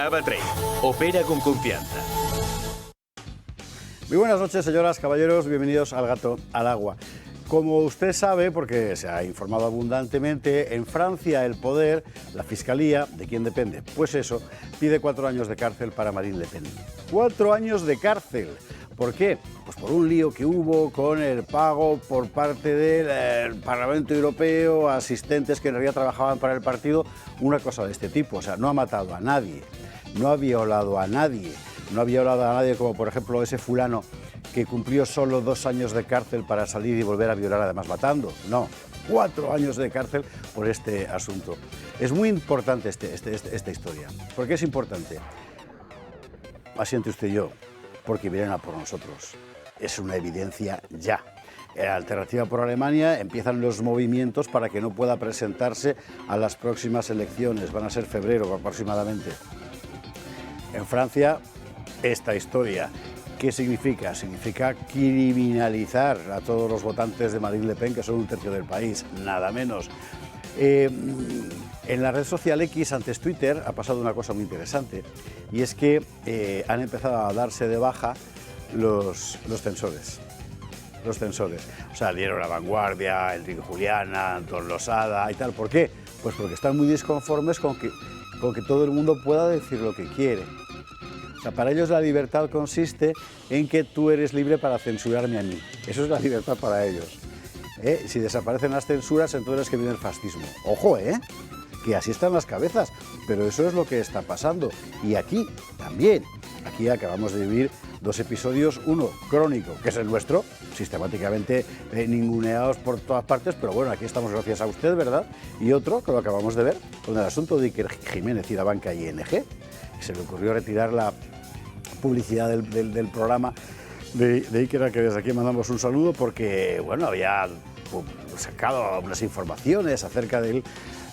AvaTrade. Opera con confianza. Muy buenas noches, señoras, caballeros, bienvenidos al Gato al Agua. Como usted sabe, porque se ha informado abundantemente, en Francia el poder, la fiscalía, ¿de quién depende? Pues eso, pide 4 años de cárcel para Marine Le Pen. 4 años de cárcel. ¿Por qué? Pues por un lío que hubo con el pago por parte del Parlamento Europeo a asistentes que en realidad trabajaban para el partido, una cosa de este tipo. O sea, no ha matado a nadie, no ha violado a nadie, no ha violado a nadie como por ejemplo ese fulano que cumplió solo 2 años de cárcel para salir y volver a violar además matando. No, 4 años de cárcel por este asunto. Es muy importante esta historia. ¿Por qué es importante? Asiente usted y yo, porque vienen a por nosotros. Es una evidencia ya. En la Alternativa por Alemania empiezan los movimientos para que no pueda presentarse a las próximas elecciones. Van a ser febrero aproximadamente. En Francia, esta historia. ¿Qué significa? Significa criminalizar a todos los votantes de Marine Le Pen, que son 1/3 del país, nada menos. En la red social X, antes Twitter, ha pasado una cosa muy interesante, y es que han empezado a darse de baja los censores. Los censores. O sea, dieron La Vanguardia, Enrique Juliana, Antón Losada y tal. ¿Por qué? Pues porque están muy disconformes con que todo el mundo pueda decir lo que quiere. O sea, para ellos la libertad consiste en que tú eres libre para censurarme a mí. Eso es la libertad para ellos. Si desaparecen las censuras, entonces es que viene el fascismo. Ojo, que así están las cabezas, pero eso es lo que está pasando. Y aquí también. Aquí acabamos de vivir 2 episodios, uno crónico, que es el nuestro, sistemáticamente ninguneados por todas partes, pero bueno, aquí estamos gracias a usted, ¿verdad? Y otro, que lo acabamos de ver, con el asunto de Iker Jiménez y la banca ING. Se le ocurrió retirar la publicidad del programa de Iker, a que desde aquí mandamos un saludo, porque bueno, había sacado unas informaciones acerca de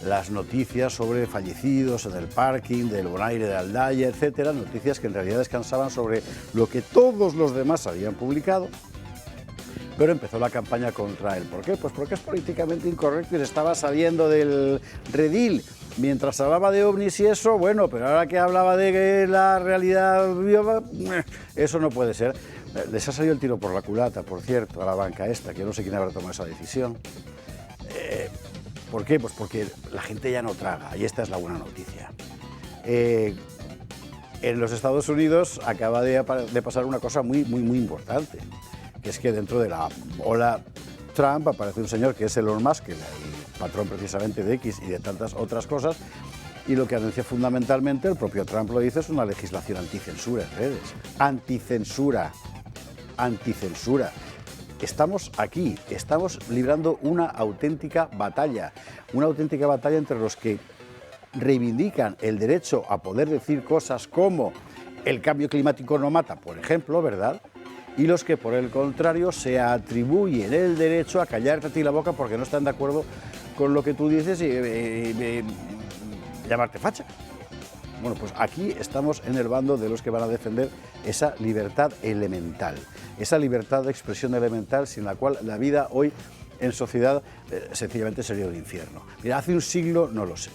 las noticias sobre fallecidos en el parking del Bonaire de Aldaya, etcétera, noticias que en realidad descansaban sobre lo que todos los demás habían publicado. Pero empezó la campaña contra él. ¿Por qué? Pues porque es políticamente incorrecto y se estaba saliendo del redil. Mientras hablaba de ovnis y eso, bueno, pero ahora que hablaba de la realidad, eso no puede ser. Les ha salido el tiro por la culata, por cierto, a la banca esta, que no sé quién habrá tomado esa decisión. ¿Por qué? Pues porque la gente ya no traga, y esta es la buena noticia. En los Estados Unidos acaba de pasar una cosa muy importante, que es que dentro de la ola Trump aparece un señor que es Elon Musk, el patrón precisamente de X y de tantas otras cosas, y lo que anuncia fundamentalmente, el propio Trump lo dice, es una legislación anticensura en redes. Anticensura. Estamos aquí, estamos librando una auténtica batalla entre los que reivindican el derecho a poder decir cosas como el cambio climático no mata, por ejemplo, ¿verdad? Y los que, por el contrario, se atribuyen el derecho a callarte a ti la boca porque no están de acuerdo con lo que tú dices y llamarte facha. Bueno, pues aquí estamos en el bando de los que van a defender esa libertad elemental, esa libertad de expresión elemental sin la cual la vida hoy en sociedad sencillamente sería un infierno. Mira, hace un siglo no lo sé,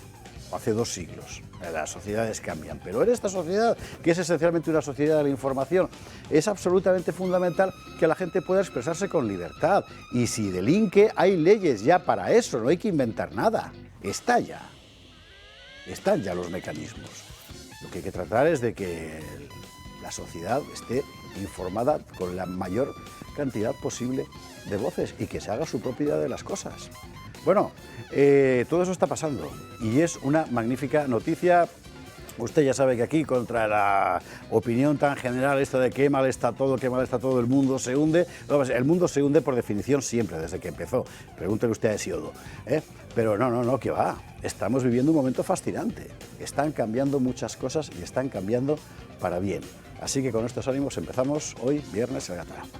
hace 2 siglos. Las sociedades cambian, pero en esta sociedad, que es esencialmente una sociedad de la información, es absolutamente fundamental que la gente pueda expresarse con libertad. Y si delinque, hay leyes ya para eso, no hay que inventar nada. Están ya los mecanismos. Lo que hay que tratar es de que la sociedad esté informada con la mayor cantidad posible de voces y que se haga su propia idea de las cosas. Bueno, todo eso está pasando y es una magnífica noticia. Usted ya sabe que aquí, contra la opinión tan general esta de qué mal está todo, el mundo se hunde. El mundo se hunde por definición siempre, desde que empezó. Pregúntele usted a Hesiodo. Pero no, que va. Estamos viviendo un momento fascinante. Están cambiando muchas cosas y están cambiando para bien. Así que con estos ánimos empezamos hoy, viernes, el Gato al Agua.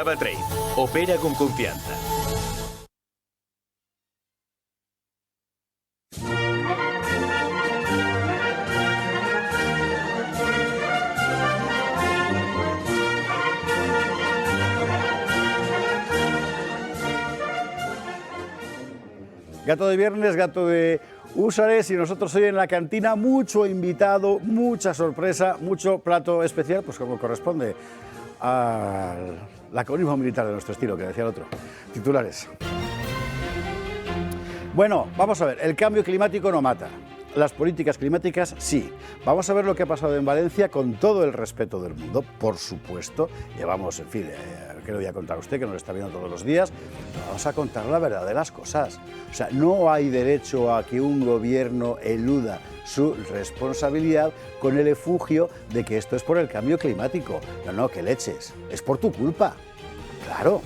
AvaTrade. Opera con confianza. Gato de viernes, gato de húsares, y nosotros hoy en la cantina mucho invitado, mucha sorpresa, mucho plato especial, pues como corresponde al laconismo militar de nuestro estilo, que decía el otro. Titulares. Bueno, vamos a ver, el cambio climático no mata. Las políticas climáticas sí. Vamos a ver lo que ha pasado en Valencia con todo el respeto del mundo, por supuesto. Llevamos, en fin, ¿qué le voy a contar a usted que nos está viendo todos los días? Vamos a contar la verdad de las cosas. O sea, no hay derecho a que un gobierno eluda su responsabilidad con el efugio de que esto es por el cambio climático. No, que leches, es por tu culpa. Claro.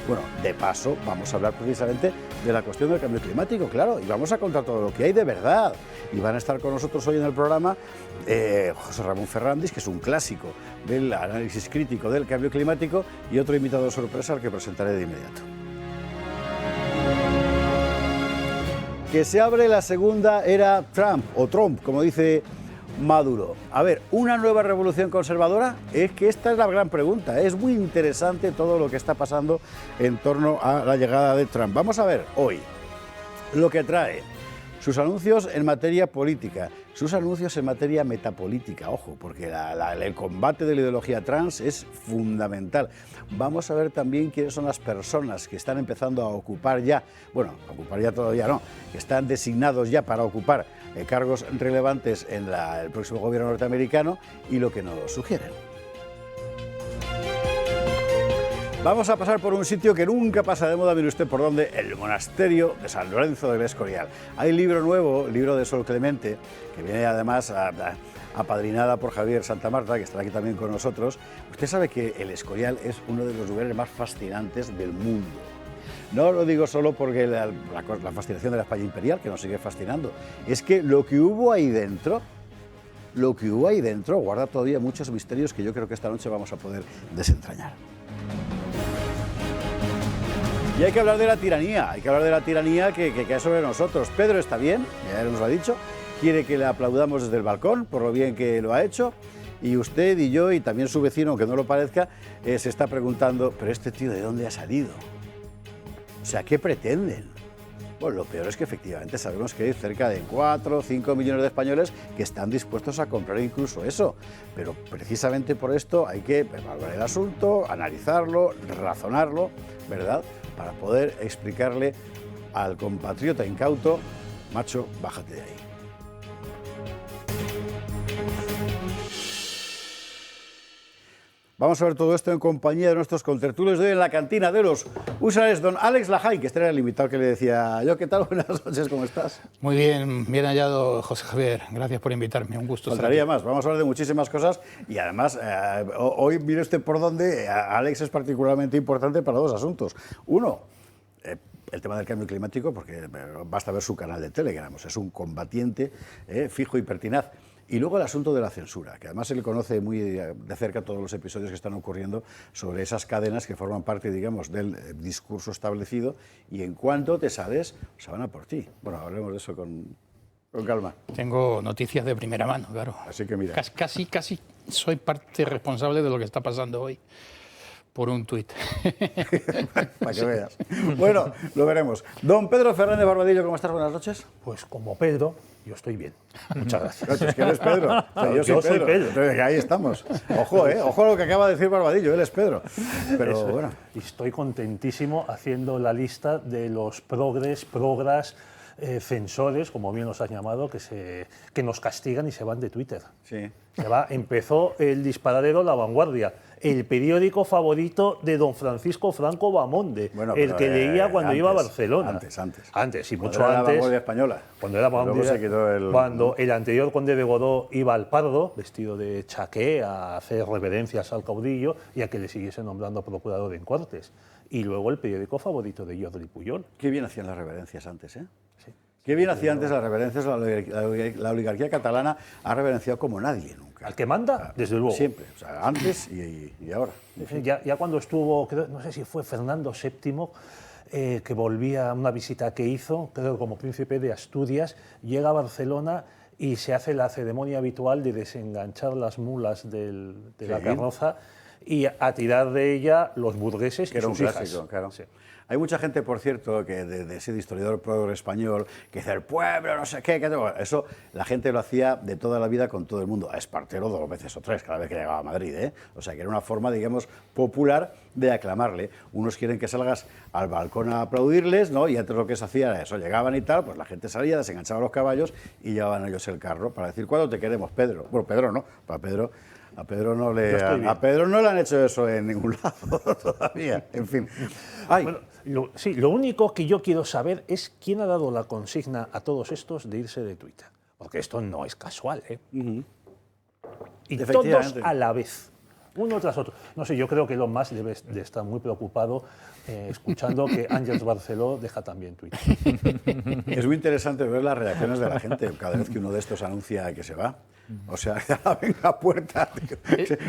Bueno, de paso, vamos a hablar precisamente de la cuestión del cambio climático, claro, y vamos a contar todo lo que hay de verdad. Y van a estar con nosotros hoy en el programa José Ramón Ferrandis, que es un clásico del análisis crítico del cambio climático, y otro invitado sorpresa al que presentaré de inmediato. Que se abre la segunda era Trump, o Trump, como dice Maduro. A ver, ¿una nueva revolución conservadora? Es que esta es la gran pregunta. Es muy interesante todo lo que está pasando en torno a la llegada de Trump. Vamos a ver hoy lo que trae. Sus anuncios en materia política, sus anuncios en materia metapolítica, ojo, porque el combate de la ideología trans es fundamental. Vamos a ver también quiénes son las personas que están empezando a ocupar ya, bueno, ocupar ya todavía no, que están designados ya para ocupar cargos relevantes en el próximo gobierno norteamericano y lo que nos sugieren. Vamos a pasar por un sitio que nunca pasa de moda, mire usted por dónde, el monasterio de San Lorenzo del Escorial. Hay libro nuevo, el libro de Sol Clemente, que viene además apadrinada por Javier Santamarta, que estará aquí también con nosotros. Usted sabe que el Escorial es uno de los lugares más fascinantes del mundo. No lo digo solo porque la fascinación de la España imperial, que nos sigue fascinando, es que lo que hubo ahí dentro guarda todavía muchos misterios que yo creo que esta noche vamos a poder desentrañar. Y hay que hablar de la tiranía, que cae sobre nosotros. Pedro está bien, ya nos lo ha dicho, quiere que le aplaudamos desde el balcón por lo bien que lo ha hecho, y usted y yo, y también su vecino, aunque no lo parezca, se está preguntando, pero este tío, ¿de dónde ha salido? O sea, ¿qué pretenden? Bueno, lo peor es que efectivamente sabemos que hay cerca de 4 o 5 millones de españoles que están dispuestos a comprar incluso eso. Pero precisamente por esto hay que evaluar el asunto, analizarlo, razonarlo, ¿verdad? Para poder explicarle al compatriota incauto, macho, bájate de ahí. Vamos a ver todo esto en compañía de nuestros contertulios de hoy en la cantina de los húsares, don Alex Lajay, que este era el invitado que le decía yo. ¿Qué tal? Buenas noches, ¿cómo estás? Muy bien, bien hallado, José Javier. Gracias por invitarme, un gusto. Faltaría más, vamos a hablar de muchísimas cosas y además hoy mire usted por dónde Alex es particularmente importante para dos asuntos. Uno, el tema del cambio climático, porque basta ver su canal de Telegram, o sea, es un combatiente fijo y pertinaz. Y luego el asunto de la censura, que además él conoce muy de cerca todos los episodios que están ocurriendo sobre esas cadenas que forman parte, digamos, del discurso establecido, y en cuanto te sales, se van a por ti. Bueno, hablemos de eso con calma. Tengo noticias de primera mano, claro. Así que mira. Casi soy parte responsable de lo que está pasando hoy. Por un tuit. Para que veas. Bueno, lo veremos. Don Pedro Fernández Barbadillo, ¿cómo estás? Buenas noches. Pues como Pedro, yo estoy bien. Muchas gracias. Es que eres Pedro. O sea, yo soy Pedro. Entonces, ahí estamos. Ojo, ojo a lo que acaba de decir Barbadillo, él es Pedro. Pero eso, bueno. Y estoy contentísimo haciendo la lista de los progras, censores, como bien los has llamado, que nos castigan y se van de Twitter. Sí. Empezó el disparadero La Vanguardia, el periódico favorito de don Francisco Franco Bamonde, bueno, el que leía cuando antes, iba a Barcelona. Antes, y mucho cuando era antes. La Vanguardia española. Cuando era Vanguardia, cuando el anterior conde de Godó iba al Pardo, vestido de chaqué, a hacer reverencias al caudillo y a que le siguiese nombrando procurador en Cortes. Y luego el periódico favorito de Jordi Pujol. Qué bien hacían las reverencias antes, ¿eh? Sí. Qué bien hacían antes las reverencias. La oligarquía catalana ha reverenciado como nadie nunca. Al que manda, desde luego. Siempre, o sea, antes y ahora. Ya cuando estuvo, no sé si fue Fernando VII, que volvía a una visita que hizo, creo como príncipe de Asturias, llega a Barcelona y se hace la ceremonia habitual de desenganchar las mulas de la carroza y a tirar de ella los burgueses Que y era un sus clásico, hijas. claro. Sí. Hay mucha gente, por cierto, que de ese historiador progre español, que dice el pueblo, no sé qué, eso la gente lo hacía de toda la vida con todo el mundo. A Espartero 2 veces o 3, cada vez que llegaba a Madrid, ¿eh? O sea, que era una forma, digamos, popular de aclamarle. Unos quieren que salgas al balcón a aplaudirles, ¿no? Y antes lo que se hacía era eso, llegaban y tal, pues la gente salía, desenganchaba los caballos y llevaban ellos el carro para decir, ¿cuándo te queremos, Pedro? Bueno, Pedro no, para Pedro... A Pedro no le han hecho eso en ningún lado todavía. En fin. Ay. Bueno, lo único que yo quiero saber es quién ha dado la consigna a todos estos de irse de Twitter. Porque esto no es casual, ¿eh? Y todos a la vez, uno tras otro. No sé, yo creo que Elon Musk debe de estar muy preocupado escuchando que Ángels Barceló deja también Twitter. Es muy interesante ver las reacciones de la gente cada vez que uno de estos anuncia que se va. O sea, venga, puerta.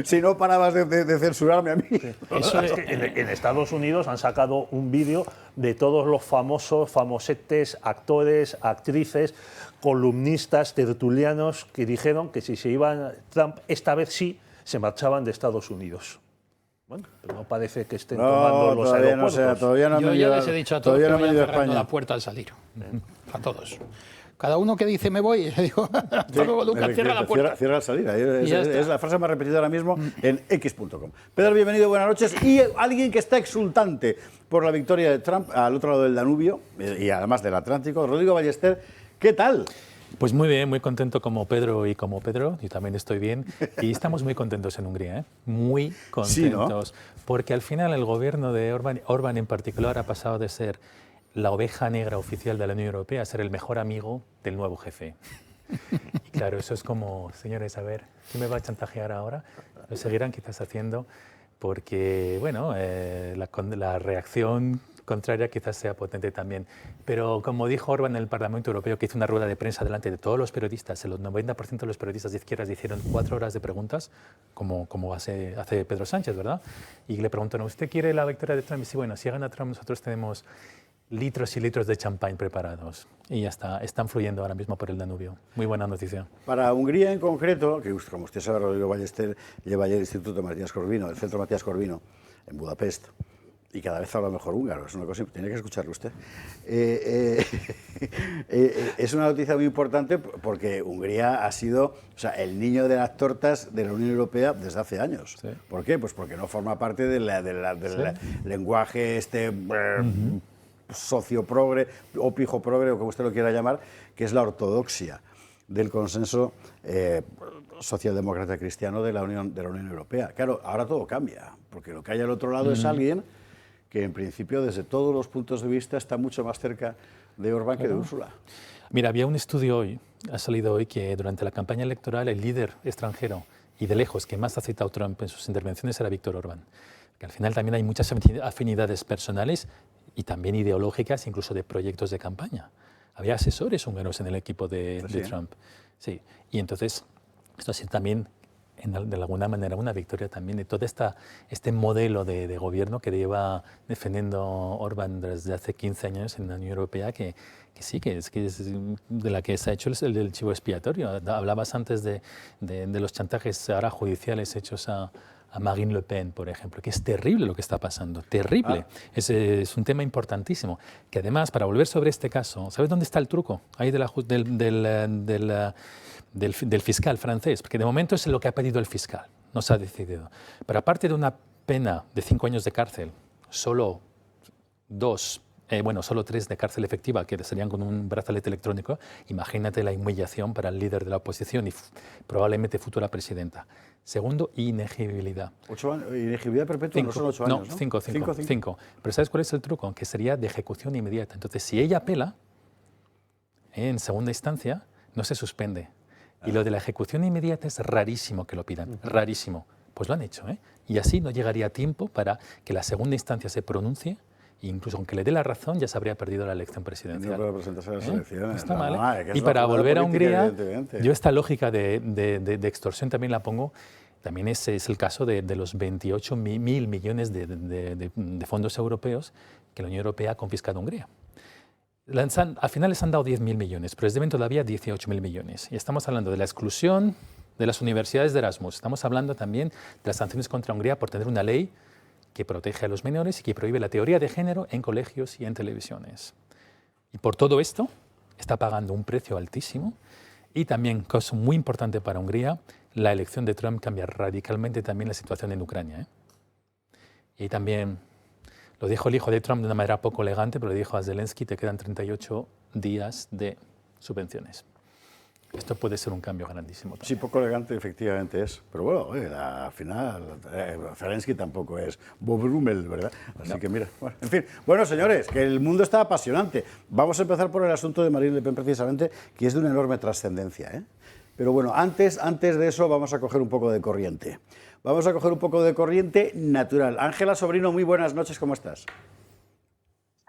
Si no parabas de censurarme a mí. Eso es que en Estados Unidos han sacado un vídeo de todos los famosetes, actores, actrices, columnistas, tertulianos que dijeron que si se iban Trump, esta vez sí, se marchaban de Estados Unidos. Bueno, pero no parece que estén tomando los aeropuertos. No sé, todavía no Yo ya les he dicho a todos que vayan cerrando la puerta al salir. A todos. Cada uno que dice me voy, le digo, hasta luego, Lucas, cierra la puerta. Cierra la salida. Es la frase más repetida ahora mismo en x.com. Pedro, bienvenido, buenas noches. Y alguien que está exultante por la victoria de Trump al otro lado del Danubio y además del Atlántico, Rodrigo Ballester, ¿qué tal? Pues muy bien, muy contento como Pedro y como Pedro, yo también estoy bien, y estamos muy contentos en Hungría, ¿eh? Muy contentos, sí, ¿no? Porque al final el gobierno de Orbán en particular ha pasado de ser la oveja negra oficial de la Unión Europea a ser el mejor amigo del nuevo jefe. Y claro, eso es como, señores, a ver, ¿quién me va a chantajear ahora? Lo seguirán quizás haciendo porque, bueno, la reacción contraria quizás sea potente también. Pero como dijo Orbán en el Parlamento Europeo, que hizo una rueda de prensa delante de todos los periodistas, el 90% de los periodistas de izquierdas hicieron 4 horas de preguntas, como hace Pedro Sánchez, ¿verdad? Y le preguntaron, ¿usted quiere la victoria de Trump? Y sí, bueno, si gana Trump, nosotros tenemos litros y litros de champán preparados. Y ya está, están fluyendo ahora mismo por el Danubio. Muy buena noticia. Para Hungría en concreto, que como usted sabe, Rodrigo Ballester lleva ayer el Instituto Matías Corvino, el Centro Matías Corvino, en Budapest, y cada vez habla mejor húngaro, es una cosa, tiene que escucharlo usted. Es una noticia muy importante porque Hungría ha sido, o sea, el niño de las tortas de la Unión Europea desde hace años. Sí. ¿Por qué? Pues porque no forma parte del lenguaje socioprogre o pijoprogre, o como usted lo quiera llamar, que es la ortodoxia del consenso socialdemócrata cristiano de la Unión Europea. Claro, ahora todo cambia, porque lo que hay al otro lado es alguien que en principio desde todos los puntos de vista está mucho más cerca de Orbán que de Úrsula. Mira, había un estudio hoy, ha salido hoy, que durante la campaña electoral el líder extranjero y de lejos que más ha citado Trump en sus intervenciones era Víctor Orbán. Que al final también hay muchas afinidades personales y también ideológicas, incluso de proyectos de campaña. Había asesores húngaros en el equipo de Trump. Sí. Y entonces, esto ha sido también, de alguna manera, una victoria también de todo este modelo de gobierno que lleva defendiendo Orbán desde hace 15 años en la Unión Europea, que sí, que es de la que se ha hecho el del chivo expiatorio. Hablabas antes de los chantajes ahora judiciales hechos a Marine Le Pen, por ejemplo, que es terrible lo que está pasando, terrible. Es un tema importantísimo. Que además, para volver sobre este caso, ¿sabes dónde está el truco? Ahí del fiscal francés, porque de momento es lo que ha pedido el fiscal, no se ha decidido. Pero aparte de una pena de 5 años de cárcel, solo 3 de cárcel efectiva, que serían con un brazalete electrónico, imagínate la humillación para el líder de la oposición y probablemente futura presidenta. Segundo, inegibilidad. ¿Inegibilidad perpetua? No son 8 años, ¿no? 5. Pero ¿sabes cuál es el truco? Que sería de ejecución inmediata. Entonces, si ella apela, en segunda instancia, no se suspende. Y lo de la ejecución inmediata es rarísimo que lo pidan, rarísimo. Pues lo han hecho, ¿eh? Y así no llegaría tiempo para que la segunda instancia se pronuncie, e incluso aunque le dé la razón, ya se habría perdido la elección presidencial. No puede presentarse a las elecciones. Está mal, ¿eh? Y para volver a Hungría, yo esta lógica de extorsión también la pongo. También es el caso de los 28.000 millones de fondos europeos que la Unión Europea ha confiscado a Hungría. Al final les han dado 10.000 millones, pero les deben todavía 18.000 millones. Y estamos hablando de la exclusión de las universidades de Erasmus. Estamos hablando también de las sanciones contra Hungría por tener una ley que protege a los menores y que prohíbe la teoría de género en colegios y en televisiones. Y por todo esto está pagando un precio altísimo. Y también, cosa muy importante para Hungría, la elección de Trump cambia radicalmente también la situación en Ucrania. Y también, lo dijo el hijo de Trump de una manera poco elegante, pero le dijo a Zelensky, te quedan 38 días de subvenciones. Esto puede ser un cambio grandísimo también. Sí, poco elegante efectivamente es. Pero bueno, oye, al final, Zelensky tampoco es Bob Rummel, ¿verdad? Así que mira, bueno, en fin. Bueno, señores, que el mundo está apasionante. Vamos a empezar por el asunto de Marine Le Pen precisamente, que es de una enorme trascendencia, ¿eh? Pero bueno, antes de eso vamos a coger un poco de corriente. Vamos a coger un poco de corriente natural. Ángela Sobrino, muy buenas noches, ¿cómo estás?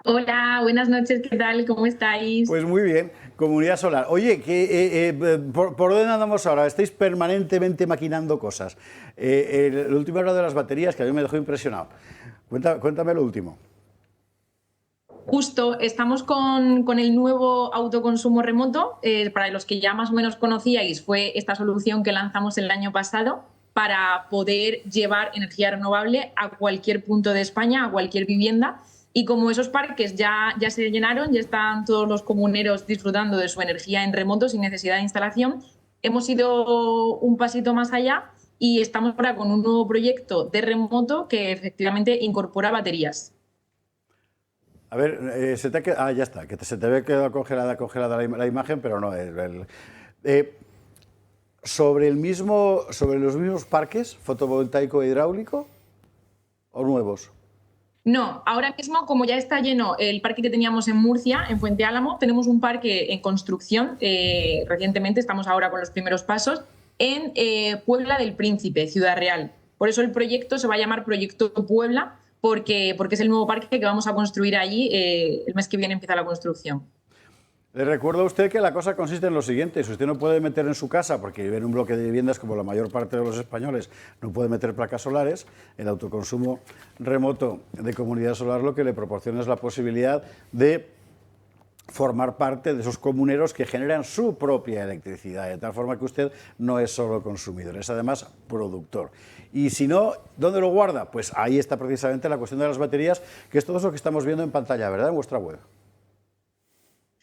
Hola, buenas noches, ¿qué tal? ¿Cómo estáis? Pues muy bien, Comunidad Solar. Oye, ¿por dónde andamos ahora? Estáis permanentemente maquinando cosas. El último era de las baterías, que a mí me dejó impresionado. Cuéntame lo último. Justo, estamos con el nuevo autoconsumo remoto. Para los que ya más o menos conocíais, fue esta solución que lanzamos el año pasado para poder llevar energía renovable a cualquier punto de España, a cualquier vivienda. Y como esos parques ya se llenaron, ya están todos los comuneros disfrutando de su energía en remoto sin necesidad de instalación, hemos ido un pasito más allá y estamos ahora con un nuevo proyecto de remoto que efectivamente incorpora baterías. A ver, ya está, que se te ve quedado congelada la imagen, pero no. ¿Sobre los mismos parques, fotovoltaico e hidráulico, o nuevos? No, ahora mismo, como ya está lleno el parque que teníamos en Murcia, en Fuente Álamo, tenemos un parque en construcción, recientemente, estamos ahora con los primeros pasos, en Puebla del Príncipe, Ciudad Real. Por eso el proyecto se va a llamar Proyecto Puebla, porque es el nuevo parque que vamos a construir allí, el mes que viene empieza la construcción. Le recuerdo a usted que la cosa consiste en lo siguiente: si usted no puede meter en su casa, porque vive en un bloque de viviendas como la mayor parte de los españoles, no puede meter placas solares, el autoconsumo remoto de Comunidad Solar lo que le proporciona es la posibilidad de formar parte de esos comuneros que generan su propia electricidad, de tal forma que usted no es solo consumidor, es además productor. Y si no, ¿dónde lo guarda? Pues ahí está precisamente la cuestión de las baterías, que es todo eso que estamos viendo en pantalla, ¿verdad?, en vuestra web.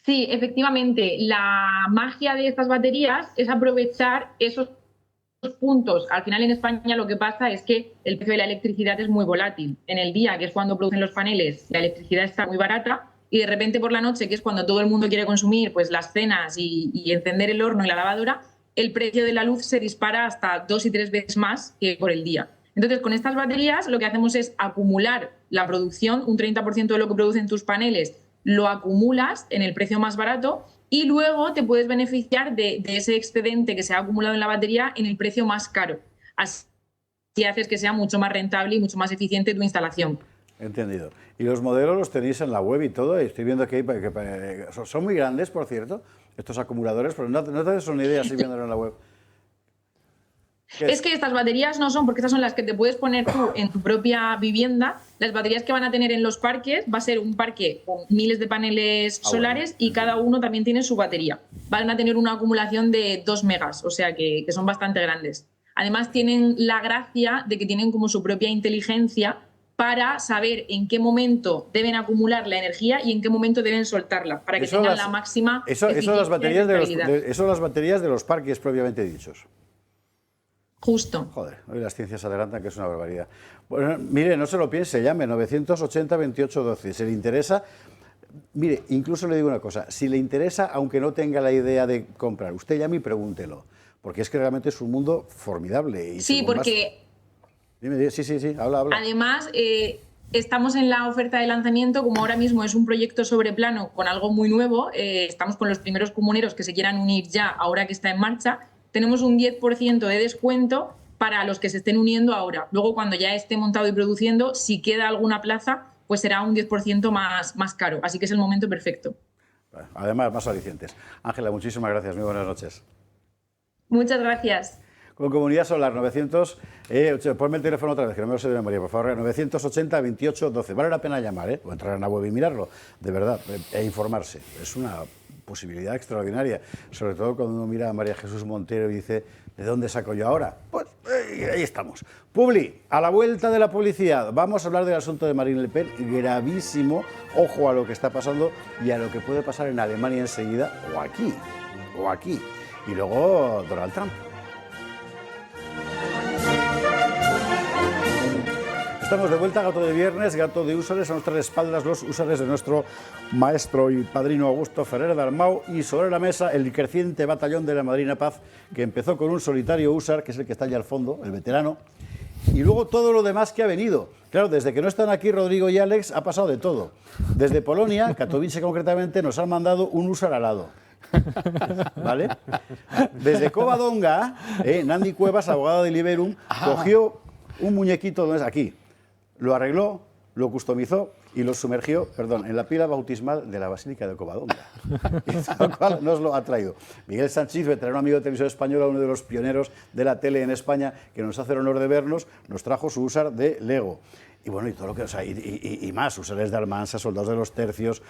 Sí, efectivamente, la magia de estas baterías es aprovechar esos puntos. Al final en España lo que pasa es que el precio de la electricidad es muy volátil. En el día, que es cuando producen los paneles, la electricidad está muy barata y de repente por la noche, que es cuando todo el mundo quiere consumir pues las cenas y encender el horno y la lavadora, el precio de la luz se dispara hasta 2 y 3 veces más que por el día. Entonces, con estas baterías lo que hacemos es acumular la producción, un 30% de lo que producen tus paneles lo acumulas en el precio más barato y luego te puedes beneficiar de ese excedente que se ha acumulado en la batería en el precio más caro. Así haces que sea mucho más rentable y mucho más eficiente tu instalación. Entendido. Y los modelos los tenéis en la web y todo. Estoy viendo que son muy grandes, por cierto, estos acumuladores, pero no te das una idea así viéndolo en la web. Es que estas baterías no son, porque estas son las que te puedes poner tú en tu propia vivienda. Las baterías que van a tener en los parques va a ser un parque con miles de paneles solares y cada uno también tiene su batería. Van a tener una acumulación de 2 megas, o sea que son bastante grandes. Además tienen la gracia de que tienen como su propia inteligencia para saber en qué momento deben acumular la energía y en qué momento deben soltarla, para que tengan la máxima eficiencia. Eso las baterías de los parques propiamente dichos. Justo. Joder, hoy las ciencias adelantan, que es una barbaridad. Bueno, mire, no se lo piense, llame 980-2812. Si le interesa, mire, incluso le digo una cosa, si le interesa, aunque no tenga la idea de comprar, usted llame y pregúntelo, porque es que realmente es un mundo formidable. Y sí, porque... Dime, sí, habla. Además, estamos en la oferta de lanzamiento, como ahora mismo es un proyecto sobre plano con algo muy nuevo, estamos con los primeros comuneros que se quieran unir ya, ahora que está en marcha. Tenemos un 10% de descuento para los que se estén uniendo ahora. Luego, cuando ya esté montado y produciendo, si queda alguna plaza, pues será un 10% más caro. Así que es el momento perfecto. Además, más alicientes. Ángela, muchísimas gracias. Muy buenas noches. Muchas gracias. Con Comunidad Solar, 900... ponme el teléfono otra vez, que no me lo sé de memoria, por favor. 980-2812. Vale la pena llamar, o entrar en la web y mirarlo, de verdad, e informarse. Es una posibilidad extraordinaria, sobre todo cuando uno mira a María Jesús Montero y dice, ¿de dónde saco yo ahora? Pues ahí estamos. Publi, a la vuelta de la publicidad, vamos a hablar del asunto de Marine Le Pen, gravísimo, ojo a lo que está pasando y a lo que puede pasar en Alemania enseguida, o aquí, y luego Donald Trump. Estamos de vuelta, Gato de Viernes, Gato de Húsares, a nuestras espaldas los húsares de nuestro maestro y padrino Augusto Ferrer Dalmau, y sobre la mesa el creciente batallón de la Madrina Paz, que empezó con un solitario húsar, que es el que está allá al fondo, el veterano, y luego todo lo demás que ha venido. Claro, desde que no están aquí Rodrigo y Alex ha pasado de todo. Desde Polonia, Katowice concretamente, nos han mandado un húsar alado. ¿Vale? Desde Covadonga, Nandi Cuevas, abogada de Liberum, cogió un muñequito, ¿dónde es? Aquí. Lo arregló, lo customizó y lo sumergió, en la pila bautismal de la Basílica de Covadonga. Y tal cual nos lo ha traído. Miguel Sánchez, veterano amigo de Televisión Española, uno de los pioneros de la tele en España, que nos hace el honor de vernos, nos trajo su húsar de Lego. Y bueno, y todo lo que, y más, húsares de Almansa, soldados de los tercios,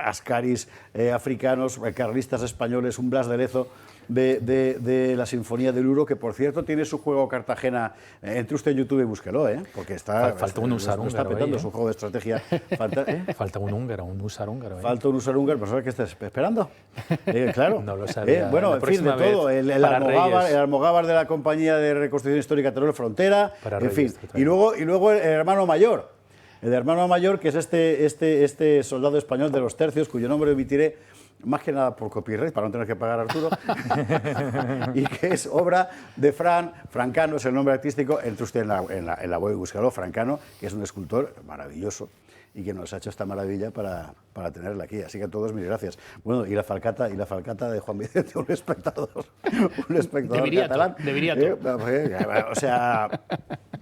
ascaris africanos, carlistas españoles, un Blas de Lezo de la Sinfonía del Uro, que por cierto tiene su juego Cartagena. Entre usted en YouTube y búsquelo, porque está. Falta un húsar húngaro. Está petando su juego de estrategia. Falta un húngaro, un húsar húngaro. Falta un húsar húngaro, pues ¿sabes qué estás esperando? Claro. No lo sabía. Bueno, en fin, de todo. El almogávar de la Compañía de Reconstrucción Histórica Teruel Frontera, en fin. Y luego el hermano mayor. El hermano mayor, que es este soldado español de los tercios, cuyo nombre omitiré más que nada por copyright, para no tener que pagar a Arturo, y que es obra de Francano, es el nombre artístico, entre usted en la web y búscalo, Francano, que es un escultor maravilloso y que nos ha hecho esta maravilla para tenerla aquí. Así que a todos, mil gracias. Bueno, y la falcata de Juan Vicente, un espectador catalán. O sea,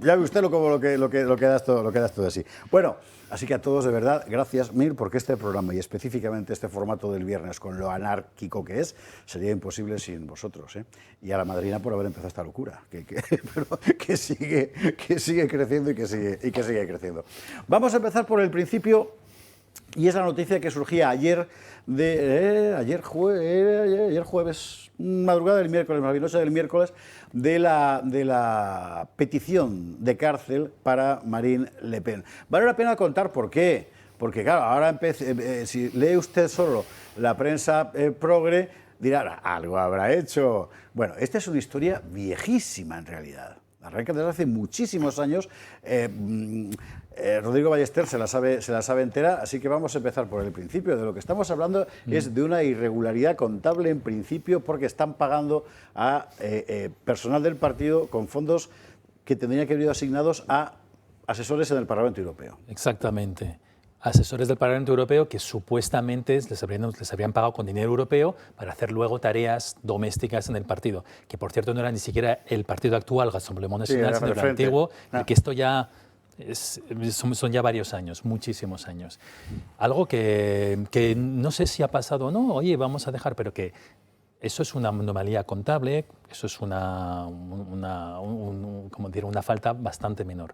ya ve usted lo que da esto de sí. Bueno, así que a todos, de verdad, gracias mil, porque este programa y específicamente este formato del viernes, con lo anárquico que es, sería imposible sin vosotros. Y a la madrina por haber empezado esta locura, que sigue creciendo y que sigue creciendo. Vamos a empezar por el principio, y es la noticia que surgía ayer jueves, madrugada del miércoles, noche del miércoles, de la petición de cárcel para Marine Le Pen. Vale la pena contar por qué. Porque claro, ahora si lee usted solo la prensa progre, dirá, algo habrá hecho. Bueno, esta es una historia viejísima en realidad. Arranca desde hace muchísimos años. Rodrigo Ballester se la sabe entera, así que vamos a empezar por el principio. De lo que estamos hablando es de una irregularidad contable en principio, porque están pagando a personal del partido con fondos que tendrían que haber ido asignados a asesores en el Parlamento Europeo. Exactamente. Asesores del Parlamento Europeo que supuestamente les habrían pagado con dinero europeo para hacer luego tareas domésticas en el partido, que por cierto no era ni siquiera el partido actual, Rassemblement National, sino el antiguo, que esto ya son ya varios años, muchísimos años. Algo que no sé si ha pasado o no, oye, vamos a dejar, pero que eso es una anomalía contable, eso es una falta bastante menor.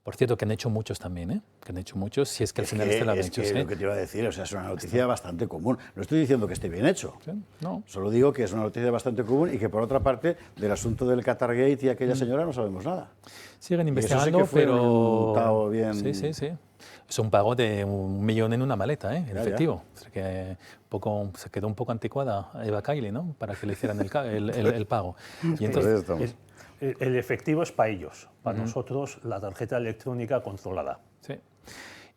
Por cierto, que han hecho muchos también, que han hecho muchos, si es que al final lo han hecho. Es lo que te iba a decir, o sea, es una noticia bastante común. No estoy diciendo que esté bien hecho, no. Solo digo que es una noticia bastante común y que, por otra parte, del asunto del Qatargate y aquella señora no sabemos nada. Siguen investigando, sí que fue pero... bien... Sí. Es un pago de 1 millón en una maleta, en efectivo. O sea que se quedó un poco anticuada Eva Kaili, ¿no? Para que le hicieran el pago. Y entonces... El efectivo es para ellos, para nosotros la tarjeta electrónica controlada. Sí.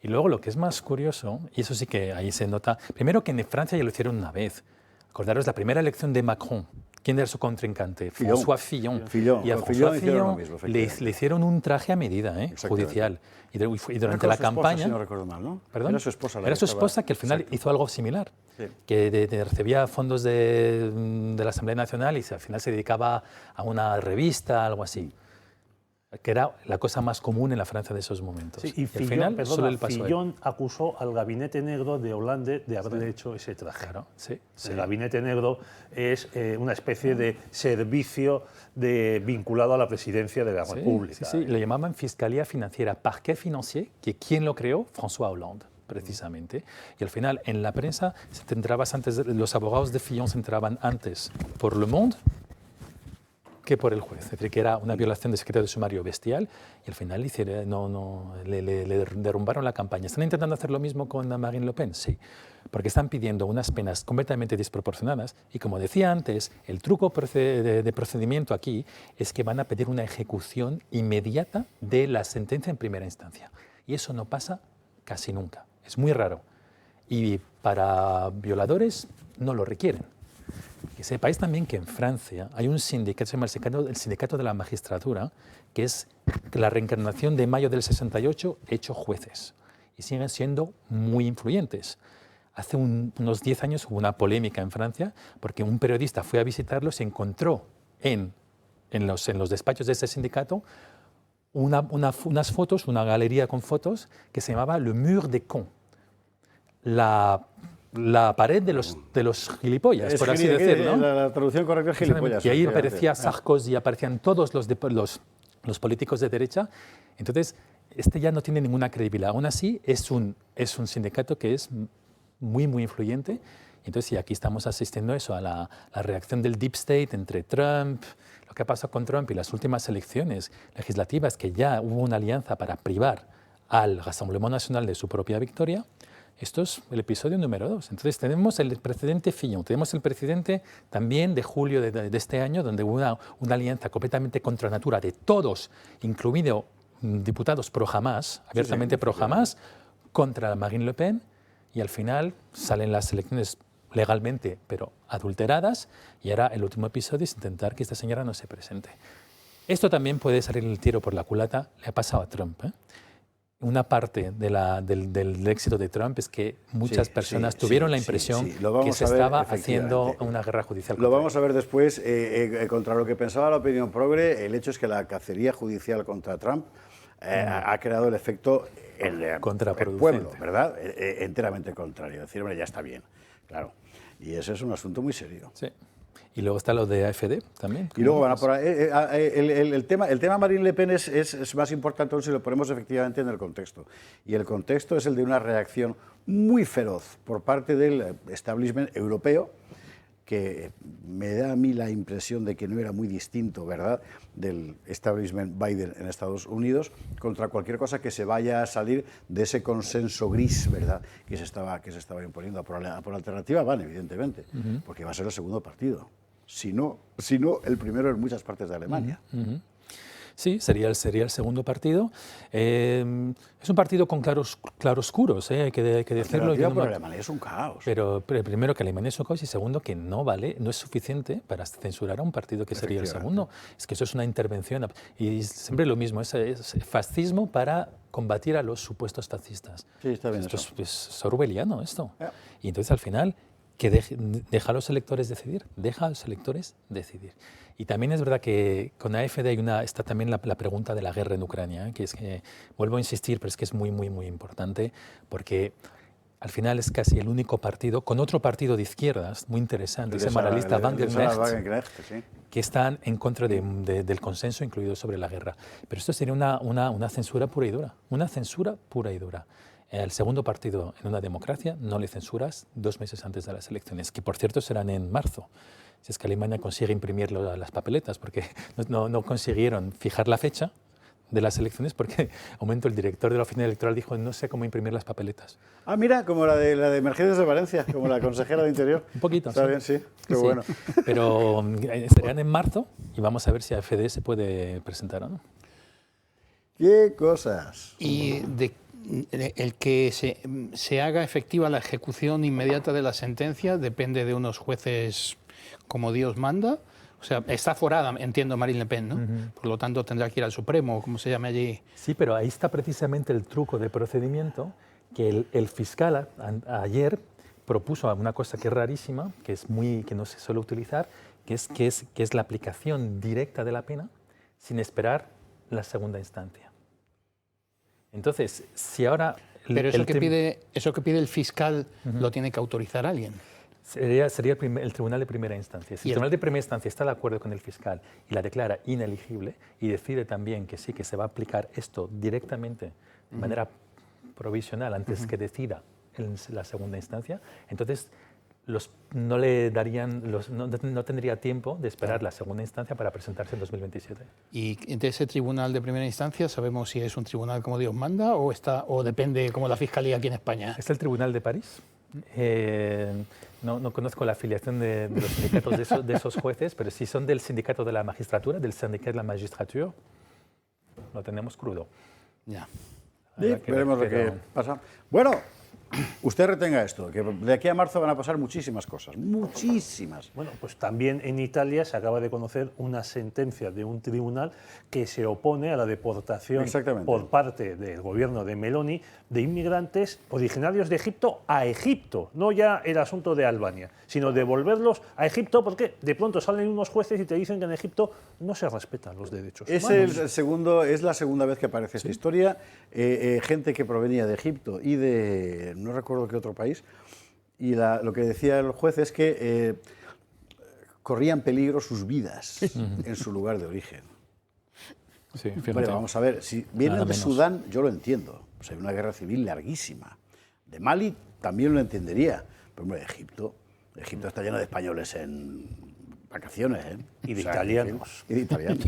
Y luego lo que es más curioso, y eso sí que ahí se nota, primero que en Francia ya lo hicieron una vez. Acordaros, la primera elección de Macron, ¿quién era su contrincante? François Fillon. Y a François Fillon le hicieron un traje a medida, judicial. Y durante la campaña... Si no recuerdo mal, ¿no? ¿Perdón? Era su esposa. Era su esposa que al final hizo algo similar. Sí. Que recibía fondos de la Asamblea Nacional y al final se dedicaba a una revista, algo así. Que era la cosa más común en la Francia de esos momentos. Sí, y Fillon, Fillon acusó al Gabinete Negro de Hollande de haber hecho ese traje. Claro, sí. El Gabinete Negro es una especie de servicio vinculado a la presidencia de la República. Sí, le llamaban Fiscalía Financiera, Parquet Financier, que quien lo creó, François Hollande. precisamente. Y al final, en la prensa, te enterabas antes, los abogados de Fillon se enteraban antes por Le Monde que por el juez. Es decir, que era una violación de secreto de sumario bestial y al final le derrumbaron la campaña. ¿Están intentando hacer lo mismo con Marine Le Pen? Sí, porque están pidiendo unas penas completamente desproporcionadas y, como decía antes, el truco de procedimiento aquí es que van a pedir una ejecución inmediata de la sentencia en primera instancia. Y eso no pasa casi nunca. Es muy raro. Y para violadores no lo requieren. Que sepáis también que en Francia hay un sindicato, se llama el Sindicato de la Magistratura, que es la reencarnación de mayo del 68 hecho jueces. Y siguen siendo muy influyentes. Hace unos 10 años hubo una polémica en Francia porque un periodista fue a visitarlos y encontró en los despachos de ese sindicato unas fotos, una galería con fotos que se llamaba Le Mur des Cons. La pared de los gilipollas, por así decirlo, ¿no? La traducción correcta es gilipollas. Y ahí aparecía Sarkozy, aparecían todos los políticos de derecha. Entonces, ya no tiene ninguna credibilidad. Aún así, es un sindicato que es muy, muy influyente. Entonces, y aquí estamos asistiendo a eso, a la reacción del deep state entre Trump, lo que ha pasado con Trump y las últimas elecciones legislativas, que ya hubo una alianza para privar al Rassemblement National de su propia victoria. Esto es el episodio número 2. Entonces tenemos el precedente Fillon, tenemos el precedente también de julio de este año, donde hubo una alianza completamente contra natura de todos, incluido diputados pro Hamas, abiertamente pro Hamas, contra Marine Le Pen, y al final salen las elecciones legalmente, pero adulteradas, y ahora el último episodio es intentar que esta señora no se presente. Esto también puede salir el tiro por la culata, le ha pasado a Trump, ¿eh? Una parte del éxito de Trump es que muchas personas tuvieron la impresión que se estaba haciendo una guerra judicial. Lo vamos a ver después. Contra lo que pensaba la opinión progre, el hecho es que la cacería judicial contra Trump ha creado el efecto en el pueblo, ¿verdad? Enteramente contrario. Decir, hombre, ya está bien, claro. Y ese es un asunto muy serio. Sí. Y luego está lo de AfD también. Y luego van a por ahí. El tema Marine Le Pen es más importante aún si lo ponemos efectivamente en el contexto. Y el contexto es el de una reacción muy feroz por parte del establishment europeo, que me da a mí la impresión de que no era muy distinto, ¿verdad?, del establishment Biden en Estados Unidos, contra cualquier cosa que se vaya a salir de ese consenso gris, ¿verdad?, que se estaba imponiendo. Por alternativa van, evidentemente, porque va a ser el segundo partido. Si no el primero en muchas partes de Alemania. Sí, sería el segundo partido. Es un partido con claroscuros, hay que decirlo. Pero Alemania es un caos. Pero primero que Alemania es un caos y segundo que no es suficiente para censurar a un partido que sería el segundo. Es que eso es una intervención. Y siempre lo mismo, es fascismo para combatir a los supuestos fascistas. Sí, está bien. Esto es orwelliano, esto. Y entonces al final, que deja a los electores decidir. Deja a los electores decidir. Y también es verdad que con AfD está también la pregunta de la guerra en Ucrania, que es que, vuelvo a insistir, pero es que es muy, muy, muy importante, porque al final es casi el único partido, con otro partido de izquierdas muy interesante, se llama la lista Wagenknecht, que están en contra del consenso incluido sobre la guerra. Pero esto sería una censura pura y dura, una censura pura y dura. El segundo partido en una democracia no le censuras 2 meses antes de las elecciones, que por cierto serán en marzo. Si es que Alemania consigue imprimir las papeletas, porque no consiguieron fijar la fecha de las elecciones, porque el director de la oficina electoral dijo no sé cómo imprimir las papeletas. Ah, mira, como la de Mercedes de Valencia, como la consejera de Interior. Un poquito. Está bien, sí, qué bueno. Pero estarían en marzo y vamos a ver si AfD se puede presentar o no. ¡Qué cosas! Y el que se haga efectiva la ejecución inmediata de la sentencia depende de unos jueces como Dios manda. O sea, está forada, entiendo, Marine Le Pen, ¿no? Por lo tanto, tendrá que ir al Supremo, como se llame allí. Sí, pero ahí está precisamente el truco de procedimiento, que el fiscal ayer propuso una cosa que es rarísima, que no se suele utilizar, que es la aplicación directa de la pena sin esperar la segunda instancia. Entonces, si ahora... Pero eso que pide el fiscal lo tiene que autorizar alguien. Sería el tribunal de primera instancia. Si el tribunal de primera instancia está de acuerdo con el fiscal y la declara ineligible y decide también que sí, que se va a aplicar esto directamente de manera provisional antes que decida en la segunda instancia, entonces no le darían, no tendría tiempo de esperar la segunda instancia para presentarse en 2027. ¿Y de ese tribunal de primera instancia sabemos si es un tribunal como Dios manda o depende como la Fiscalía aquí en España? Es el Tribunal de París. No conozco la afiliación de los sindicatos de esos jueces, pero si son del sindicato de la magistratura, del sindicato de la magistratura, lo tenemos crudo. Ya. Sí, veremos lo que pasa. Bueno, usted retenga esto, que de aquí a marzo van a pasar muchísimas cosas, muchísimas. Bueno, pues también en Italia se acaba de conocer una sentencia de un tribunal que se opone a la deportación por parte del gobierno de Meloni de inmigrantes originarios de Egipto a Egipto, no ya el asunto de Albania, sino devolverlos a Egipto porque de pronto salen unos jueces y te dicen que en Egipto no se respetan los derechos humanos. Es la segunda vez que aparece esta historia. Gente que provenía de Egipto y de no recuerdo qué otro país, y lo que decía el juez es que corrían peligro sus vidas en su lugar de origen. Sí, bueno, vamos a ver, si vienen de Sudán, yo lo entiendo, pues hay una guerra civil larguísima. De Mali también lo entendería, pero hombre, Egipto está lleno de españoles en vacaciones, ¿eh? Y de italianos. Y de italianos.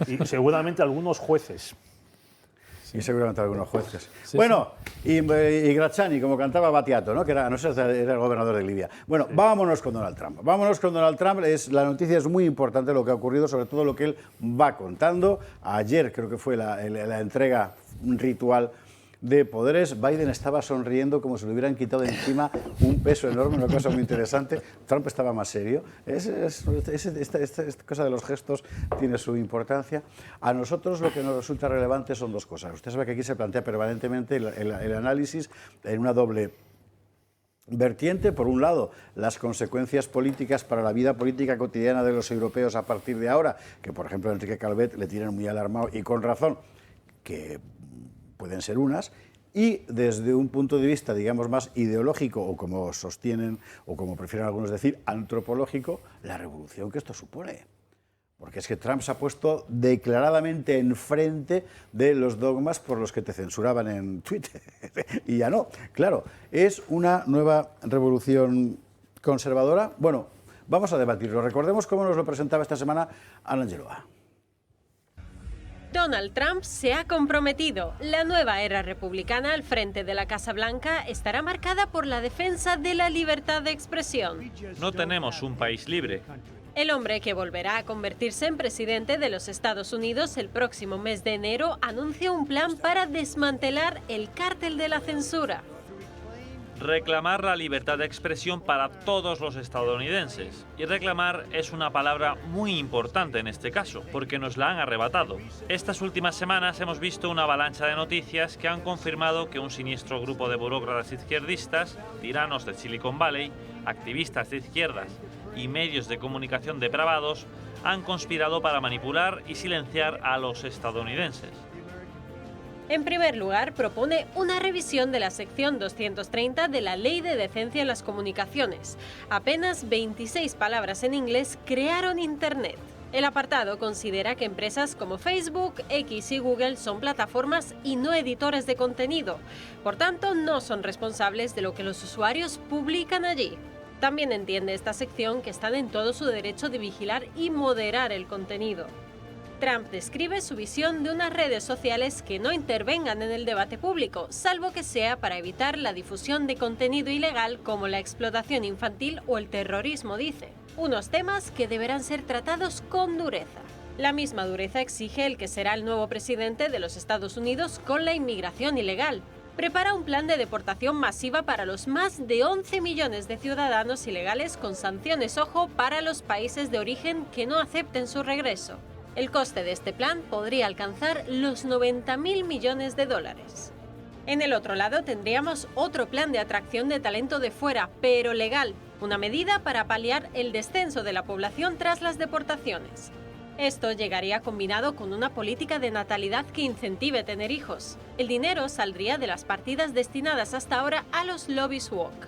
Y seguramente algunos jueces. Y seguramente algunos jueces. Sí, bueno, sí. Y Graziani, como cantaba Battiato, ¿no? Que era el gobernador de Libia. Bueno, vámonos con Donald Trump. Vámonos con Donald Trump. La noticia es muy importante lo que ha ocurrido, sobre todo lo que él va contando. Ayer creo que fue la entrega ritual de poderes. Biden estaba sonriendo como si le hubieran quitado de encima un peso enorme, una cosa muy interesante. Trump estaba más serio. Esta cosa de los gestos tiene su importancia. A nosotros lo que nos resulta relevante son dos cosas. Usted sabe que aquí se plantea permanentemente el análisis en una doble vertiente. Por un lado, las consecuencias políticas para la vida política cotidiana de los europeos a partir de ahora, que por ejemplo a Enrique Calvet le tienen muy alarmado y con razón, que pueden ser unas, y desde un punto de vista, digamos, más ideológico, o como sostienen, o como prefieren algunos decir, antropológico, la revolución que esto supone. Porque es que Trump se ha puesto declaradamente enfrente de los dogmas por los que te censuraban en Twitter. Y ya no. Claro, ¿es una nueva revolución conservadora? Bueno, vamos a debatirlo. Recordemos cómo nos lo presentaba esta semana Ana Angeloa. Donald Trump se ha comprometido. La nueva era republicana al frente de la Casa Blanca estará marcada por la defensa de la libertad de expresión. No tenemos un país libre. El hombre que volverá a convertirse en presidente de los Estados Unidos el próximo mes de enero anuncia un plan para desmantelar el cártel de la censura. Reclamar la libertad de expresión para todos los estadounidenses. Y reclamar es una palabra muy importante en este caso, porque nos la han arrebatado. Estas últimas semanas hemos visto una avalancha de noticias que han confirmado que un siniestro grupo de burócratas izquierdistas, tiranos de Silicon Valley, activistas de izquierdas y medios de comunicación depravados han conspirado para manipular y silenciar a los estadounidenses. En primer lugar, propone una revisión de la sección 230 de la Ley de Decencia en las Comunicaciones. Apenas 26 palabras en inglés crearon Internet. El apartado considera que empresas como Facebook, X y Google son plataformas y no editores de contenido. Por tanto, no son responsables de lo que los usuarios publican allí. También entiende esta sección que están en todo su derecho de vigilar y moderar el contenido. Trump describe su visión de unas redes sociales que no intervengan en el debate público, salvo que sea para evitar la difusión de contenido ilegal como la explotación infantil o el terrorismo, dice. Unos temas que deberán ser tratados con dureza. La misma dureza exige el que será el nuevo presidente de los Estados Unidos con la inmigración ilegal. Prepara un plan de deportación masiva para los más de 11 millones de ciudadanos ilegales con sanciones, ojo, para los países de origen que no acepten su regreso. El coste de este plan podría alcanzar los 90.000 millones de dólares. En el otro lado tendríamos otro plan de atracción de talento de fuera, pero legal, una medida para paliar el descenso de la población tras las deportaciones. Esto llegaría combinado con una política de natalidad que incentive tener hijos. El dinero saldría de las partidas destinadas hasta ahora a los lobbies woke.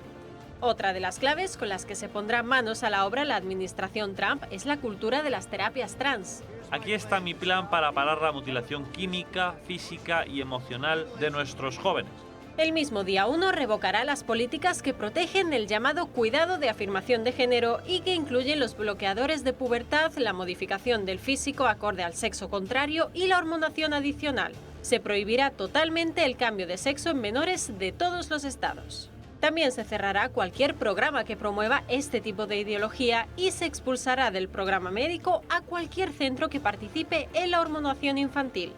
Otra de las claves con las que se pondrá manos a la obra la administración Trump es la cultura de las terapias trans. Aquí está mi plan para parar la mutilación química, física y emocional de nuestros jóvenes. El mismo día 1 revocará las políticas que protegen el llamado cuidado de afirmación de género y que incluyen los bloqueadores de pubertad, la modificación del físico acorde al sexo contrario y la hormonación adicional. Se prohibirá totalmente el cambio de sexo en menores de todos los estados. También se cerrará cualquier programa que promueva este tipo de ideología y se expulsará del programa médico a cualquier centro que participe en la hormonación infantil.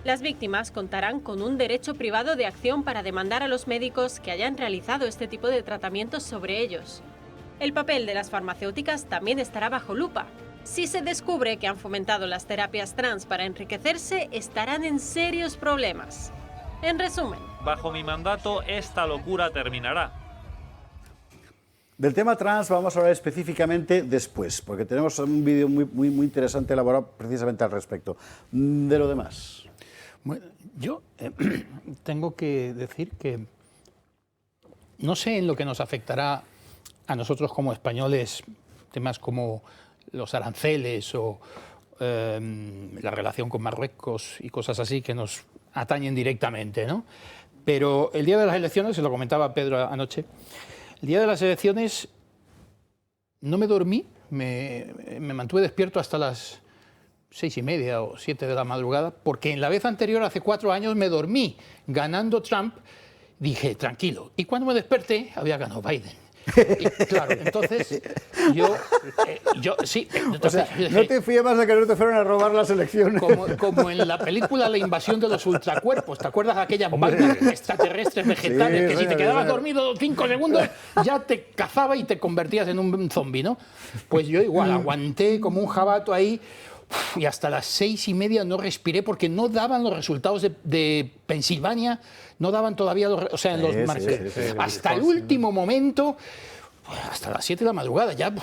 Las víctimas contarán con un derecho privado de acción para demandar a los médicos que hayan realizado este tipo de tratamientos sobre ellos. El papel de las farmacéuticas también estará bajo lupa. Si se descubre que han fomentado las terapias trans para enriquecerse, estarán en serios problemas. En resumen, bajo mi mandato, esta locura terminará. Del tema trans vamos a hablar específicamente después, porque tenemos un vídeo muy interesante elaborado precisamente al respecto. De lo demás. Bueno, yo tengo que decir que no sé en lo que nos afectará a nosotros como españoles temas como los aranceles o la relación con Marruecos y cosas así que nos atañen directamente, ¿no? Pero el día de las elecciones, se lo comentaba Pedro anoche, el día de las elecciones no me dormí, me mantuve despierto hasta las 6:30 o 7 de la madrugada, porque en la vez anterior, hace 4 años, me dormí ganando Trump, dije, tranquilo. Y cuando me desperté, había ganado Biden. Y, claro, entonces yo sí. Entonces, o sea, no te fíes más de que no te fueron a robar las elecciones. Como en la película La invasión de los ultracuerpos. ¿Te acuerdas de aquellas bandas extraterrestres vegetales que si te quedabas dormido 5 segundos ya te cazaba y te convertías en un zombi, ¿no? Pues yo igual aguanté como un jabato ahí. Y hasta las 6:30 no respiré porque no daban los resultados de Pensilvania, no daban todavía en los marcos. Hasta el último momento, hasta las 7 de la madrugada ya,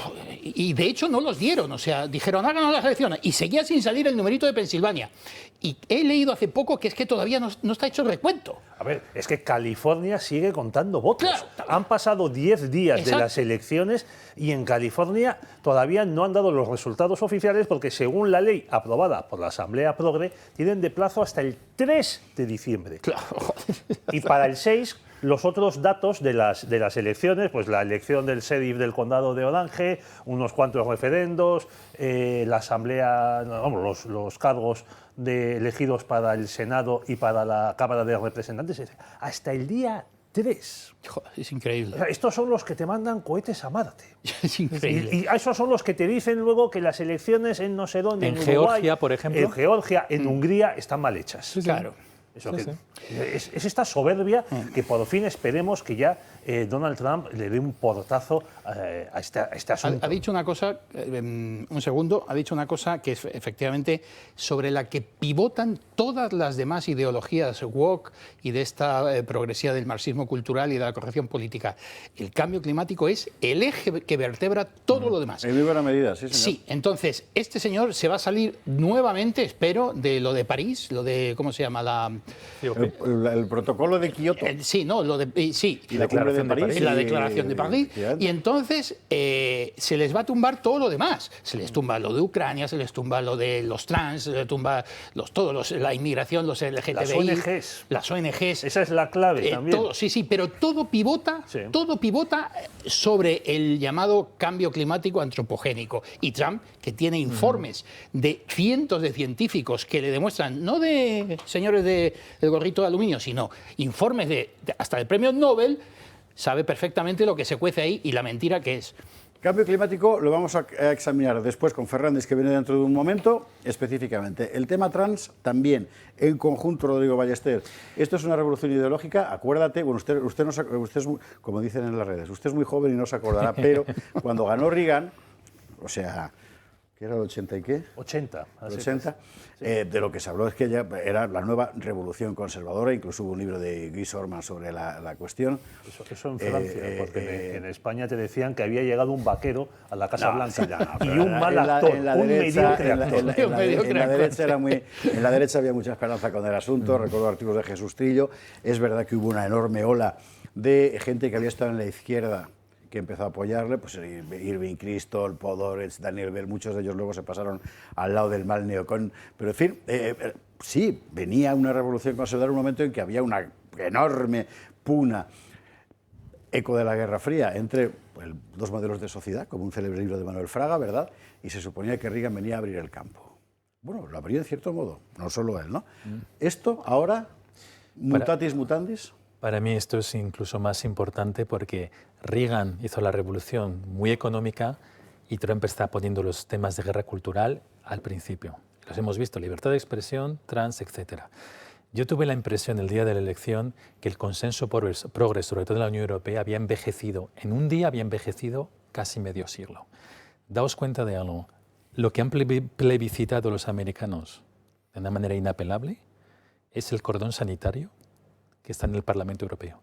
y de hecho no los dieron, o sea, dijeron hagan las elecciones y seguía sin salir el numerito de Pensilvania. Y he leído hace poco que es que todavía no está hecho el recuento. A ver, es que California sigue contando votos. Claro. Han pasado 10 días de las elecciones y en California todavía no han dado los resultados oficiales porque según la ley aprobada por la Asamblea Progre, tienen de plazo hasta el 3 de diciembre. Claro. Y para el 6, los otros datos de las elecciones, pues la elección del sheriff del condado de Orange, unos cuantos referendos, la Asamblea, vamos, los cargos elegidos para el Senado y para la Cámara de Representantes, hasta el día 3. Joder, es increíble. O sea, estos son los que te mandan cohetes a Marte. Es increíble. Y esos son los que te dicen luego que las elecciones en no sé dónde, en Uruguay, Georgia, por ejemplo. En Georgia, en Hungría, están mal hechas. Sí, claro. Eso es esta soberbia que por fin esperemos que ya Donald Trump le dé un portazo a este asunto. Ha dicho una cosa, un segundo, ha dicho una cosa que es efectivamente sobre la que pivotan todas las demás ideologías woke y de esta progresiva del marxismo cultural y de la corrección política. El cambio climático es el eje que vertebra todo lo demás. En muy buena medida, sí, señor. Sí, entonces, este señor se va a salir nuevamente, espero, de lo de París, lo de, ¿cómo se llama? El protocolo de Kioto. Sí, no, lo de sí. Y la cumbre de París. La declaración de París. Y entonces se les va a tumbar todo lo demás. Se les tumba lo de Ucrania, se les tumba lo de los trans, se les tumba la inmigración, los LGTBI. Las ONGs. Esa es la clave también. Todo, sí, pero todo pivota sobre el llamado cambio climático antropogénico. Y Trump, que tiene informes de cientos de científicos que le demuestran, no de señores del gorrito de aluminio, sino informes hasta del premio Nobel, sabe perfectamente lo que se cuece ahí y la mentira que es. Cambio climático lo vamos a examinar después con Fernández, que viene dentro de un momento, específicamente. El tema trans también, en conjunto, Rodrigo Ballester. Esto es una revolución ideológica, acuérdate, bueno, usted es, como dicen en las redes, usted es muy joven y no se acordará, pero cuando ganó Reagan, o sea, ¿qué era el 80 y qué? 80. 80. De lo que se habló es que ya era la nueva revolución conservadora, incluso hubo un libro de Guy Sorman sobre la cuestión. Eso en Francia, porque en España te decían que había llegado un vaquero a la Casa Blanca y un mal actor, un mediocre actor. En la derecha había mucha esperanza con el asunto, recuerdo artículos de Jesús Trillo. Es verdad que hubo una enorme ola de gente que había estado en la izquierda que empezó a apoyarle, pues Irving Kristol, Podhoretz, Daniel Bell, muchos de ellos luego se pasaron al lado del mal neocon, pero en fin, sí, venía una revolución conservadora en un momento en que había una enorme pugna, eco de la Guerra Fría, entre dos modelos de sociedad, como un célebre libro de Manuel Fraga, ¿verdad? Y se suponía que Reagan venía a abrir el campo. Bueno, lo abrió en cierto modo, no solo él, ¿no? Esto ahora, mutatis mutandis. Para mí esto es incluso más importante porque Reagan hizo la revolución muy económica y Trump está poniendo los temas de guerra cultural al principio. Los hemos visto, libertad de expresión, trans, etc. Yo tuve la impresión el día de la elección que el consenso progres, sobre todo en la Unión Europea, había envejecido, en un día había envejecido casi medio siglo. Daos cuenta de algo, lo que han plebiscitado los americanos de una manera inapelable es el cordón sanitario que está en el Parlamento Europeo.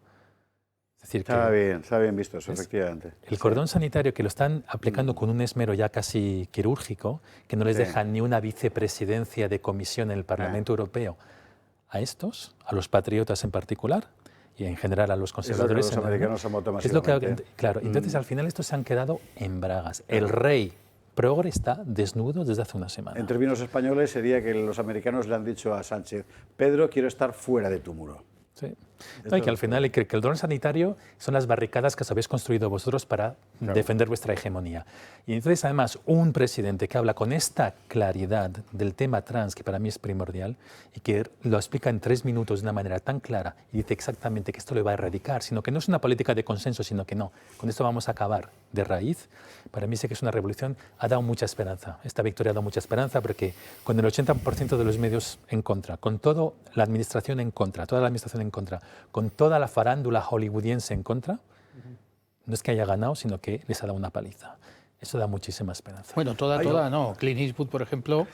Es decir, está bien visto eso, efectivamente. El cordón sanitario que lo están aplicando con un esmero ya casi quirúrgico, que no les deja ni una vicepresidencia de comisión en el Parlamento Europeo a estos, a los patriotas en particular, y en general a los conservadores. Los americanos se votan es lo que, claro, entonces al final estos se han quedado en bragas. El rey progre está desnudo desde hace una semana. En términos españoles sería que los americanos le han dicho a Sánchez, Pedro, quiero estar fuera de tu muro. Sí. No, y que al final que el cordón sanitario son las barricadas que os habéis construido vosotros para defender vuestra hegemonía. Y entonces, además, un presidente que habla con esta claridad del tema trans, que para mí es primordial, y que lo explica en 3 minutos de una manera tan clara y dice exactamente que esto lo va a erradicar, sino que no es una política de consenso, sino que no, con esto vamos a acabar de raíz, para mí sí que es una revolución, ha dado mucha esperanza. Esta victoria ha dado mucha esperanza porque con el 80% de los medios en contra, con toda la administración en contra, toda la administración en contra, con toda la farándula hollywoodiense en contra, no es que haya ganado, sino que les ha dado una paliza. Eso da muchísima esperanza. Bueno, toda no. Clint Eastwood, por ejemplo,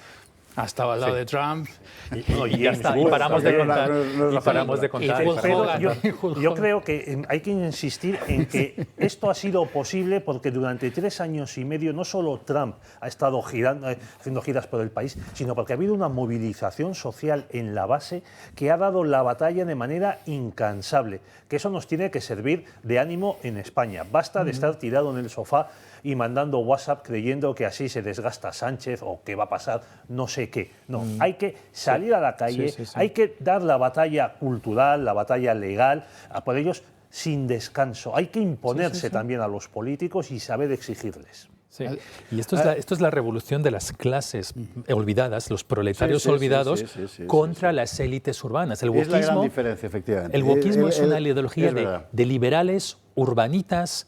ha estado al lado de Trump y ya está, y paramos de contar. Yo creo que hay que insistir en que esto ha sido posible porque durante 3 años y medio no solo Trump ha estado haciendo giras por el país, sino porque ha habido una movilización social en la base que ha dado la batalla de manera incansable, que eso nos tiene que servir de ánimo en España. Basta de estar tirado en el sofá y mandando WhatsApp creyendo que así se desgasta Sánchez o que va a pasar no sé qué. No, hay que salir a la calle, hay que dar la batalla cultural, la batalla legal a por ellos sin descanso. Hay que imponerse también a los políticos y saber exigirles. Sí. Y esto es la revolución de las clases olvidadas, los proletarios olvidados, contra las élites urbanas. El wokismo, es la gran diferencia, efectivamente. El wokismo es una ideología de liberales, urbanitas.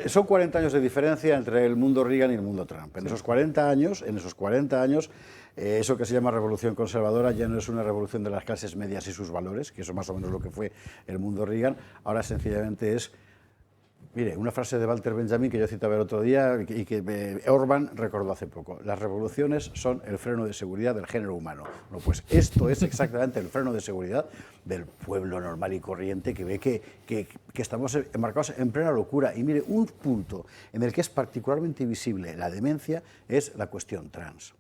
Son 40 años de diferencia entre el mundo Reagan y el mundo Trump. En esos 40 años, eso que se llama revolución conservadora ya no es una revolución de las clases medias y sus valores, que eso más o menos lo que fue el mundo Reagan. Ahora sencillamente es, mire, una frase de Walter Benjamin que yo citaba el otro día y que Orban recordó hace poco. Las revoluciones son el freno de seguridad del género humano. Bueno, pues esto es exactamente el freno de seguridad del pueblo normal y corriente que ve que estamos enmarcados en plena locura. Y mire, un punto en el que es particularmente visible la demencia es la cuestión trans.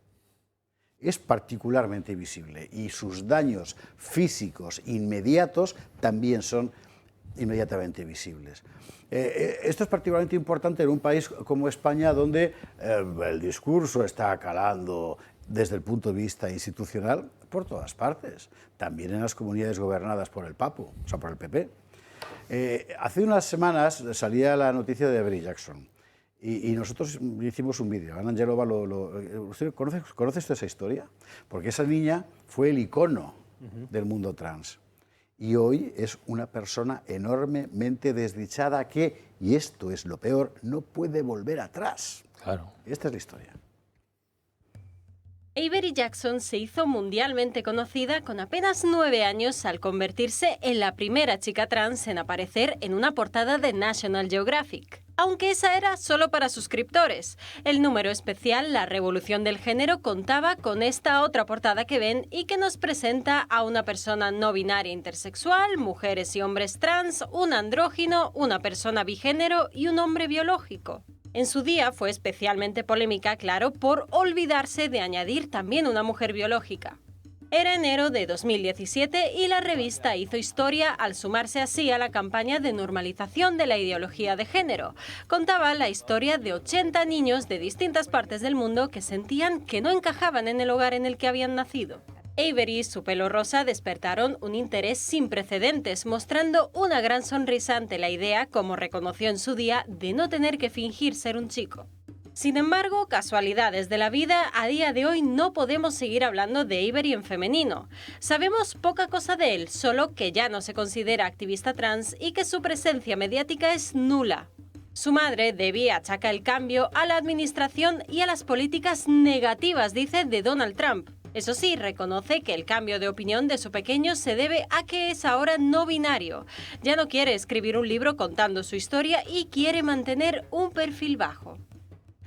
Es particularmente visible y sus daños físicos inmediatos también son inmediatamente visibles. Esto es particularmente importante en un país como España, donde el discurso está calando desde el punto de vista institucional por todas partes, también en las comunidades gobernadas por el Papo, o sea, por el PP. Hace unas semanas salía la noticia de Avery Jackson y nosotros hicimos un vídeo. Ana Angelova, ¿usted conoce usted esa historia? Porque esa niña fue el icono del mundo trans. Y hoy es una persona enormemente desdichada que, y esto es lo peor, no puede volver atrás. Claro. Esta es la historia. Avery Jackson se hizo mundialmente conocida con apenas 9 años al convertirse en la primera chica trans en aparecer en una portada de National Geographic. Aunque esa era solo para suscriptores. El número especial La Revolución del Género contaba con esta otra portada que ven y que nos presenta a una persona no binaria intersexual, mujeres y hombres trans, un andrógino, una persona bigénero y un hombre biológico. En su día fue especialmente polémica, claro, por olvidarse de añadir también una mujer biológica. Era enero de 2017 y la revista hizo historia al sumarse así a la campaña de normalización de la ideología de género. Contaba la historia de 80 niños de distintas partes del mundo que sentían que no encajaban en el hogar en el que habían nacido. Avery y su pelo rosa despertaron un interés sin precedentes, mostrando una gran sonrisa ante la idea, como reconoció en su día, de no tener que fingir ser un chico. Sin embargo, casualidades de la vida, a día de hoy no podemos seguir hablando de Avery en femenino. Sabemos poca cosa de él, solo que ya no se considera activista trans y que su presencia mediática es nula. Su madre, Debbie, achaca el cambio a la administración y a las políticas negativas, dice, de Donald Trump. Eso sí, reconoce que el cambio de opinión de su pequeño se debe a que es ahora no binario. Ya no quiere escribir un libro contando su historia y quiere mantener un perfil bajo.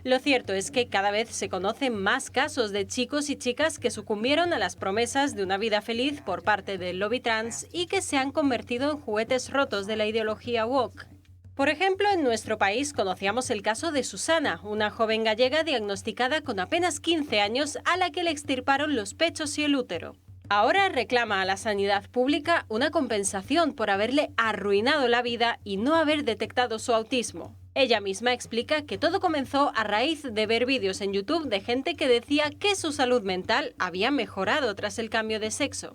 Lo cierto es que cada vez se conocen más casos de chicos y chicas que sucumbieron a las promesas de una vida feliz por parte del lobby trans y que se han convertido en juguetes rotos de la ideología woke. Por ejemplo, en nuestro país conocíamos el caso de Susana, una joven gallega diagnosticada con apenas 15 años a la que le extirparon los pechos y el útero. Ahora reclama a la sanidad pública una compensación por haberle arruinado la vida y no haber detectado su autismo. Ella misma explica que todo comenzó a raíz de ver vídeos en YouTube de gente que decía que su salud mental había mejorado tras el cambio de sexo.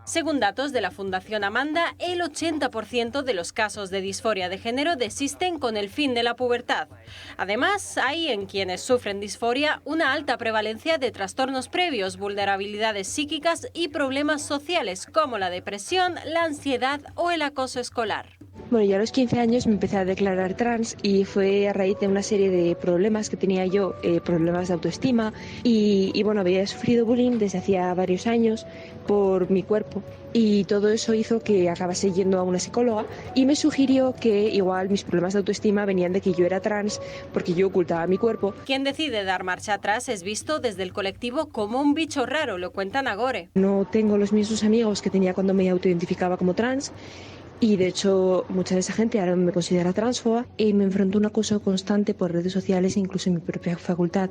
Según datos de la Fundación Amanda, el 80% de los casos de disforia de género desisten con el fin de la pubertad. Además, hay en quienes sufren disforia una alta prevalencia de trastornos previos, vulnerabilidades psíquicas y problemas sociales como la depresión, la ansiedad o el acoso escolar. Bueno, yo a los 15 años me empecé a declarar trans y fue a raíz de una serie de problemas que tenía yo, problemas de autoestima y bueno, había sufrido bullying desde hacía varios años por mi cuerpo y todo eso hizo que acabase yendo a una psicóloga y me sugirió que igual mis problemas de autoestima venían de que yo era trans porque yo ocultaba mi cuerpo. Quien decide dar marcha atrás es visto desde el colectivo como un bicho raro, lo cuenta Nagore. No tengo los mismos amigos que tenía cuando me autoidentificaba como trans. Y de hecho, mucha de esa gente ahora me considera transfoba y me enfrento a un acoso constante por redes sociales e incluso en mi propia facultad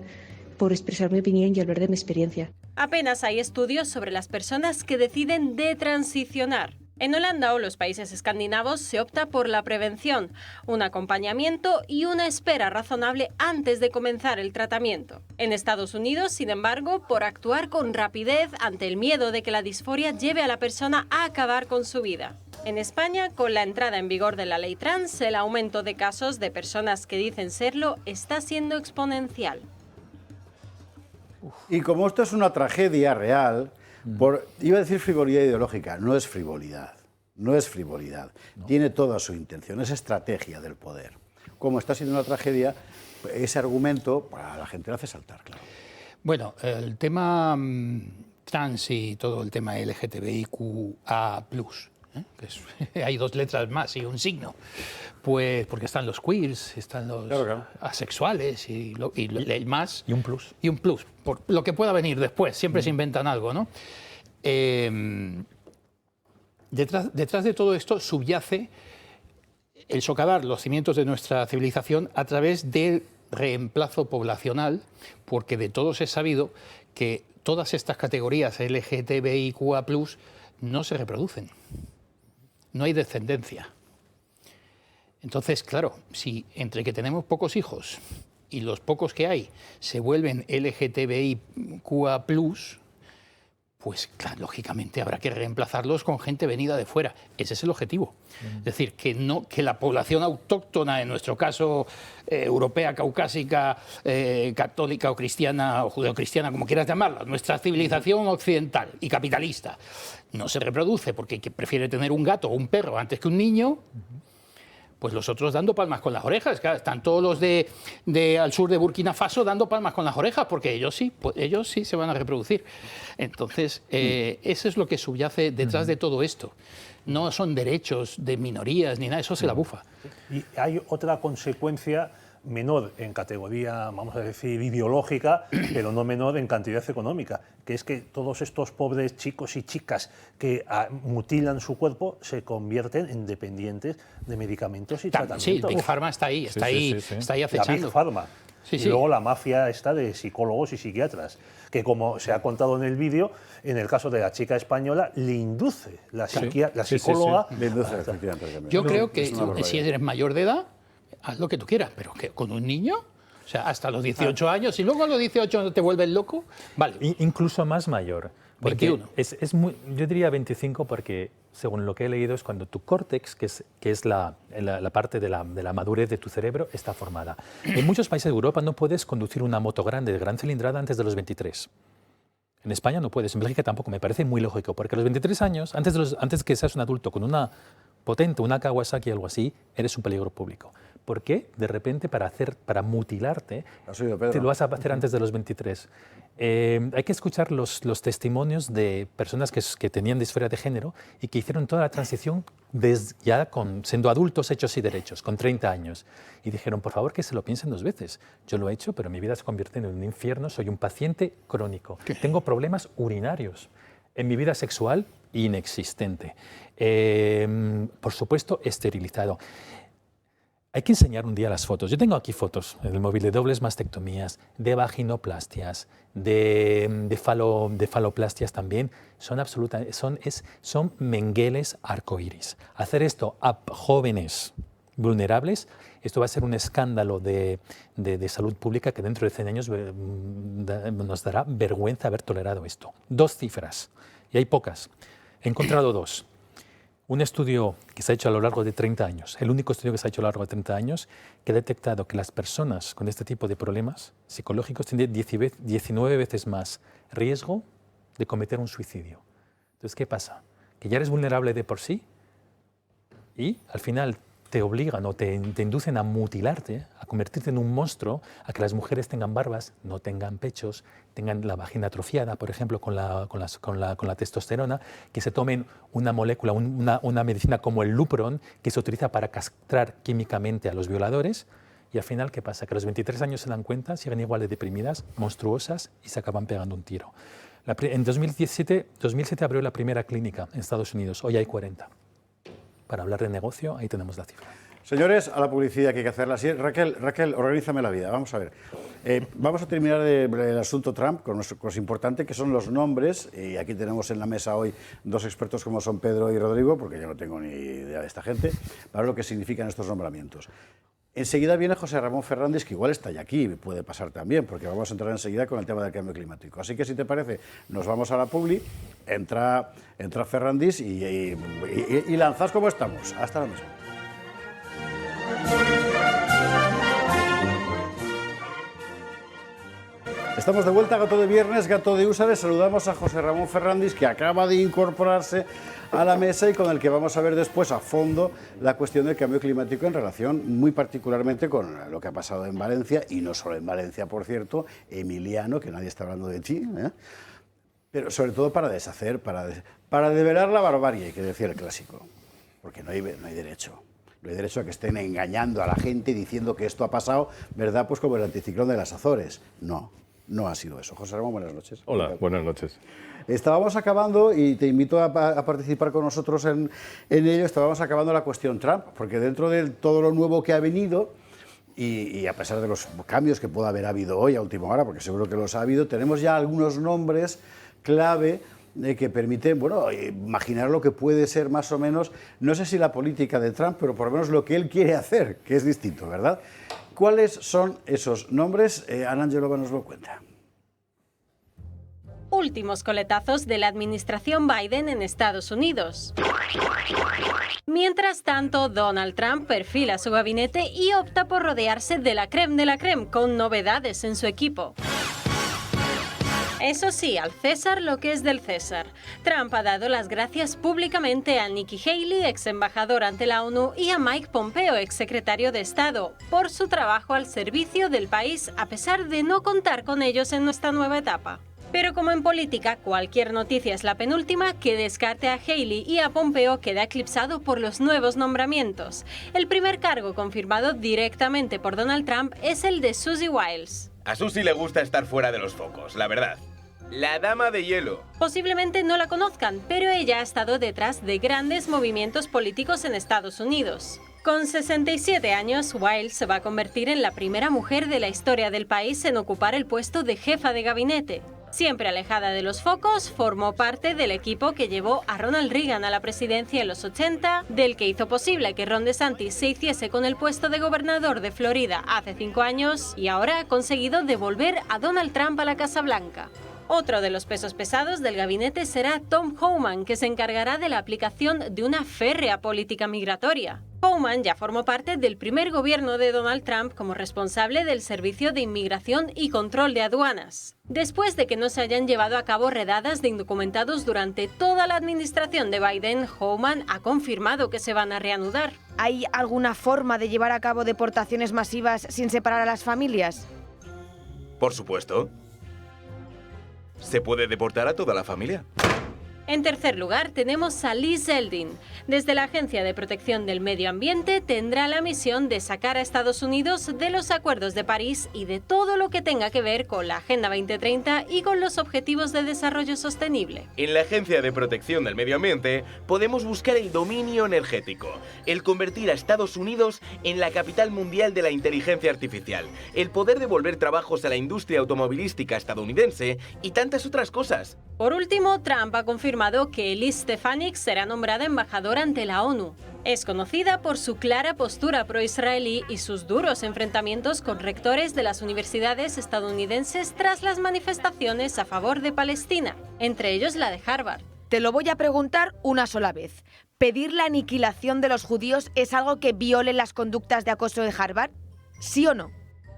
por expresar mi opinión y hablar de mi experiencia. Apenas hay estudios sobre las personas que deciden detransicionar. En Holanda o los países escandinavos se opta por la prevención, un acompañamiento y una espera razonable antes de comenzar el tratamiento. En Estados Unidos, sin embargo, por actuar con rapidez ante el miedo de que la disforia lleve a la persona a acabar con su vida. En España, con la entrada en vigor de la ley trans, el aumento de casos de personas que dicen serlo está siendo exponencial. Y como esto es una tragedia real, iba a decir frivolidad ideológica, no es frivolidad, no es frivolidad, tiene toda su intención, es estrategia del poder. Como está siendo una tragedia, ese argumento para la gente lo hace saltar, claro. Bueno, el tema trans y todo el tema LGTBIQA+, que hay dos letras más y un signo, pues porque están los queers, están los asexuales y el más. Y un plus. Y un plus, por lo que pueda venir después, siempre se inventan algo, ¿no? Detrás de todo esto subyace el socavar los cimientos de nuestra civilización a través del reemplazo poblacional, porque de todos es sabido que todas estas categorías LGTBIQA+, no se reproducen. No hay descendencia. Entonces, claro, si entre que tenemos pocos hijos y los pocos que hay se vuelven LGTBIQA+, pues claro, lógicamente habrá que reemplazarlos con gente venida de fuera. Ese es el objetivo. Es decir, que la población autóctona, en nuestro caso europea, caucásica, católica o cristiana o judeocristiana, como quieras llamarla, nuestra civilización occidental y capitalista, no se reproduce porque prefiere tener un gato o un perro antes que un niño, pues los otros dando palmas con las orejas. Claro, están todos los de al sur de Burkina Faso dando palmas con las orejas, porque ellos sí se van a reproducir. Entonces, eso es lo que subyace detrás de todo esto. No son derechos de minorías ni nada, eso se la bufa. Y hay otra consecuencia menor en categoría, vamos a decir, ideológica, pero no menor en cantidad económica, que es que todos estos pobres chicos y chicas que mutilan su cuerpo se convierten en dependientes de medicamentos y tratamientos. Sí, el Big Pharma está ahí acechando. La Big Pharma. Sí, y luego la mafia está de psicólogos y psiquiatras, que como se ha contado en el vídeo, en el caso de la chica española, le induce la psicóloga. Le induce, efectivamente. Yo creo que si eres mayor de edad, haz lo que tú quieras, pero que con un niño, o sea, hasta los 18 años, y luego a los 18 te vuelves loco, vale. Incluso más mayor, Porque 21. es muy, yo diría 25 porque, según lo que he leído, es cuando tu córtex, que es la parte de la madurez de tu cerebro, está formada. En muchos países de Europa no puedes conducir una moto grande de gran cilindrada antes de los 23. En España no puedes, en Bélgica tampoco. Me parece muy lógico, porque a los 23 años, antes que seas un adulto con una potente, una Kawasaki o algo así, eres un peligro público. ¿Por qué? De repente, para mutilarte, te lo vas a hacer antes de los 23. Hay que escuchar los testimonios de personas que tenían disforia de género y que hicieron toda la transición ya siendo adultos hechos y derechos, con 30 años. Y dijeron, por favor, que se lo piensen 2 veces. Yo lo he hecho, pero mi vida se convierte en un infierno. Soy un paciente crónico. Tengo problemas urinarios. En mi vida sexual, inexistente. Por supuesto, esterilizado. Hay que enseñar un día las fotos. Yo tengo aquí fotos en el móvil de dobles mastectomías, de vaginoplastias, de faloplastias también. Son mengueles arcoíris. Hacer esto a jóvenes vulnerables, esto va a ser un escándalo de salud pública que dentro de 100 años nos dará vergüenza haber tolerado esto. 2 cifras, y hay pocas. He encontrado 2. Un estudio que se ha hecho a lo largo de 30 años, el único estudio que se ha hecho a lo largo de 30 años, que ha detectado que las personas con este tipo de problemas psicológicos tienen 19 veces más riesgo de cometer un suicidio. Entonces, ¿qué pasa? Que ya eres vulnerable de por sí y al final te obligan o te inducen a mutilarte, a convertirte en un monstruo, a que las mujeres tengan barbas, no tengan pechos, tengan la vagina atrofiada, por ejemplo, con la testosterona, que se tomen una molécula, una medicina como el Lupron, que se utiliza para castrar químicamente a los violadores. Y al final, ¿qué pasa? Que a los 23 años se dan cuenta, siguen igual de deprimidas, monstruosas y se acaban pegando un tiro. En 2007 abrió la primera clínica en Estados Unidos, hoy hay 40. Para hablar de negocio, ahí tenemos la cifra. Señores, a la publicidad que hay que hacerla así. Raquel, organízame la vida. Vamos a ver. Vamos a terminar el asunto Trump con nuestra cosa importante, que son los nombres. Y aquí tenemos en la mesa hoy 2 expertos como son Pedro y Rodrigo, porque yo no tengo ni idea de esta gente, para lo que significan estos nombramientos. Enseguida viene José Ramón Fernández, que igual está ya aquí, puede pasar también, porque vamos a entrar enseguida con el tema del cambio climático. Así que, si te parece, nos vamos a la publi, entra Fernández y lanzás como estamos. Hasta la misma. Estamos de vuelta, Gato de Viernes, Gato de Úsares. Saludamos a José Ramón Fernández, que acaba de incorporarse a la mesa y con el que vamos a ver después a fondo la cuestión del cambio climático en relación muy particularmente con lo que ha pasado en Valencia, y no solo en Valencia, por cierto, Emiliano, que nadie está hablando de ti, pero sobre todo para deshacer, para develar la barbarie, que decía el clásico, porque no hay derecho. No hay derecho a que estén engañando a la gente diciendo que esto ha pasado, ¿verdad? Pues como el anticiclón de las Azores. No ha sido eso. José Ramón, buenas noches. Hola, buenas noches. Estábamos acabando, y te invito a participar con nosotros en ello, estábamos acabando la cuestión Trump, porque dentro de todo lo nuevo que ha venido, y a pesar de los cambios que pueda haber habido hoy a última hora, porque seguro que los ha habido, tenemos ya algunos nombres clave que permiten, imaginar lo que puede ser más o menos, no sé si la política de Trump, pero por lo menos lo que él quiere hacer, que es distinto, ¿verdad? ¿Cuáles son esos nombres? Ana Angelova nos lo cuenta. Últimos coletazos de la administración Biden en Estados Unidos. Mientras tanto, Donald Trump perfila su gabinete y opta por rodearse de la crème con novedades en su equipo. Eso sí, al César lo que es del César. Trump ha dado las gracias públicamente a Nikki Haley, ex embajador ante la ONU, y a Mike Pompeo, ex secretario de Estado, por su trabajo al servicio del país, a pesar de no contar con ellos en esta nueva etapa. Pero como en política, cualquier noticia es la penúltima, que descarte a Haley y a Pompeo queda eclipsado por los nuevos nombramientos. El primer cargo confirmado directamente por Donald Trump es el de Susie Wiles. A Susie le gusta estar fuera de los focos, la verdad. La dama de hielo. Posiblemente no la conozcan, pero ella ha estado detrás de grandes movimientos políticos en Estados Unidos. Con 67 años, Wiles se va a convertir en la primera mujer de la historia del país en ocupar el puesto de jefa de gabinete. Siempre alejada de los focos, formó parte del equipo que llevó a Ronald Reagan a la presidencia en los 80, del que hizo posible que Ron DeSantis se hiciese con el puesto de gobernador de Florida hace 5 años, y ahora ha conseguido devolver a Donald Trump a la Casa Blanca. Otro de los pesos pesados del gabinete será Tom Homan, que se encargará de la aplicación de una férrea política migratoria. Homan ya formó parte del primer gobierno de Donald Trump como responsable del Servicio de Inmigración y Control de Aduanas. Después de que no se hayan llevado a cabo redadas de indocumentados durante toda la administración de Biden, Homan ha confirmado que se van a reanudar. ¿Hay alguna forma de llevar a cabo deportaciones masivas sin separar a las familias? Por supuesto. Se puede deportar a toda la familia. En tercer lugar, tenemos a Lee Zeldin. Desde la Agencia de Protección del Medio Ambiente tendrá la misión de sacar a Estados Unidos de los acuerdos de París y de todo lo que tenga que ver con la Agenda 2030 y con los Objetivos de Desarrollo Sostenible. En la Agencia de Protección del Medio Ambiente podemos buscar el dominio energético, el convertir a Estados Unidos en la capital mundial de la inteligencia artificial, el poder devolver trabajos a la industria automovilística estadounidense y tantas otras cosas. Por último, Trump ha confirmado que Elise Stefanik será nombrada embajadora ante la ONU. Es conocida por su clara postura pro-israelí y sus duros enfrentamientos con rectores de las universidades estadounidenses tras las manifestaciones a favor de Palestina, entre ellos la de Harvard. Te lo voy a preguntar una sola vez. ¿Pedir la aniquilación de los judíos es algo que viole las conductas de acoso de Harvard? ¿Sí o no?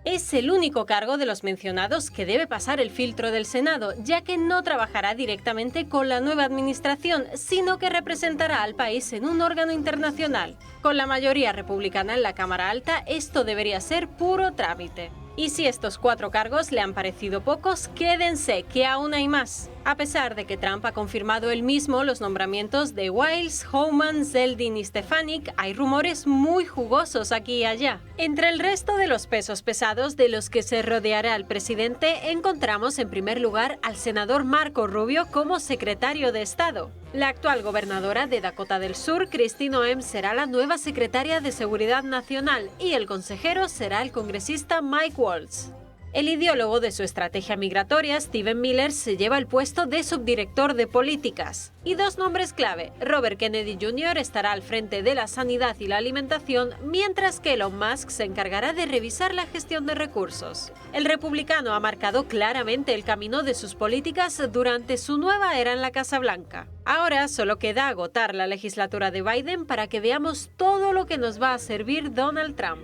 Es el único cargo de los mencionados que debe pasar el filtro del Senado, ya que no trabajará directamente con la nueva administración, sino que representará al país en un órgano internacional. Con la mayoría republicana en la Cámara Alta, esto debería ser puro trámite. Y si estos 4 cargos le han parecido pocos, quédense, que aún hay más. A pesar de que Trump ha confirmado él mismo los nombramientos de Wiles, Homan, Zeldin y Stefanik, hay rumores muy jugosos aquí y allá. Entre el resto de los pesos pesados de los que se rodeará el presidente, encontramos en primer lugar al senador Marco Rubio como secretario de Estado. La actual gobernadora de Dakota del Sur, Kristi Noem, será la nueva secretaria de Seguridad Nacional y el consejero será el congresista Mike Waltz. El ideólogo de su estrategia migratoria, Stephen Miller, se lleva el puesto de subdirector de políticas. Y 2 nombres clave, Robert Kennedy Jr. estará al frente de la sanidad y la alimentación, mientras que Elon Musk se encargará de revisar la gestión de recursos. El republicano ha marcado claramente el camino de sus políticas durante su nueva era en la Casa Blanca. Ahora solo queda agotar la legislatura de Biden para que veamos todo lo que nos va a servir Donald Trump.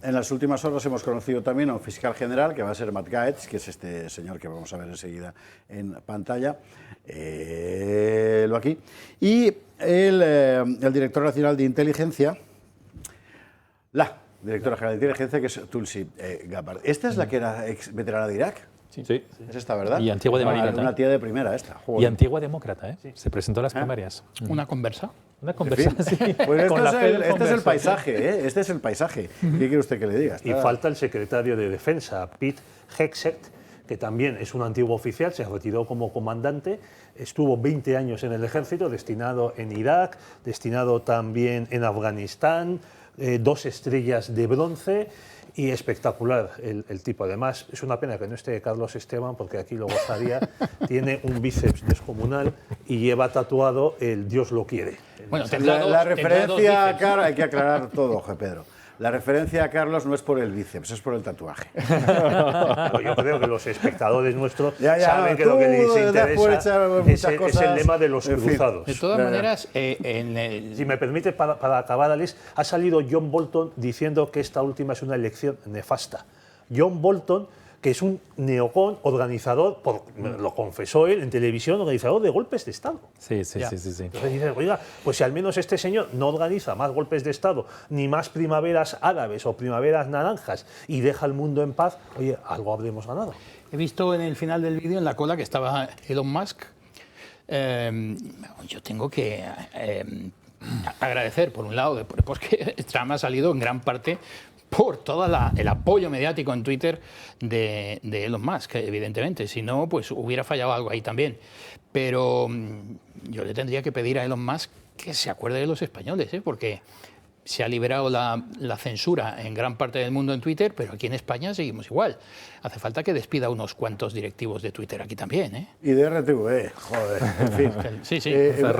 En las últimas horas hemos conocido también a un fiscal general, que va a ser Matt Gaetz, que es este señor que vamos a ver enseguida en pantalla, lo aquí, y el director nacional de inteligencia, la directora general de inteligencia, que es Tulsi Gabbard. ¿Esta es la que era ex veterana de Irak? Sí. Es esta, ¿verdad? Y antigua demócrata. Una tía de primera esta. Joder. Y antigua demócrata, ¿eh? Sí. Se presentó a las primarias. Una conversa. Una conversa, sí. Pues este es el paisaje, ¿eh? Este es el paisaje. ¿Qué quiere usted que le diga? Y falta el secretario de Defensa, Pete Hegseth, que también es un antiguo oficial, se retiró como comandante, estuvo 20 años en el ejército, destinado en Irak, destinado también en Afganistán, 2 estrellas de bronce. Y espectacular el tipo. Además, es una pena que no esté Carlos Esteban, porque aquí lo gozaría. Tiene un bíceps descomunal y lleva tatuado el Dios lo quiere. Bueno, la referencia a Carlos, hay que aclarar todo, Jorge Pedro. La referencia a Carlos no es por el bíceps, es por el tatuaje. Yo creo que los espectadores nuestros saben que lo que les interesa es el lema de los cruzados. De todas maneras, si me permite, para acabar, Alex, ha salido John Bolton diciendo que esta última es una elección nefasta. John Bolton, que es un neocon organizador, lo confesó él en televisión, organizador de golpes de Estado. Sí. Entonces dice, oiga, pues si al menos este señor no organiza más golpes de Estado, ni más primaveras árabes o primaveras naranjas, y deja el mundo en paz, oye, algo habremos ganado. He visto en el final del vídeo, en la cola, que estaba Elon Musk. Yo tengo que agradecer, por un lado, porque Trump ha salido en gran parte por todo el apoyo mediático en Twitter de Elon Musk, evidentemente. Si no, pues hubiera fallado algo ahí también. Pero yo le tendría que pedir a Elon Musk que se acuerde de los españoles, porque se ha liberado la censura en gran parte del mundo en Twitter, pero aquí en España seguimos igual. Hace falta que despida unos cuantos directivos de Twitter aquí también, ¿eh? Y de RTV, joder, en fin. Sí, sí.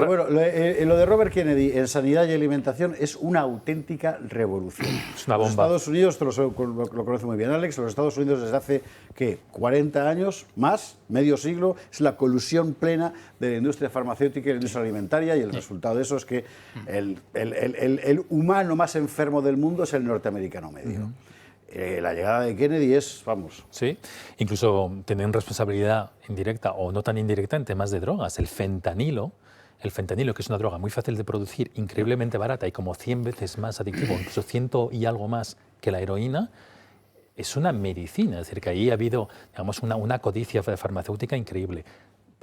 Bueno, lo de Robert Kennedy en sanidad y alimentación es una auténtica revolución. Es una bomba. Los Estados Unidos, lo conoce muy bien Alex, los Estados Unidos desde hace, ¿qué?, 40 años, más, medio siglo, es la colusión plena de la industria farmacéutica y la industria alimentaria, y el resultado de eso es que el humano más enfermo del mundo es el norteamericano medio. La llegada de Kennedy es, vamos... Sí, incluso tienen responsabilidad indirecta o no tan indirecta en temas de drogas. El fentanilo, que es una droga muy fácil de producir, increíblemente barata y como 100 veces más adictivo, incluso 100 y algo más que la heroína, es una medicina. Es decir, que ahí ha habido, digamos, una codicia farmacéutica increíble.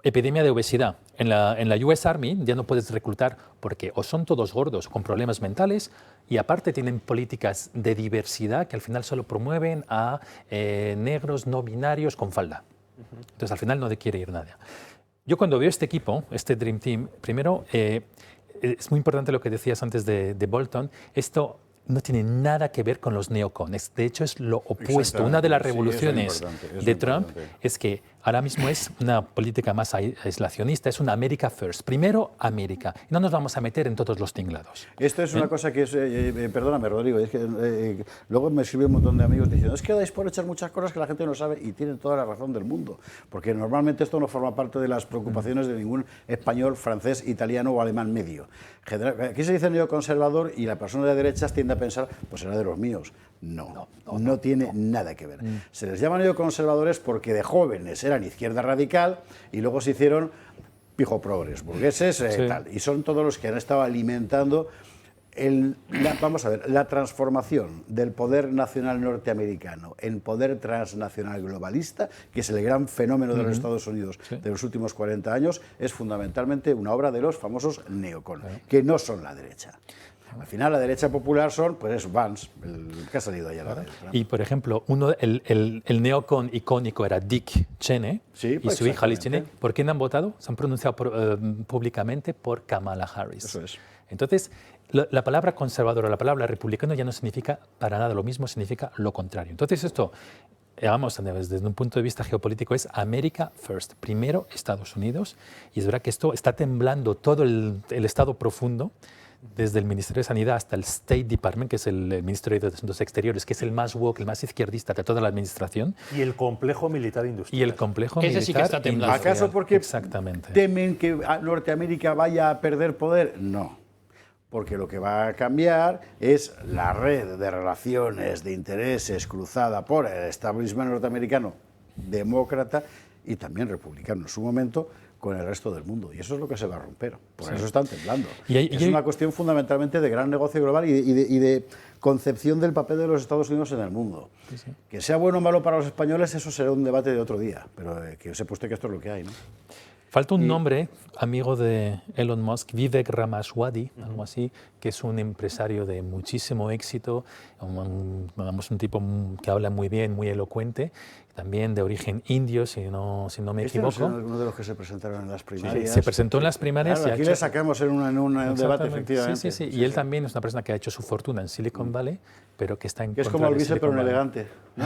Epidemia de obesidad. En la US Army ya no puedes reclutar porque o son todos gordos con problemas mentales y aparte tienen políticas de diversidad que al final solo promueven a negros no binarios con falda. Entonces al final no te quiere ir nadie. Yo cuando veo este equipo, este Dream Team, primero es muy importante lo que decías antes de Bolton, esto no tiene nada que ver con los neocons. De hecho, es lo opuesto. Una de las revoluciones de Trump es que ahora mismo es una política más aislacionista, es una America First. Primero, América. No nos vamos a meter en todos los tinglados. Esto es una cosa que es... perdóname, Rodrigo, es que luego me escriben un montón de amigos diciendo es que dais por hechas muchas cosas que la gente no sabe, y tienen toda la razón del mundo. Porque normalmente esto no forma parte de las preocupaciones de ningún español, francés, italiano o alemán medio. Aquí se dice neoconservador y la persona de derechas tiende a pensar, pues será de los míos. No tiene nada que ver. Se les llama neoconservadores porque de jóvenes eran izquierda radical y luego se hicieron pijo progres, burgueses, tal. Y son todos los que han estado alimentando vamos a ver, la transformación del poder nacional norteamericano en poder transnacional globalista, que es el gran fenómeno de los Estados Unidos de los últimos 40 años, es fundamentalmente una obra de los famosos neocon, que no son la derecha. Al final la derecha popular son, pues es Vance, el que ha salido ayer a la derecha. Y por ejemplo, el neocon icónico era Dick Cheney y su hija Liz Cheney. ¿Por quién han votado? Se han pronunciado públicamente por Kamala Harris. Eso es. Entonces, la palabra conservador o la palabra republicano ya no significa para nada lo mismo, significa lo contrario. Entonces esto, vamos, desde un punto de vista geopolítico, es America First. Primero Estados Unidos, y es verdad que esto está temblando todo el Estado profundo, desde el Ministerio de Sanidad hasta el State Department, que es el Ministerio de Asuntos Exteriores, que es el más woke, el más izquierdista de toda la administración. Y el complejo militar industrial. Y el complejo Ese militar sí que está temblando. ¿Acaso porque exactamente temen que Norteamérica vaya a perder poder? No. Porque lo que va a cambiar es la red de relaciones, de intereses cruzada por el establishment norteamericano, demócrata y también republicano en su momento, con el resto del mundo. Y eso es lo que se va a romper. Por eso están temblando. Es una cuestión fundamentalmente de gran negocio global y de concepción del papel de los Estados Unidos en el mundo. Que sea bueno o malo para los españoles, eso será un debate de otro día. Pero que sepa usted que esto es lo que hay, ¿no? Falta un nombre, amigo de Elon Musk, Vivek Ramaswamy, algo así, que es un empresario de muchísimo éxito, un tipo que habla muy bien, muy elocuente, también de origen indio, si no me equivoco. No es uno de los que se presentaron en las primarias. Sí, se presentó en las primarias. Claro, aquí le sacamos en un debate, efectivamente. Sí. Y él también es una persona que ha hecho su fortuna en Silicon Valley, pero que está en que es como el vice, pero un elegante, ¿no?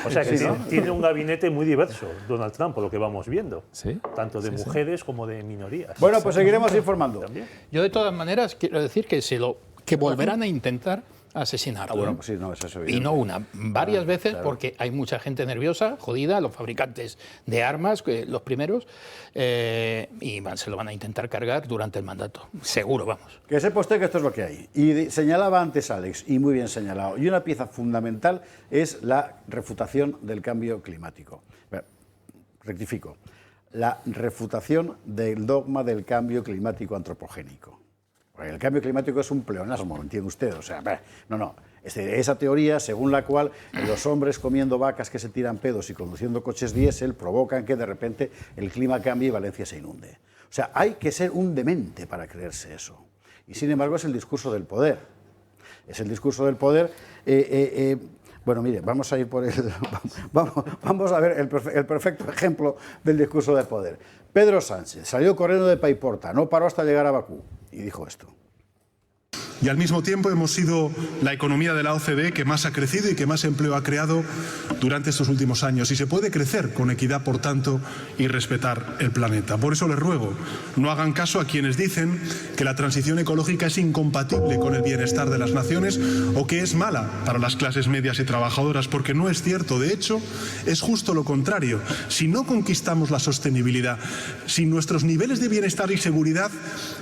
O sea que tiene un gabinete muy diverso, Donald Trump, por lo que vamos viendo. Sí. Tanto de mujeres como de minorías. Bueno, pues seguiremos informando. ¿También? Yo, de todas maneras, quiero decir que volverán a intentar asesinarlo. Bueno, pues sí, no, eso es evidente. Y no una, varias veces, porque hay mucha gente nerviosa, jodida, los fabricantes de armas, los primeros, y se lo van a intentar cargar durante el mandato. Seguro, vamos. Que sepa usted que esto es lo que hay. Y señalaba antes Alex, y muy bien señalado, y una pieza fundamental es la refutación del cambio climático. Rectifico. La refutación del dogma del cambio climático antropogénico. El cambio climático es un pleonasmo, ¿entiende usted? O sea, no. Esa teoría según la cual los hombres comiendo vacas que se tiran pedos y conduciendo coches diésel provocan que de repente el clima cambie y Valencia se inunde. O sea, hay que ser un demente para creerse eso. Y sin embargo es el discurso del poder. Es el discurso del poder. Bueno, mire, vamos a ir por vamos a ver el perfecto ejemplo del discurso del poder. Pedro Sánchez salió corriendo de Paiporta, no paró hasta llegar a Bakú y dijo esto. y al mismo tiempo hemos sido la economía de la OCDE que más ha crecido y que más empleo ha creado durante estos últimos años. Y se puede crecer con equidad, por tanto, y respetar el planeta. Por eso les ruego, no hagan caso a quienes dicen que la transición ecológica es incompatible con el bienestar de las naciones o que es mala para las clases medias y trabajadoras, porque no es cierto. De hecho, es justo lo contrario. Si no conquistamos la sostenibilidad, si nuestros niveles de bienestar y seguridad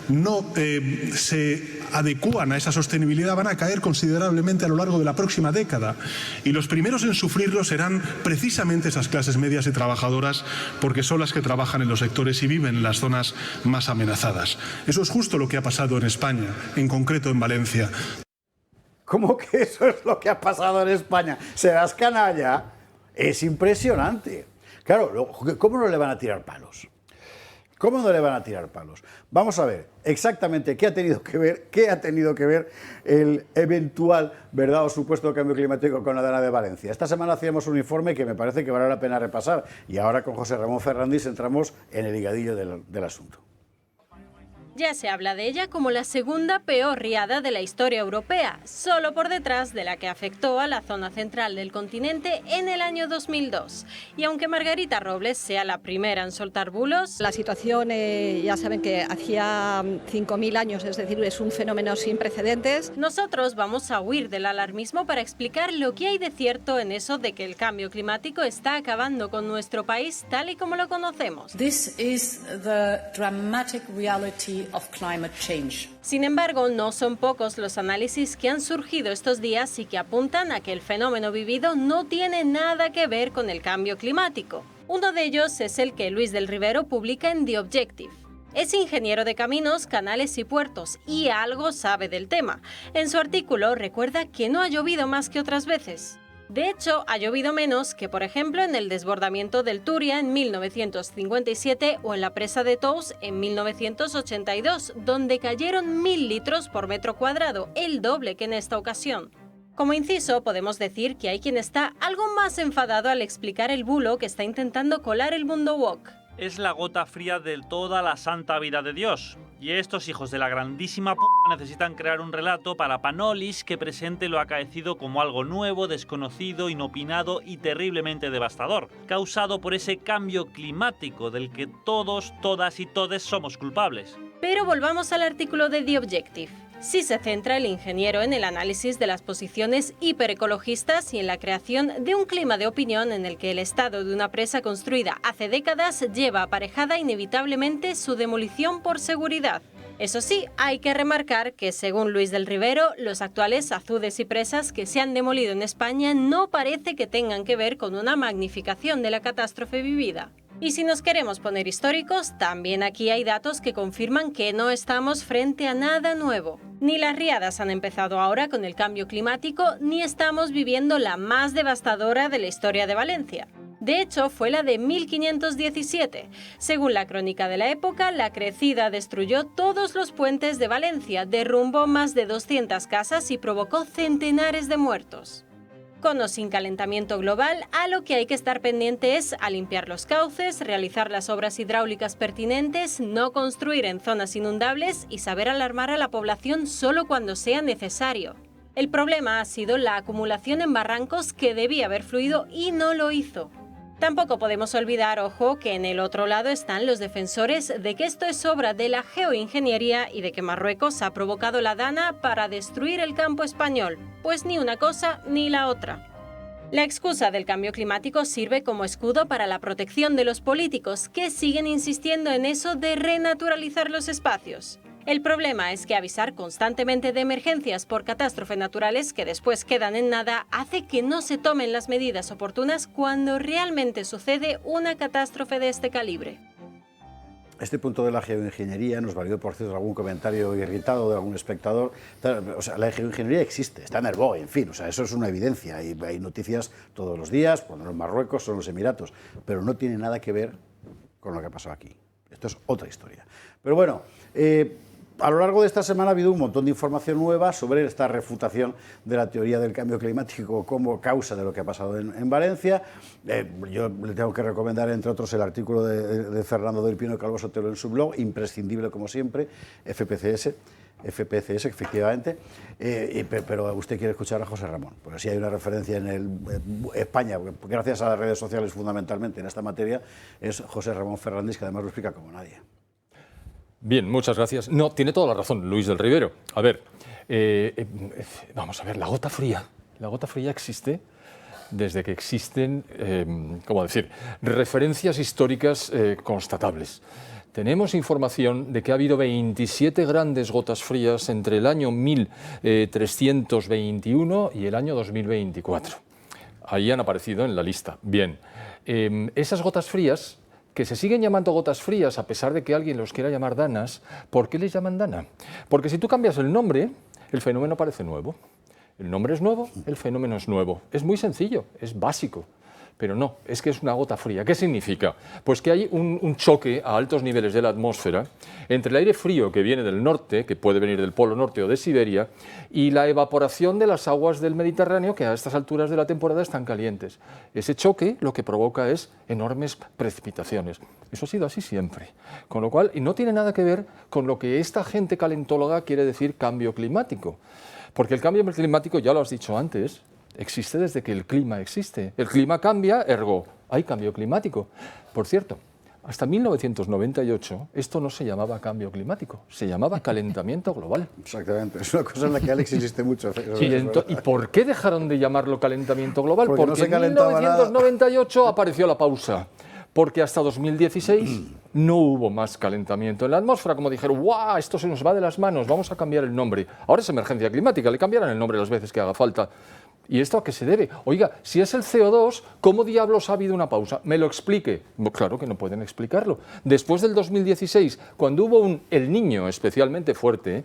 no se adecúan a esa sostenibilidad, van a caer considerablemente a lo largo de la próxima década. Y los primeros en sufrirlo serán precisamente esas clases medias y trabajadoras, porque son las que trabajan en los sectores y viven en las zonas más amenazadas. Eso es justo lo que ha pasado en España, en concreto en Valencia. ¿Cómo que eso es lo que ha pasado en España? ¿Serás canalla? Es impresionante. Claro, ¿cómo no le van a tirar palos? ¿Cómo no le van a tirar palos? Vamos a ver exactamente qué ha tenido que ver el eventual, verdad o supuesto cambio climático con la Dana de Valencia. Esta semana hacíamos un informe que me parece que vale la pena repasar y ahora con José Ramón Fernández entramos en el higadillo del asunto. Ya se habla de ella como la segunda peor riada de la historia europea, solo por detrás de la que afectó a la zona central del continente en el año 2002. Y aunque Margarita Robles sea la primera en soltar bulos, la situación ya saben que hacía 5.000 años, es decir, es un fenómeno sin precedentes. Nosotros vamos a huir del alarmismo para explicar lo que hay de cierto en eso de que el cambio climático está acabando con nuestro país tal y como lo conocemos. This is the dramatic reality of climate change. Sin embargo, no son pocos los análisis que han surgido estos días y que apuntan a que el fenómeno vivido no tiene nada que ver con el cambio climático. Uno de ellos es el que Luis del Rivero publica en The Objective. Es ingeniero de caminos, canales y puertos y algo sabe del tema. En su artículo recuerda que no ha llovido más que otras veces. De hecho, ha llovido menos que, por ejemplo, en el desbordamiento del Turia en 1957 o en la presa de Tous en 1982, donde cayeron 1.000 litros por metro cuadrado, el doble que en esta ocasión. Como inciso, podemos decir que hay quien está algo más enfadado al explicar el bulo que está intentando colar el mundo woke. Es la gota fría de toda la santa vida de Dios. Y estos hijos de la grandísima p*** necesitan crear un relato para Panolis que presente lo acaecido como algo nuevo, desconocido, inopinado y terriblemente devastador, causado por ese cambio climático del que todos, todas y todes somos culpables. Pero volvamos al artículo de The Objective. Sí se centra el ingeniero en el análisis de las posiciones hiperecologistas y en la creación de un clima de opinión en el que el estado de una presa construida hace décadas lleva aparejada inevitablemente su demolición por seguridad. Eso sí, hay que remarcar que, según Luis del Rivero, los actuales azudes y presas que se han demolido en España no parece que tengan que ver con una magnificación de la catástrofe vivida. Y si nos queremos poner históricos, también aquí hay datos que confirman que no estamos frente a nada nuevo. Ni las riadas han empezado ahora con el cambio climático, ni estamos viviendo la más devastadora de la historia de Valencia. De hecho, fue la de 1517. Según la crónica de la época, la crecida destruyó todos los puentes de Valencia, derrumbó más de 200 casas y provocó centenares de muertos. Con o sin calentamiento global, a lo que hay que estar pendiente es a limpiar los cauces, realizar las obras hidráulicas pertinentes, no construir en zonas inundables y saber alarmar a la población solo cuando sea necesario. El problema ha sido la acumulación en barrancos que debía haber fluido y no lo hizo. Tampoco podemos olvidar, ojo, que en el otro lado están los defensores de que esto es obra de la geoingeniería y de que Marruecos ha provocado la Dana para destruir el campo español. Pues ni una cosa ni la otra. La excusa del cambio climático sirve como escudo para la protección de los políticos que siguen insistiendo en eso de renaturalizar los espacios. El problema es que avisar constantemente de emergencias por catástrofes naturales que después quedan en nada hace que no se tomen las medidas oportunas cuando realmente sucede una catástrofe de este calibre. Este punto de la geoingeniería nos valió, por cierto, algún comentario irritado de algún espectador. O sea, la geoingeniería existe, está en el BOE, en fin, o sea, eso es una evidencia. Hay noticias todos los días, cuando no es Marruecos, son los Emiratos, pero no tiene nada que ver con lo que ha pasado aquí. Esto es otra historia. Pero bueno, A lo largo de esta semana ha habido un montón de información nueva sobre esta refutación de la teoría del cambio climático como causa de lo que ha pasado en Valencia. Yo le tengo que recomendar, entre otros, el artículo de Fernando del Pino Calvo Sotelo en su blog, imprescindible como siempre, FPCS, efectivamente, pero usted quiere escuchar a José Ramón, porque si hay una referencia en España, gracias a las redes sociales fundamentalmente en esta materia, es José Ramón Fernández, que además lo explica como nadie. Bien, muchas gracias. No, tiene toda la razón Luis del Rivero. A ver, vamos a ver, la gota fría. La gota fría existe desde que existen, ¿cómo decir?, referencias históricas constatables. Tenemos información de que ha habido 27 grandes gotas frías entre el año 1321 y el año 2024. Ahí han aparecido en la lista. Bien, esas gotas frías, que se siguen llamando gotas frías a pesar de que alguien los quiera llamar danas, ¿por qué les llaman dana? Porque si tú cambias el nombre, el fenómeno parece nuevo. El nombre es nuevo, el fenómeno es nuevo. Es muy sencillo, es básico. Pero no, es que es una gota fría. ¿Qué significa? Pues que hay un choque a altos niveles de la atmósfera entre el aire frío que viene del norte, que puede venir del Polo Norte o de Siberia, y la evaporación de las aguas del Mediterráneo, que a estas alturas de la temporada están calientes. Ese choque lo que provoca es enormes precipitaciones. Eso ha sido así siempre. Con lo cual, y no tiene nada que ver con lo que esta gente calentóloga quiere decir cambio climático. Porque el cambio climático, ya lo has dicho antes, existe desde que el clima existe. El clima cambia, ergo, hay cambio climático. Por cierto, hasta 1998 esto no se llamaba cambio climático, se llamaba calentamiento global. Exactamente, es una cosa en la que Alex insiste mucho. Sí, ¿y por qué dejaron de llamarlo calentamiento global? Porque no se calentaba en 1998 apareció la pausa. Porque hasta 2016 no hubo más calentamiento en la atmósfera, como dijeron, ¡guau! Esto se nos va de las manos, vamos a cambiar el nombre. Ahora es emergencia climática, le cambiarán el nombre las veces que haga falta. ¿Y esto a qué se debe? Oiga, si es el CO2, ¿cómo diablos ha habido una pausa? ¿Me lo explique? Claro que no pueden explicarlo. Después del 2016, cuando hubo El Niño especialmente fuerte,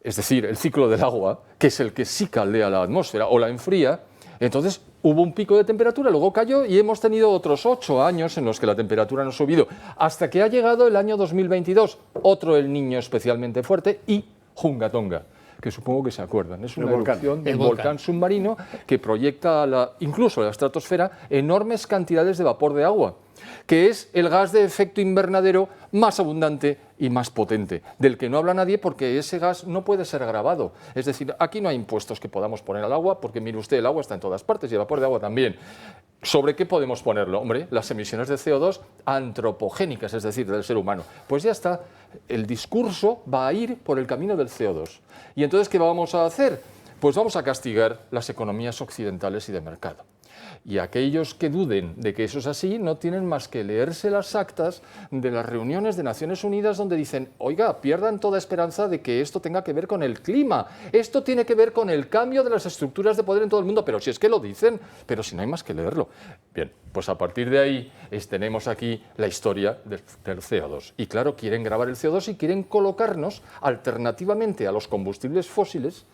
es decir, el ciclo del agua, que es el que sí caldea la atmósfera o la enfría, entonces hubo un pico de temperatura, luego cayó y hemos tenido otros 8 años en los que la temperatura no ha subido, hasta que ha llegado el año 2022, otro El Niño especialmente fuerte y Jungatonga, que supongo que se acuerdan. Es una erupción del volcán submarino que proyecta incluso a la estratosfera enormes cantidades de vapor de agua, que es el gas de efecto invernadero más abundante y más potente, del que no habla nadie porque ese gas no puede ser grabado. Es decir, aquí no hay impuestos que podamos poner al agua, porque mire usted, el agua está en todas partes y el vapor de agua también. ¿Sobre qué podemos ponerlo? Hombre, las emisiones de CO2 antropogénicas, es decir, del ser humano. Pues ya está, el discurso va a ir por el camino del CO2. ¿Y entonces qué vamos a hacer? Pues vamos a castigar las economías occidentales y de mercado. Y aquellos que duden de que eso es así no tienen más que leerse las actas de las reuniones de Naciones Unidas donde dicen, oiga, pierdan toda esperanza de que esto tenga que ver con el clima, esto tiene que ver con el cambio de las estructuras de poder en todo el mundo, pero si es que lo dicen, pero si no hay más que leerlo. Bien, pues a partir de ahí tenemos aquí la historia del CO2. Y claro, quieren grabar el CO2 y quieren colocarnos alternativamente a los combustibles fósiles,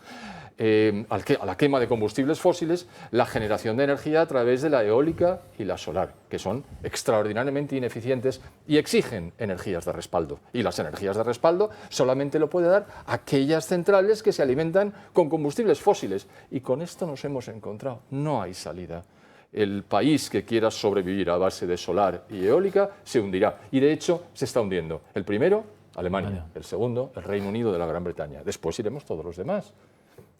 a la quema de combustibles fósiles, la generación de energía a través de la eólica y la solar, que son extraordinariamente ineficientes y exigen energías de respaldo. Y las energías de respaldo solamente lo puede dar aquellas centrales que se alimentan con combustibles fósiles. Y con esto nos hemos encontrado. No hay salida. El país que quiera sobrevivir a base de solar y eólica se hundirá. Y de hecho se está hundiendo. El primero, Alemania. El segundo, el Reino Unido de la Gran Bretaña. Después iremos todos los demás.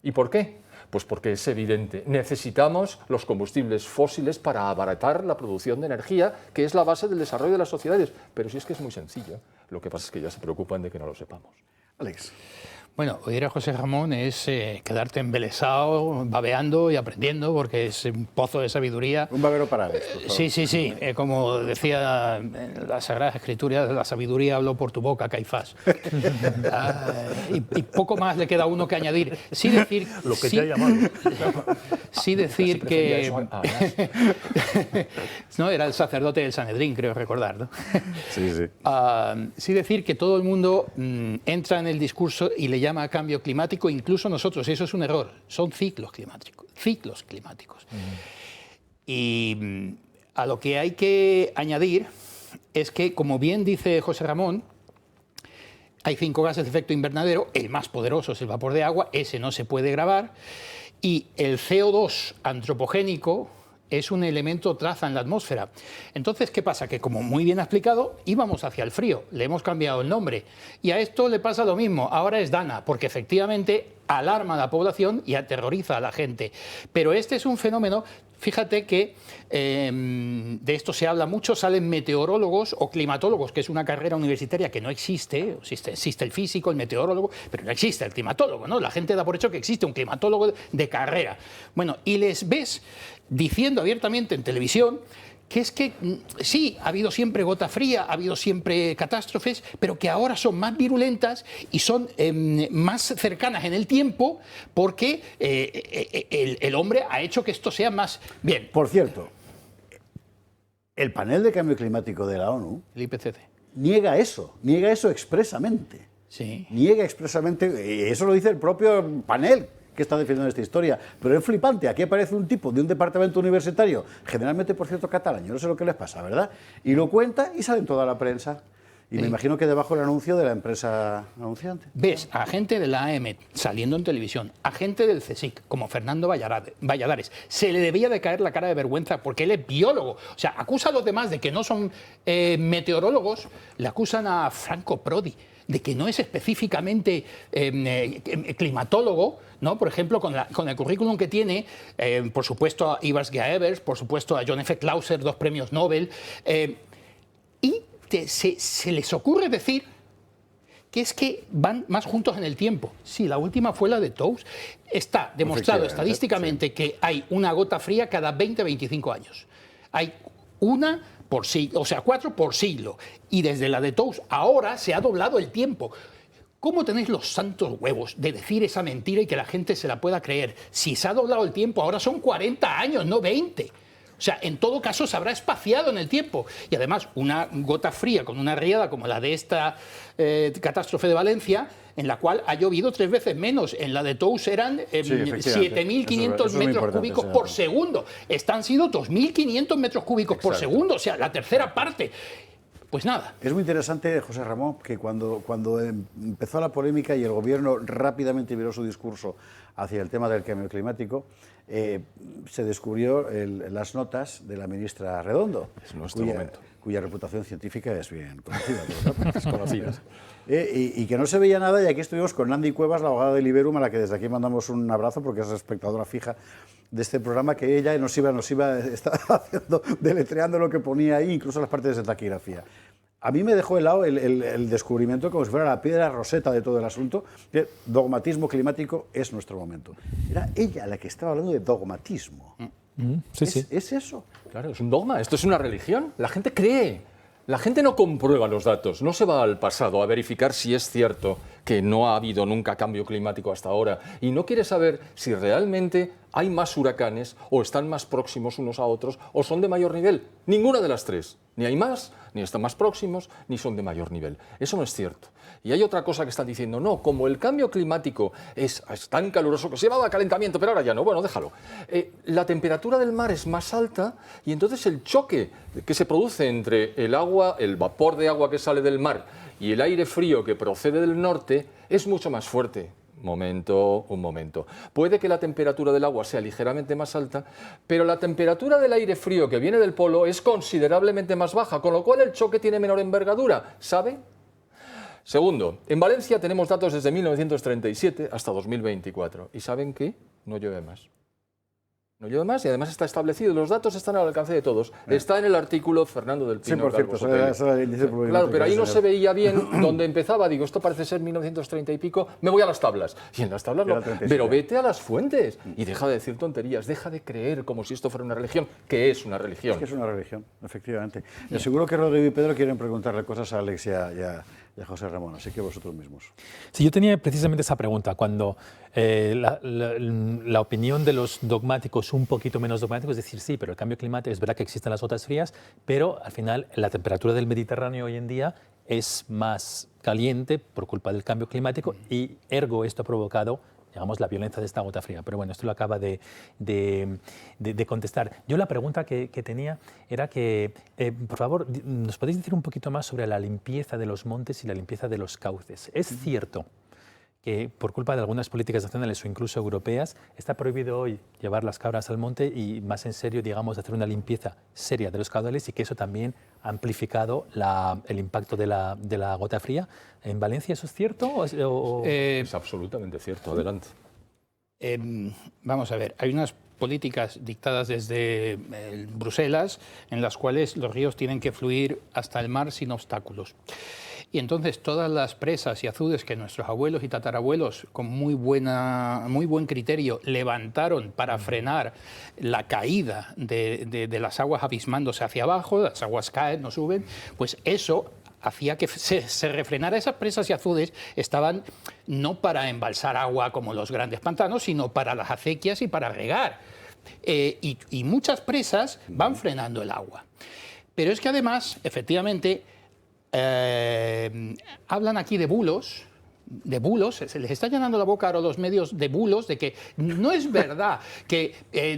¿Y por qué? Pues porque es evidente, necesitamos los combustibles fósiles para abaratar la producción de energía, que es la base del desarrollo de las sociedades. Pero si es que es muy sencillo, lo que pasa es que ya se preocupan de que no lo sepamos. Alex. Bueno, oír a José Ramón es quedarte embelesado, babeando y aprendiendo, porque es un pozo de sabiduría. Un babero para Alex, por favor. Sí, sí, sí. Como decía en las Sagradas Escrituras, la sabiduría habló por tu boca, Caifás. Y poco más le queda a uno que añadir. Sí decir... Lo que te ha llamado. Sí decir que... No, era el sacerdote del Sanedrín, creo recordar, ¿no? Sí, sí. Sí decir que todo el mundo entra en el discurso y le llama cambio climático, incluso nosotros, eso es un error, son ciclos climáticos. Y a lo que hay que añadir es que, como bien dice José Ramón, hay 5 gases de efecto invernadero, el más poderoso es el vapor de agua, ese no se puede grabar, y el CO2 antropogénico es un elemento traza en la atmósfera. Entonces, ¿qué pasa? Que como muy bien ha explicado, íbamos hacia el frío, le hemos cambiado el nombre. Y a esto le pasa lo mismo, ahora es Dana, porque efectivamente alarma a la población y aterroriza a la gente. Pero este es un fenómeno, fíjate que de esto se habla mucho, salen meteorólogos o climatólogos, que es una carrera universitaria que no existe, existe el físico, el meteorólogo, pero no existe el climatólogo, ¿no? La gente da por hecho que existe un climatólogo de carrera. Bueno, y les ves diciendo abiertamente en televisión que es que sí, ha habido siempre gota fría, ha habido siempre catástrofes, pero que ahora son más virulentas y son más cercanas en el tiempo porque el hombre ha hecho que esto sea más... Bien. Por cierto, el panel de cambio climático de la ONU, el IPCC, niega eso expresamente. Sí. Niega expresamente, eso lo dice el propio panel que está defendiendo esta historia. Pero es flipante, aquí aparece un tipo de un departamento universitario, generalmente, por cierto, catalán, yo no sé lo que les pasa, ¿verdad? Y lo cuenta y sale en toda la prensa. Y me imagino que debajo el anuncio de la empresa anunciante. Ves a gente de la AM saliendo en televisión, a gente del CSIC, como Fernando Valladares, se le debía de caer la cara de vergüenza porque él es biólogo. O sea, acusa a los demás de que no son meteorólogos, le acusan a Franco Prodi de que no es específicamente climatólogo, ¿no? Por ejemplo, con el currículum que tiene, por supuesto a Ivars Gaevers, por supuesto a John F. Clauser, 2 premios Nobel, y se les ocurre decir que es que van más juntos en el tiempo. Sí, la última fue la de Tous. Está demostrado estadísticamente que hay una gota fría cada 20-25 años. Hay una por siglo, o sea, 4 por siglo. Y desde la de Tous ahora se ha doblado el tiempo. ¿Cómo tenéis los santos huevos de decir esa mentira y que la gente se la pueda creer? Si se ha doblado el tiempo, ahora son 40 años, no 20. O sea, en todo caso se habrá espaciado en el tiempo. Y además, una gota fría con una riada como la de esta catástrofe de Valencia, en la cual ha llovido 3 veces menos. En la de Tous eran 7.500 metros cúbicos por segundo. Esta han sido 2.500 metros cúbicos por segundo. O sea, la tercera parte. Pues nada. Es muy interesante, José Ramón, que cuando empezó la polémica y el gobierno rápidamente viró su discurso hacia el tema del cambio climático, se descubrió las notas de la ministra Redondo, cuya reputación científica es bien conocida. Es conocida. Y que no se veía nada, y aquí estuvimos con Nandi Cuevas, la abogada de Liberum, a la que desde aquí mandamos un abrazo porque es espectadora fija de este programa, que ella nos iba haciendo, deletreando lo que ponía ahí, incluso las partes de taquigrafía. A mí me dejó helado el descubrimiento como si fuera la piedra roseta de todo el asunto, que dogmatismo climático es nuestro momento. Era ella la que estaba hablando de dogmatismo. ¿Es eso? Claro, es un dogma, esto es una religión. La gente cree, la gente no comprueba los datos, no se va al pasado a verificar si es cierto que no ha habido nunca cambio climático hasta ahora y no quiere saber si realmente hay más huracanes o están más próximos unos a otros o son de mayor nivel. Ninguna de las tres. Ni hay más, ni están más próximos, ni son de mayor nivel. Eso no es cierto. Y hay otra cosa que están diciendo, no, como el cambio climático es tan caluroso que se llamaba calentamiento, pero ahora ya no, bueno, déjalo. La temperatura del mar es más alta y entonces el choque que se produce entre el agua, el vapor de agua que sale del mar y el aire frío que procede del norte es mucho más fuerte. Un momento. Puede que la temperatura del agua sea ligeramente más alta, pero la temperatura del aire frío que viene del polo es considerablemente más baja, con lo cual el choque tiene menor envergadura, ¿sabe? Segundo, en Valencia tenemos datos desde 1937 hasta 2024. ¿Y saben qué? No llueve más. No llueve más y además está establecido, los datos están al alcance de todos. Está en el artículo Fernando del Pino. Sí, por cierto, claro, pero ahí no se veía bien donde empezaba. Digo, esto parece ser 1930 y pico, me voy a las tablas. Y en las tablas no. Pero vete a las fuentes y deja de decir tonterías, deja de creer como si esto fuera una religión, que es una religión. Es que es una religión, efectivamente. Seguro que Rodrigo y Pedro quieren preguntarle cosas a Alex y a José Ramón, así que vosotros mismos. Sí, yo tenía precisamente esa pregunta. Cuando la opinión de los dogmáticos, un poquito menos dogmáticos, es decir, sí, pero el cambio climático, es verdad que existen las gotas frías, pero al final la temperatura del Mediterráneo hoy en día es más caliente por culpa del cambio climático y ergo esto ha provocado digamos, la violencia de esta gota fría. Pero bueno, esto lo acaba de contestar. Yo la pregunta que tenía era que, por favor, ¿nos podéis decir un poquito más sobre la limpieza de los montes y la limpieza de los cauces? ¿Es cierto que por culpa de algunas políticas nacionales o incluso europeas está prohibido hoy llevar las cabras al monte y más en serio, digamos, hacer una limpieza seria de los caudales y que eso también ha amplificado el impacto de la gota fría? ¿En Valencia eso es cierto? Es absolutamente cierto. Adelante. Vamos a ver, hay unas políticas dictadas desde Bruselas en las cuales los ríos tienen que fluir hasta el mar sin obstáculos. Y entonces todas las presas y azudes que nuestros abuelos y tatarabuelos con muy buen criterio levantaron para frenar la caída de las aguas abismándose hacia abajo, las aguas caen, no suben, pues eso hacía que se refrenara. Esas presas y azudes estaban no para embalsar agua como los grandes pantanos, sino para las acequias y para regar. Y muchas presas van frenando el agua. Pero es que además, efectivamente, hablan aquí de bulos, se les está llenando la boca ahora a los medios de bulos, de que no es verdad que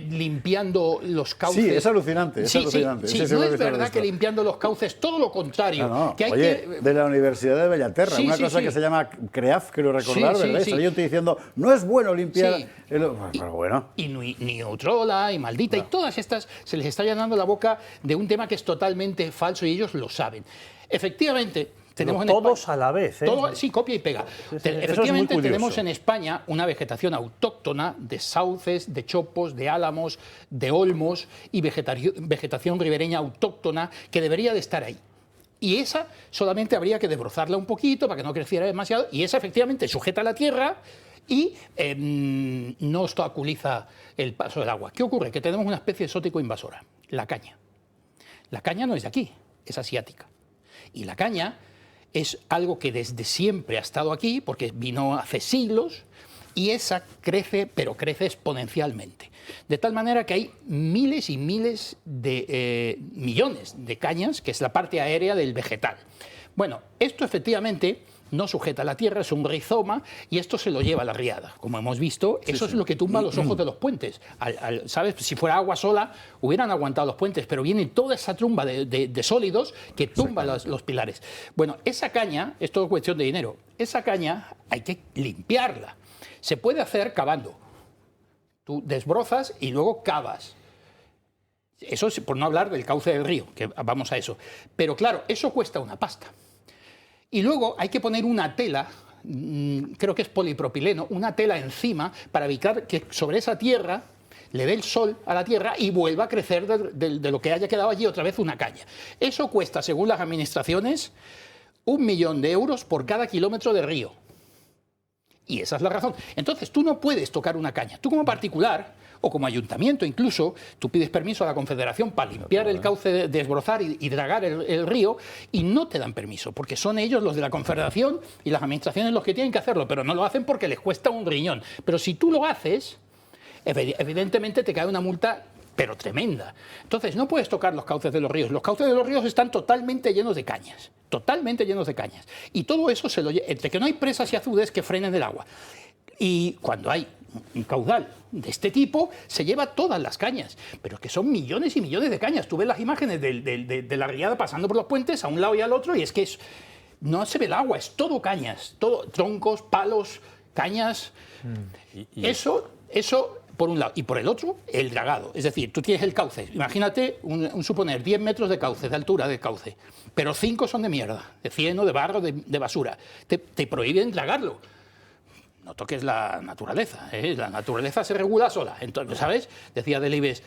limpiando los cauces... Sí, es alucinante, es alucinante. Sí, no es verdad que limpiando los cauces, todo lo contrario. No. Que hay de la Universidad de Bellaterra, una cosa que se llama CREAF, creo recordar, ¿verdad? Salió diciendo, no es bueno limpiar... Pero bueno. Y Neutrola y Maldita y todas estas, se les está llenando la boca de un tema que es totalmente falso y ellos lo saben. Efectivamente, tenemos todos a la vez. Sí, copia y pega. Efectivamente, tenemos en España una vegetación autóctona de sauces, de chopos, de álamos, de olmos y vegetación ribereña autóctona que debería de estar ahí. Y esa solamente habría que desbrozarla un poquito para que no creciera demasiado, y esa efectivamente sujeta la tierra y no obstaculiza el paso del agua. ¿Qué ocurre? Que tenemos una especie exótico invasora, la caña. La caña no es de aquí, es asiática. Y la caña es algo que desde siempre ha estado aquí, porque vino hace siglos, y esa crece, pero crece exponencialmente. De tal manera que hay miles y miles de millones de cañas, que es la parte aérea del vegetal. Bueno, esto efectivamente no sujeta la tierra, es un rizoma, y esto se lo lleva a la riada. Como hemos visto, eso es lo que tumba los ojos de los puentes. ¿Sabes? Si fuera agua sola, hubieran aguantado los puentes, pero viene toda esa trumba de sólidos que tumba los pilares. Bueno, esa caña, es todo cuestión de dinero, esa caña hay que limpiarla. Se puede hacer cavando. Tú desbrozas y luego cavas. Eso es por no hablar del cauce del río, que vamos a eso. Pero claro, eso cuesta una pasta. Y luego hay que poner una tela, creo que es polipropileno, una tela encima para evitar que sobre esa tierra le dé el sol a la tierra y vuelva a crecer de lo que haya quedado allí otra vez una caña. Eso cuesta, según las administraciones, 1 millón de euros por cada kilómetro de río. Y esa es la razón. Entonces, tú no puedes tocar una caña. Tú como particular, o como ayuntamiento incluso, tú pides permiso a la Confederación para limpiar el cauce, desbrozar y dragar el río, y no te dan permiso, porque son ellos, los de la Confederación y las administraciones, los que tienen que hacerlo, pero no lo hacen porque les cuesta un riñón. Pero si tú lo haces, evidentemente te cae una multa, pero tremenda. Entonces, no puedes tocar los cauces de los ríos. Los cauces de los ríos están totalmente llenos de cañas. Totalmente llenos de cañas. Y todo eso se lo lleva, entre que no hay presas y azudes que frenen el agua. Y cuando hay un caudal de este tipo, se lleva todas las cañas. Pero es que son millones y millones de cañas. Tú ves las imágenes de la riada pasando por los puentes a un lado y al otro, y es que no se ve el agua, es todo cañas. Todo, troncos, palos, cañas. Eso por un lado. Y por el otro, el dragado. Es decir, tú tienes el cauce. Imagínate, suponer, 10 metros de cauce, de altura de cauce. Pero 5 son de mierda, de cieno, de barro, de basura. Te prohíben dragarlo. No toques la naturaleza. La naturaleza se regula sola. Entonces, ¿sabes? Decía Delibes,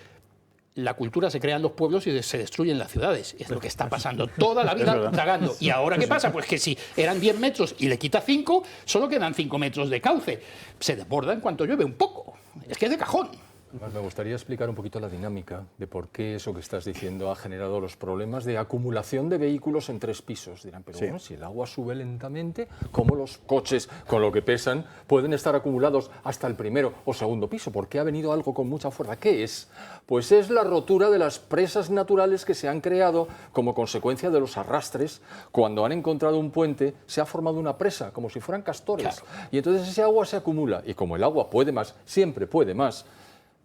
la cultura se crea en los pueblos y se destruyen las ciudades. Es lo que está pasando toda la vida dragando. ¿Y ahora qué pasa? Pues que si eran 10 metros y le quita 5, solo quedan 5 metros de cauce. Se desborda en cuanto llueve un poco. Es que es de cajón. Me gustaría explicar un poquito la dinámica de por qué eso que estás diciendo ha generado los problemas de acumulación de vehículos en 3 pisos. Dirán, pero bueno, si el agua sube lentamente, ¿cómo los coches, con lo que pesan, pueden estar acumulados hasta el primero o segundo piso? ¿Por qué ha venido algo con mucha fuerza? ¿Qué es? Pues es la rotura de las presas naturales que se han creado como consecuencia de los arrastres. Cuando han encontrado un puente, se ha formado una presa, como si fueran castores. Claro. Y entonces ese agua se acumula. Y como el agua puede más, siempre puede más,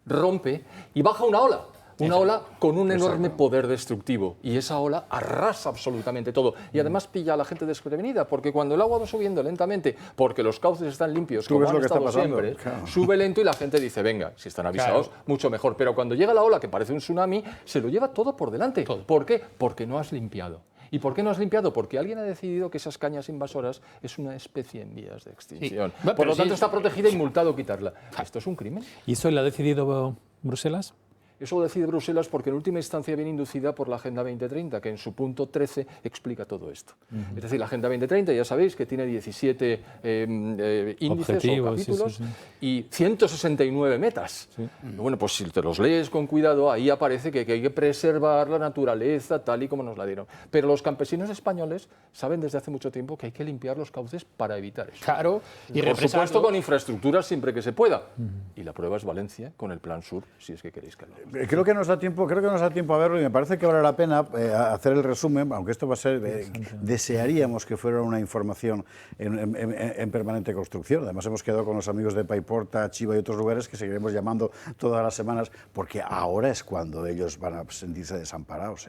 rompe y baja una ola. Una ola con un enorme poder destructivo, y esa ola arrasa absolutamente todo y además pilla a la gente desprevenida, porque cuando el agua va subiendo lentamente, porque los cauces están limpios, como han estado siempre, sube lento y la gente dice, venga, si están avisados, mucho mejor. Pero cuando llega la ola, que parece un tsunami, se lo lleva todo por delante. ¿Por qué? Porque no has limpiado. ¿Y por qué no has limpiado? Porque alguien ha decidido que esas cañas invasoras es una especie en vías de extinción. Sí. Por lo tanto, está protegida y multado quitarla. ¿Esto es un crimen? ¿Y eso lo ha decidido Bruselas? Eso lo decide Bruselas porque en última instancia viene inducida por la Agenda 2030, que en su punto 13 explica todo esto. Es decir, la Agenda 2030, ya sabéis, que tiene 17 índices objetivos, o capítulos y 169 metas. Bueno, pues si te los lees con cuidado, ahí aparece que hay que preservar la naturaleza tal y como nos la dieron. Pero los campesinos españoles saben desde hace mucho tiempo que hay que limpiar los cauces para evitar eso. Claro, y por supuesto con infraestructuras siempre que se pueda. Y la prueba es Valencia, con el Plan Sur, si es que queréis que lo Creo que nos da tiempo a verlo y me parece que vale la pena hacer el resumen, aunque esto va a ser, desearíamos que fuera una información en permanente construcción. Además hemos quedado con los amigos de Paiporta, Chiva y otros lugares que seguiremos llamando todas las semanas, porque ahora es cuando ellos van a sentirse desamparados.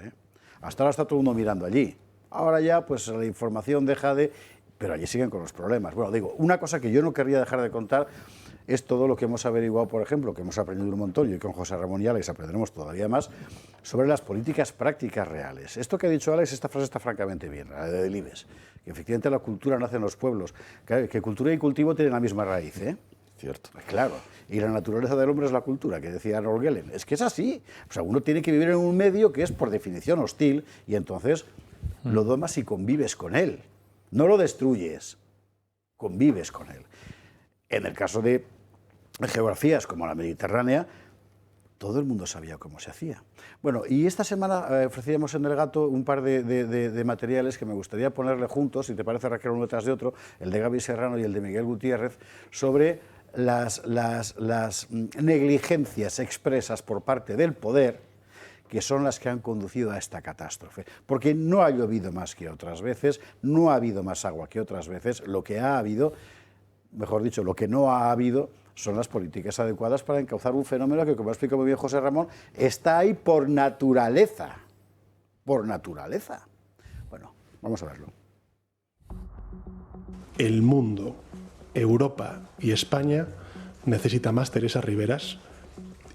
Hasta ahora está todo el mundo mirando allí. Ahora ya pues la información deja de... pero allí siguen con los problemas. Bueno, digo, una cosa que yo no querría dejar de contar es todo lo que hemos averiguado, por ejemplo, que hemos aprendido un montón, y con José Ramón y Alex aprenderemos todavía más, sobre las políticas prácticas reales. Esto que ha dicho Alex, esta frase está francamente bien, la de Delibes, que efectivamente la cultura nace en los pueblos, que cultura y cultivo tienen la misma raíz, ¿eh? Cierto. Claro, y la naturaleza del hombre es la cultura, que decía Arnold Gellen. Es que es así, o sea, uno tiene que vivir en un medio que es por definición hostil, y entonces lo domas y convives con él, no lo destruyes, convives con él. En el caso de geografías como la Mediterránea, todo el mundo sabía cómo se hacía. Bueno, y esta semana ofrecíamos en El Gato un par de materiales que me gustaría ponerle juntos, si te parece, Raquel, uno detrás de otro, el de Gaby Serrano y el de Miguel Gutiérrez, sobre las negligencias expresas por parte del poder, que son las que han conducido a esta catástrofe. Porque no ha llovido más que otras veces, no ha habido más agua que otras veces, lo que ha habido, mejor dicho, lo que no ha habido son las políticas adecuadas para encauzar un fenómeno que, como ha explicado muy bien José Ramón, está ahí por naturaleza. Por naturaleza. Bueno, vamos a verlo. El mundo, Europa y España necesita más Teresa Riveras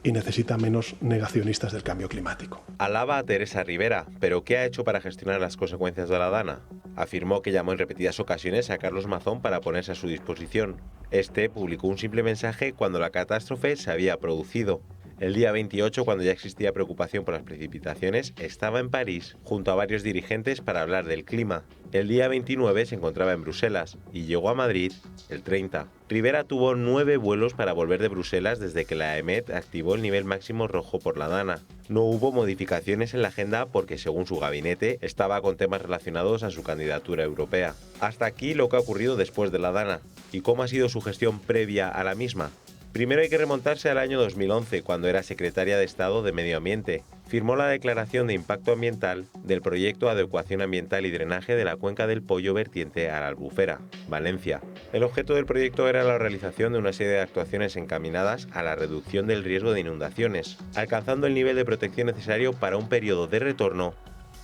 y necesita menos negacionistas del cambio climático. Alaba a Teresa Rivera, pero ¿qué ha hecho para gestionar las consecuencias de la Dana? Afirmó que llamó en repetidas ocasiones a Carlos Mazón para ponerse a su disposición. Este publicó un simple mensaje cuando la catástrofe se había producido. El día 28, cuando ya existía preocupación por las precipitaciones, estaba en París junto a varios dirigentes para hablar del clima. El día 29 se encontraba en Bruselas y llegó a Madrid el 30. Rivera tuvo 9 vuelos para volver de Bruselas desde que la EMET activó el nivel máximo rojo por la Dana. No hubo modificaciones en la agenda porque, según su gabinete, estaba con temas relacionados a su candidatura europea. Hasta aquí lo que ha ocurrido después de la Dana. ¿Y cómo ha sido su gestión previa a la misma? Primero hay que remontarse al año 2011, cuando era secretaria de Estado de Medio Ambiente. Firmó la declaración de impacto ambiental del proyecto Adecuación Ambiental y Drenaje de la Cuenca del Pollo vertiente a la Albufera, Valencia. El objeto del proyecto era la realización de una serie de actuaciones encaminadas a la reducción del riesgo de inundaciones, alcanzando el nivel de protección necesario para un periodo de retorno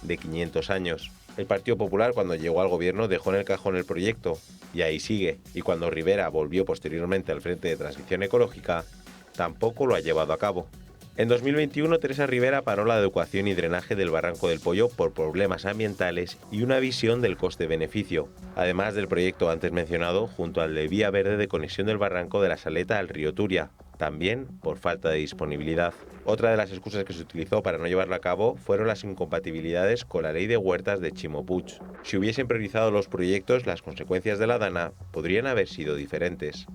de 500 años. El Partido Popular, cuando llegó al gobierno, dejó en el cajón el proyecto, y ahí sigue, y cuando Rivera volvió posteriormente al Frente de Transición Ecológica, tampoco lo ha llevado a cabo. En 2021, Teresa Rivera paró la adecuación y drenaje del Barranco del Pollo por problemas ambientales y una visión del coste-beneficio, además del proyecto antes mencionado junto al de vía verde de conexión del Barranco de la Saleta al río Turia, también por falta de disponibilidad. Otra de las excusas que se utilizó para no llevarlo a cabo fueron las incompatibilidades con la ley de huertas de Ximo Puig. Si hubiesen priorizado los proyectos, las consecuencias de la Dana podrían haber sido diferentes.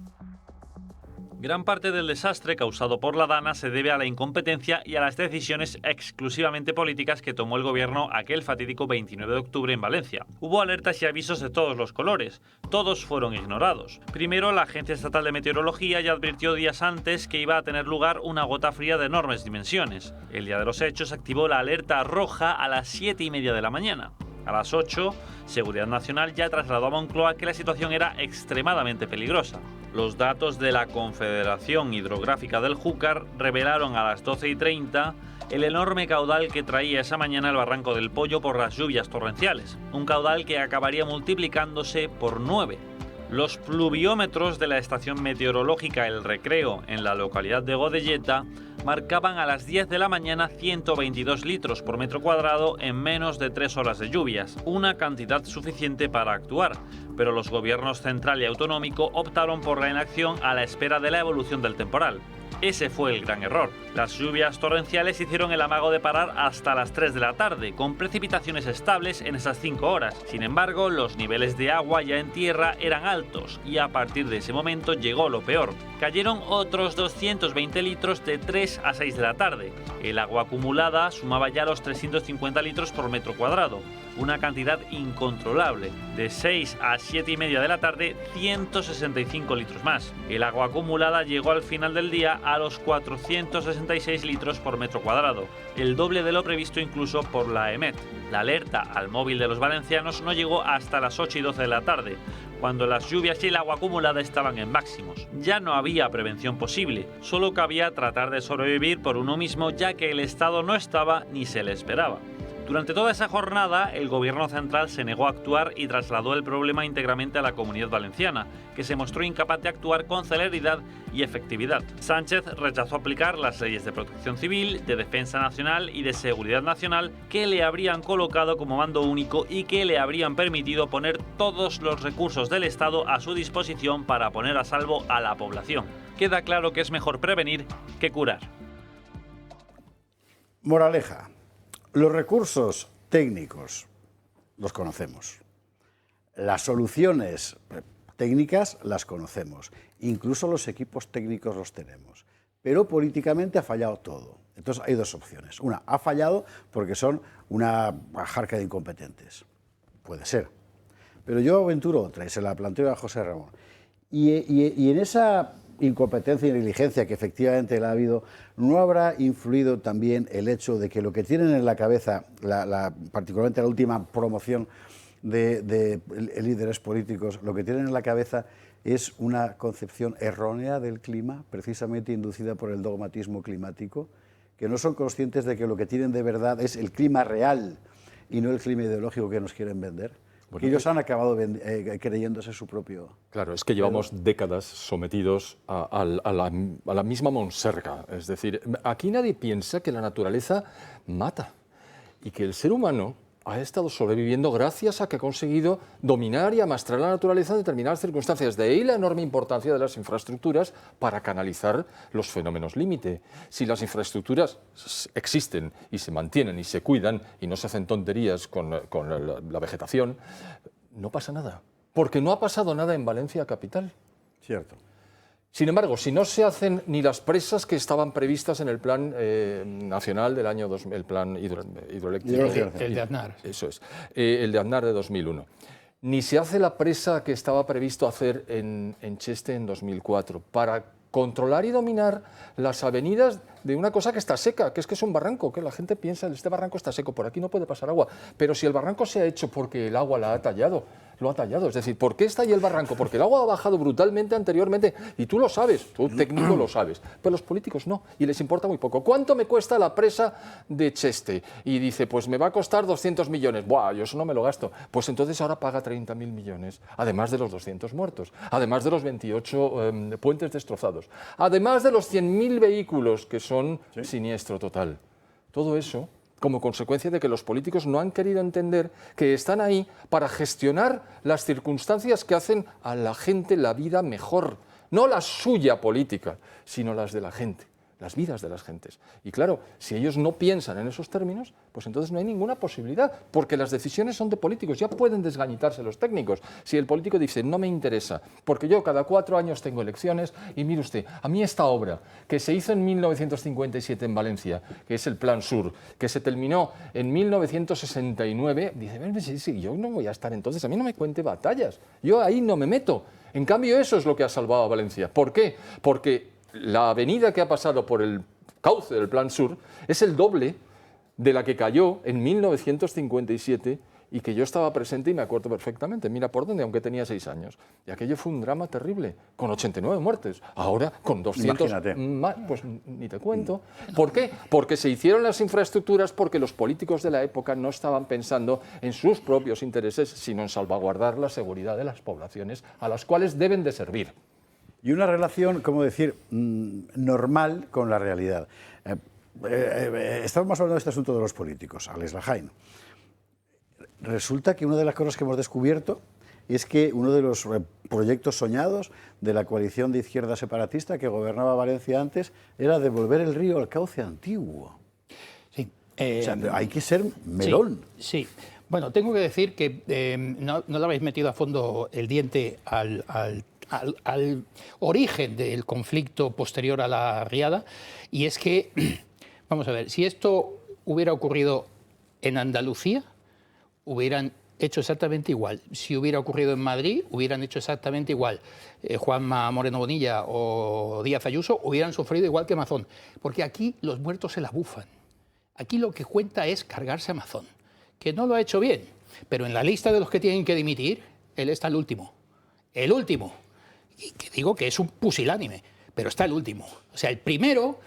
Gran parte del desastre causado por la Dana se debe a la incompetencia y a las decisiones exclusivamente políticas que tomó el gobierno aquel fatídico 29 de octubre en Valencia. Hubo alertas y avisos de todos los colores. Todos fueron ignorados. Primero, la Agencia Estatal de Meteorología ya advirtió días antes que iba a tener lugar una gota fría de enormes dimensiones. El día de los hechos activó la alerta roja a las 7:30 de la mañana. A las 8, Seguridad Nacional ya trasladó a Moncloa que la situación era extremadamente peligrosa. Los datos de la Confederación Hidrográfica del Júcar revelaron a las 12:30 el enorme caudal que traía esa mañana el Barranco del Pollo por las lluvias torrenciales, un caudal que acabaría multiplicándose por 9. Los pluviómetros de la estación meteorológica El Recreo en la localidad de Godelleta marcaban a las 10 de la mañana 122 litros por metro cuadrado en menos de 3 horas de lluvias, una cantidad suficiente para actuar, pero los gobiernos central y autonómico optaron por la inacción a la espera de la evolución del temporal. Ese fue el gran error. Las lluvias torrenciales hicieron el amago de parar hasta las 3 de la tarde, con precipitaciones estables en esas 5 horas. Sin embargo, los niveles de agua ya en tierra eran altos y a partir de ese momento llegó lo peor. Cayeron otros 220 litros de 3 a 6 de la tarde. El agua acumulada sumaba ya los 350 litros por metro cuadrado, una cantidad incontrolable. De 6 a 7:30 de la tarde, 165 litros más. El agua acumulada llegó al final del día a los 466 litros por metro cuadrado, el doble de lo previsto incluso por la EMET. La alerta al móvil de los valencianos no llegó hasta las 8:12 de la tarde, cuando las lluvias y el agua acumulada estaban en máximos. Ya no había prevención posible, solo cabía tratar de sobrevivir por uno mismo, ya que el Estado no estaba ni se le esperaba. Durante toda esa jornada, el gobierno central se negó a actuar y trasladó el problema íntegramente a la Comunidad Valenciana, que se mostró incapaz de actuar con celeridad y efectividad. Sánchez rechazó aplicar las leyes de protección civil, de defensa nacional y de seguridad nacional que le habrían colocado como mando único y que le habrían permitido poner todos los recursos del Estado a su disposición para poner a salvo a la población. Queda claro que es mejor prevenir que curar. Moraleja. Los recursos técnicos los conocemos. Las soluciones técnicas las conocemos. Incluso los equipos técnicos los tenemos. Pero políticamente ha fallado todo. Entonces hay dos opciones. Una, ha fallado porque son una jarca de incompetentes. Puede ser. Pero yo aventuro otra y se la planteo a José Ramón. Y en esa incompetencia y negligencia que efectivamente la ha habido, ¿no habrá influido también el hecho de que lo que tienen en la cabeza, particularmente la última promoción de líderes políticos, lo que tienen en la cabeza es una concepción errónea del clima, precisamente inducida por el dogmatismo climático, que no son conscientes de que lo que tienen de verdad es el clima real y no el clima ideológico que nos quieren vender? Bueno, ellos han acabado creyéndose su propio... Claro, es que llevamos décadas sometidos a la misma monserga. Es decir, aquí nadie piensa que la naturaleza mata y que el ser humano ha estado sobreviviendo gracias a que ha conseguido dominar y amastrar la naturaleza en determinadas circunstancias. De ahí la enorme importancia de las infraestructuras para canalizar los fenómenos límite. Si las infraestructuras existen y se mantienen y se cuidan y no se hacen tonterías con la vegetación, no pasa nada. Porque no ha pasado nada en Valencia capital. Cierto. Sin embargo, si no se hacen ni las presas que estaban previstas en el plan nacional del año 2000, el plan hidroeléctrico. El de Aznar. Eso es, el de Aznar de 2001. Ni se hace la presa que estaba previsto hacer en Cheste en 2004 para controlar y dominar las avenidas de una cosa que está seca, que es un barranco, que la gente piensa, este barranco está seco, por aquí no puede pasar agua. Pero si el barranco se ha hecho porque el agua la ha tallado, lo ha tallado. Es decir, ¿por qué está ahí el barranco? Porque el agua ha bajado brutalmente anteriormente, y tú lo sabes, tú técnico lo sabes, pero los políticos no, y les importa muy poco. ¿Cuánto me cuesta la presa de Cheste? Y dice, pues me va a costar 200 millones. Buah, yo eso no me lo gasto. Pues entonces ahora paga 30.000 millones, además de los 200 muertos, además de los 28 puentes destrozados, además de los 100.000 vehículos que son siniestro total. Todo eso como consecuencia de que los políticos no han querido entender que están ahí para gestionar las circunstancias que hacen a la gente la vida mejor, no la suya política, sino las de la gente. las vidas de las gentes. Y claro, si ellos no piensan en esos términos, pues entonces no hay ninguna posibilidad, porque las decisiones son de políticos, ya pueden desgañitarse los técnicos. Si el político dice, no me interesa, porque yo cada 4 años tengo elecciones, y mire usted, a mí esta obra, que se hizo en 1957 en Valencia, que es el Plan Sur, que se terminó en 1969, dice, sí, yo no voy a estar entonces, a mí no me cuente batallas, yo ahí no me meto. En cambio, eso es lo que ha salvado a Valencia. ¿Por qué? Porque la avenida que ha pasado por el cauce del Plan Sur es el doble de la que cayó en 1957 y que yo estaba presente y me acuerdo perfectamente. Mira por dónde, aunque tenía 6 años. Y aquello fue un drama terrible, con 89 muertes. Ahora, con 200 más, pues ni te cuento. ¿Por qué? Porque se hicieron las infraestructuras porque los políticos de la época no estaban pensando en sus propios intereses, sino en salvaguardar la seguridad de las poblaciones a las cuales deben de servir. Y una relación, ¿cómo decir?, normal con la realidad. Estamos hablando de este asunto de los políticos, Alex Lahain. Resulta que una de las cosas que hemos descubierto es que uno de los proyectos soñados de la coalición de izquierda separatista que gobernaba Valencia antes era devolver el río al cauce antiguo. Sí. O sea, hay que ser melón. Sí. Bueno, tengo que decir que no le habéis metido a fondo el diente al origen del conflicto posterior a la riada, y es que, vamos a ver, si esto hubiera ocurrido en Andalucía, hubieran hecho exactamente igual. Si hubiera ocurrido en Madrid, hubieran hecho exactamente igual. Juanma Moreno Bonilla o Díaz Ayuso hubieran sufrido igual que Mazón, porque aquí los muertos se la bufan. Aquí lo que cuenta es cargarse a Mazón, que no lo ha hecho bien, pero en la lista de los que tienen que dimitir, él está el último. El último. Y que digo que es un pusilánime, pero está el último. O sea, el primero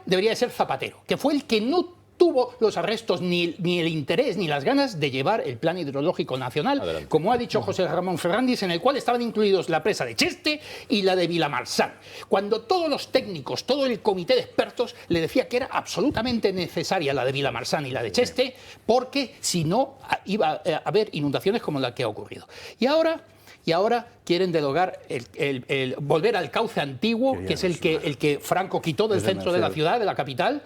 debería de ser Zapatero, que fue el que no tuvo los arrestos, ni el interés, ni las ganas de llevar el plan hidrológico nacional, Adelante. como ha dicho José Ramón Fernández, en el cual estaban incluidos la presa de Cheste y la de Vilamarxant. Cuando todos los técnicos, todo el comité de expertos le decía que era absolutamente necesaria la de Vilamarxant y la de Cheste, porque si no iba a haber inundaciones como la que ha ocurrido. Y ahora quieren derogar volver al cauce antiguo, que es el que Franco quitó del centro de la ciudad, de la capital.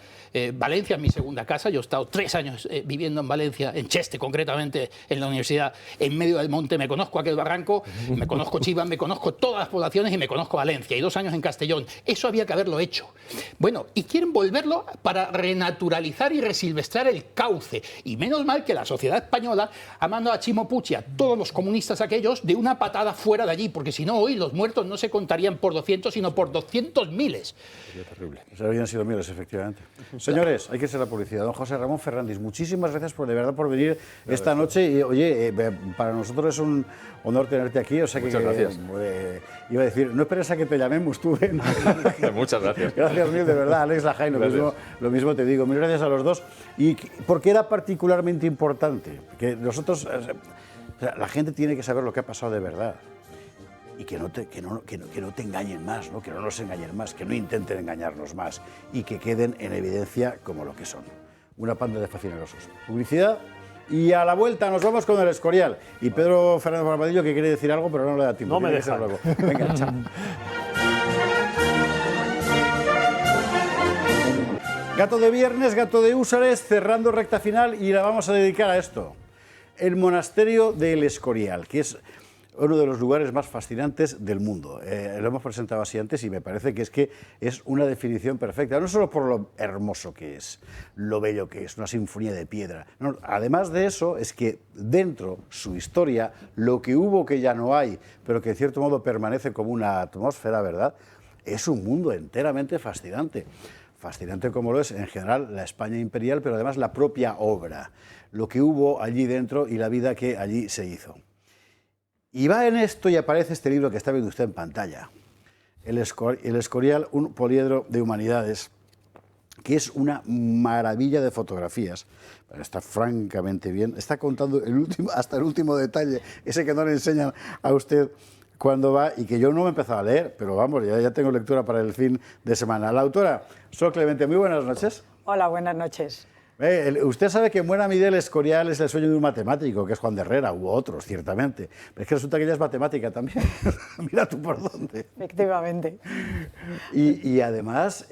Valencia es mi segunda casa. Yo he estado 3 años viviendo en Valencia, en Cheste concretamente, en la universidad, en medio del monte. Me conozco aquel barranco, me conozco Chivas, me conozco todas las poblaciones y me conozco Valencia. Y 2 años en Castellón. Eso había que haberlo hecho. Bueno, y quieren volverlo para renaturalizar y resilvestrar el cauce. Y menos mal que la sociedad española ha mandado a Chimo Puig y a todos los comunistas aquellos de una patada fuera de allí, porque si no, hoy los muertos no se contarían por 200, sino por 200.000. Sería terrible. Eso habrían sido miles, efectivamente. Señores, hay que ser la publicidad. Don José Ramón Fernández, muchísimas gracias de verdad por venir esta noche. Y, oye, para nosotros es un honor tenerte aquí. O sea que, muchas gracias. Iba a decir, no esperes a que te llamemos tú. Muchas gracias. Gracias mil, de verdad, Alex Lahain. Lo mismo te digo. Mil gracias a los dos. Y porque era particularmente importante que nosotros, o sea, la gente tiene que saber lo que ha pasado de verdad. Y que no te engañen más, ¿no? Que no nos engañen más, que no intenten engañarnos más y que queden en evidencia como lo que son. Una panda de facinerosos. Publicidad y a la vuelta nos vamos con el Escorial. Y Pedro Fernández Barbadillo que quiere decir algo, pero no le da tiempo. No me deja. Venga, chao. Gato de viernes, gato de húsares, cerrando recta final y la vamos a dedicar a esto. El monasterio del Escorial, que es uno de los lugares más fascinantes del mundo. Lo hemos presentado así antes y me parece que es una definición perfecta, no solo por lo hermoso que es, lo bello que es, una sinfonía de piedra. No, además de eso, es que dentro, su historia, lo que hubo que ya no hay, pero que en cierto modo permanece como una atmósfera, ¿verdad?, es un mundo enteramente fascinante. Fascinante como lo es en general la España imperial, pero además la propia obra, lo que hubo allí dentro y la vida que allí se hizo. Y va en esto y aparece este libro que está viendo usted en pantalla, El Escorial, un poliedro de humanidades, que es una maravilla de fotografías. Está francamente bien, está contando hasta el último detalle, ese que no le enseñan a usted cuando va, y que yo no me he empezado a leer, pero vamos, ya tengo lectura para el fin de semana. La autora, Sol Clemente, muy buenas noches. Hola, buenas noches. Usted sabe que en buena medida el Escorial es el sueño de un matemático, que es Juan de Herrera, u otros, ciertamente. Pero es que resulta que ella es matemática también. Mira tú por dónde. Efectivamente. Y además,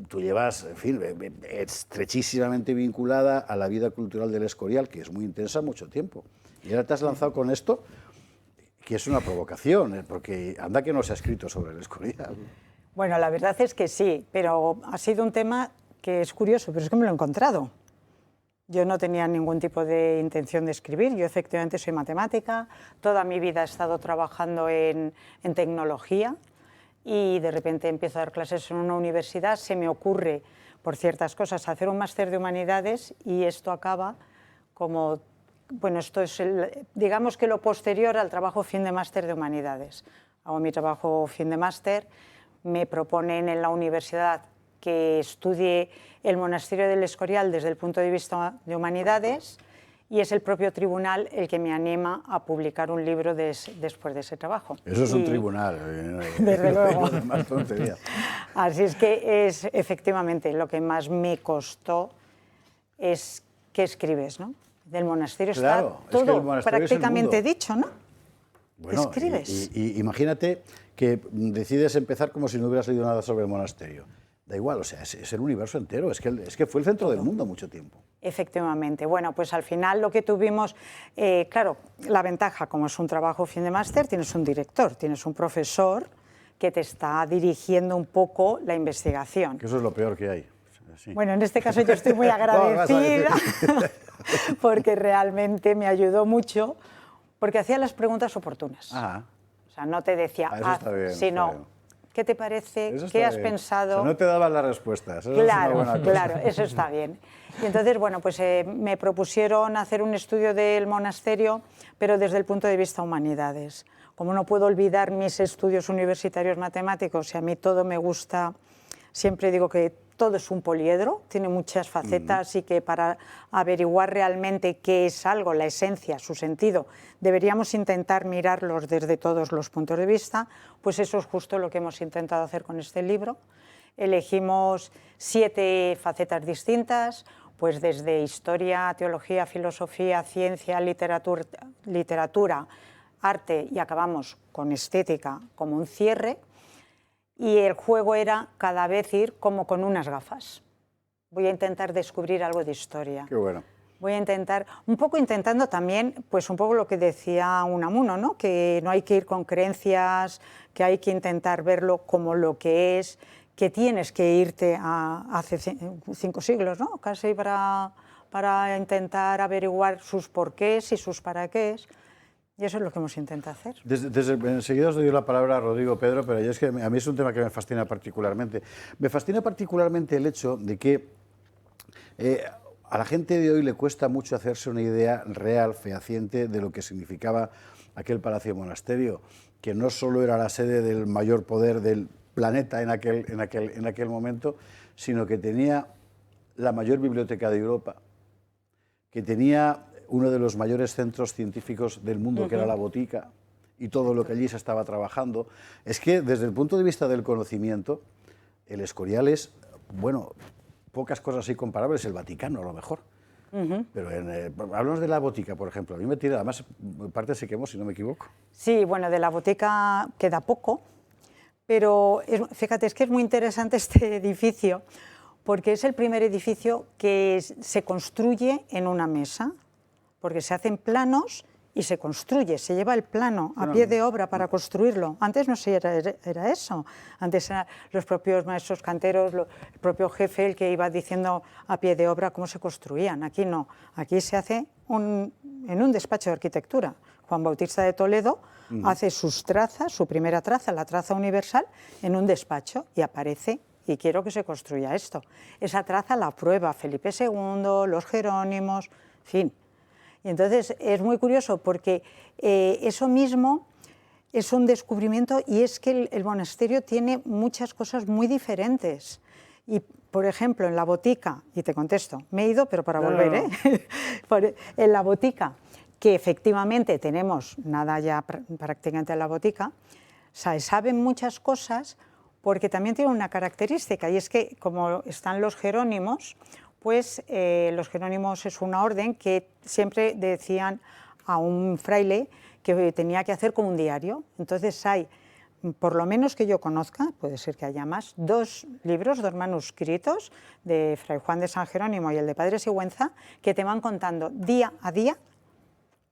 tú llevas, en fin, estrechísimamente vinculada a la vida cultural del Escorial, que es muy intensa mucho tiempo. Y ahora te has lanzado con esto, que es una provocación, porque anda que no se ha escrito sobre el Escorial. Bueno, la verdad es que sí, pero ha sido un tema que es curioso, pero es que me lo he encontrado. Yo no tenía ningún tipo de intención de escribir, yo efectivamente soy matemática, toda mi vida he estado trabajando en tecnología y de repente empiezo a dar clases en una universidad, se me ocurre, por ciertas cosas, hacer un máster de humanidades y esto acaba como, bueno, esto es, digamos que lo posterior al trabajo fin de máster de humanidades. Hago mi trabajo fin de máster, me proponen en la universidad que estudie el monasterio del Escorial desde el punto de vista de humanidades y es el propio tribunal el que me anima a publicar un libro después de ese trabajo. Eso es un tribunal. Desde luego. Más tontería. Así es que es efectivamente lo que más me costó es qué escribes, ¿no? Del monasterio claro, está todo es que el monasterio prácticamente es el mundo. dicho, ¿no? Bueno, escribes. Y imagínate que decides empezar como si no hubieras leído nada sobre el monasterio. Da igual, o sea, es el universo entero, es que fue el centro del mundo mucho tiempo. Efectivamente. Bueno, pues al final lo que tuvimos, claro, la ventaja, como es un trabajo fin de máster, tienes un director, tienes un profesor que te está dirigiendo un poco la investigación. Que eso es lo peor que hay. Sí. Bueno, en este caso yo estoy muy agradecida porque realmente me ayudó mucho, porque hacía las preguntas oportunas. Ajá. O sea, no te decía, sino... ¿Qué te parece? ¿Qué has pensado? O sea, no te daban las respuestas. Eso claro, es una buena cosa. claro, eso está bien. Y entonces, bueno, pues me propusieron hacer un estudio del monasterio, pero desde el punto de vista humanidades. Como no puedo olvidar mis estudios universitarios matemáticos y a mí todo me gusta, siempre digo que todo es un poliedro, tiene muchas facetas y que para averiguar realmente qué es algo, la esencia, su sentido, deberíamos intentar mirarlos desde todos los puntos de vista, pues eso es justo lo que hemos intentado hacer con este libro. Elegimos 7 facetas distintas, pues desde historia, teología, filosofía, ciencia, literatura, arte y acabamos con estética como un cierre. Y el juego era cada vez ir como con unas gafas. Voy a intentar descubrir algo de historia. Qué bueno. Voy a intentar, un poco intentando también, pues un poco lo que decía Unamuno, ¿no? Que no hay que ir con creencias, que hay que intentar verlo como lo que es, que tienes que irte a hace 5 siglos, ¿no? Casi para intentar averiguar sus porqués y sus para qué. Y eso es lo que hemos intentado hacer. Enseguida os doy la palabra a Rodrigo Pedro, pero es que a mí es un tema que me fascina particularmente. Me fascina particularmente el hecho de que a la gente de hoy le cuesta mucho hacerse una idea real, fehaciente, de lo que significaba aquel palacio monasterio, que no solo era la sede del mayor poder del planeta en aquel momento, sino que tenía la mayor biblioteca de Europa, que tenía uno de los mayores centros científicos del mundo, que era la Botica, y todo lo que allí se estaba trabajando. Es que desde el punto de vista del conocimiento, el Escorial es, bueno, pocas cosas así comparables, el Vaticano a lo mejor. Pero hablamos de la Botica, por ejemplo. A mí me tira, además, parte se quemó, si no me equivoco. Sí, bueno, de la Botica queda poco, pero fíjate, es que es muy interesante este edificio, porque es el primer edificio que se construye en una mesa, porque se hacen planos y se construye, se lleva el plano a pie de obra para construirlo. Antes no se era eso, antes eran los propios maestros canteros, el propio jefe el que iba diciendo a pie de obra cómo se construían. Aquí no, aquí se hace en un despacho de arquitectura. Juan Bautista de Toledo hace sus trazas, su primera traza, la traza universal, en un despacho y aparece y quiero que se construya esto. Esa traza la aprueba Felipe II, los Jerónimos, en fin. Y entonces es muy curioso porque eso mismo es un descubrimiento y es que el monasterio tiene muchas cosas muy diferentes. Y, por ejemplo, en la Botica, y te contesto, me he ido, pero para volver, en la Botica, que efectivamente tenemos nada ya prácticamente en la Botica, saben muchas cosas porque también tiene una característica y es que como están los Jerónimos, pues los jerónimos es una orden que siempre decían a un fraile que tenía que hacer como un diario. Entonces hay, por lo menos que yo conozca, puede ser que haya más, 2 libros, 2 manuscritos de Fray Juan de San Jerónimo y el de Padre Sigüenza, que te van contando día a día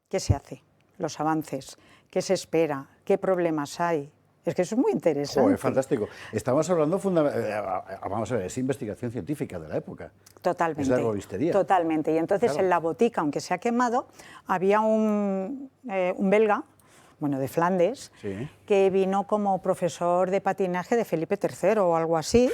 qué se hace, los avances, qué se espera, qué problemas hay. Es que eso es muy interesante. Joder, fantástico. Estamos hablando, vamos a ver, es investigación científica de la época. Totalmente. Es la herboristería. Totalmente. Y entonces en la botica, aunque se ha quemado, había un belga, bueno, de Flandes, sí, que vino como profesor de patinaje de Felipe III o algo así.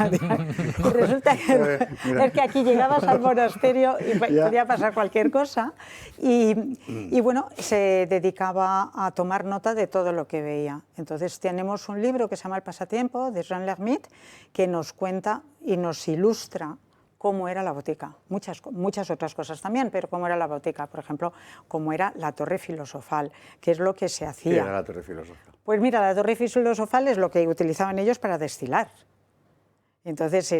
Y resulta que, es que aquí llegabas al monasterio y podía pasar cualquier cosa. Y bueno, se dedicaba a tomar nota de todo lo que veía. Entonces tenemos un libro que se llama El pasatiempo, de Jean Lermite, que nos cuenta y nos ilustra cómo era la botica, muchas otras cosas también, pero cómo era la botica, por ejemplo, cómo era la torre filosofal, qué es lo que se hacía. ¿Qué era la torre filosofal? Pues mira, la torre filosofal es lo que utilizaban ellos para destilar. Entonces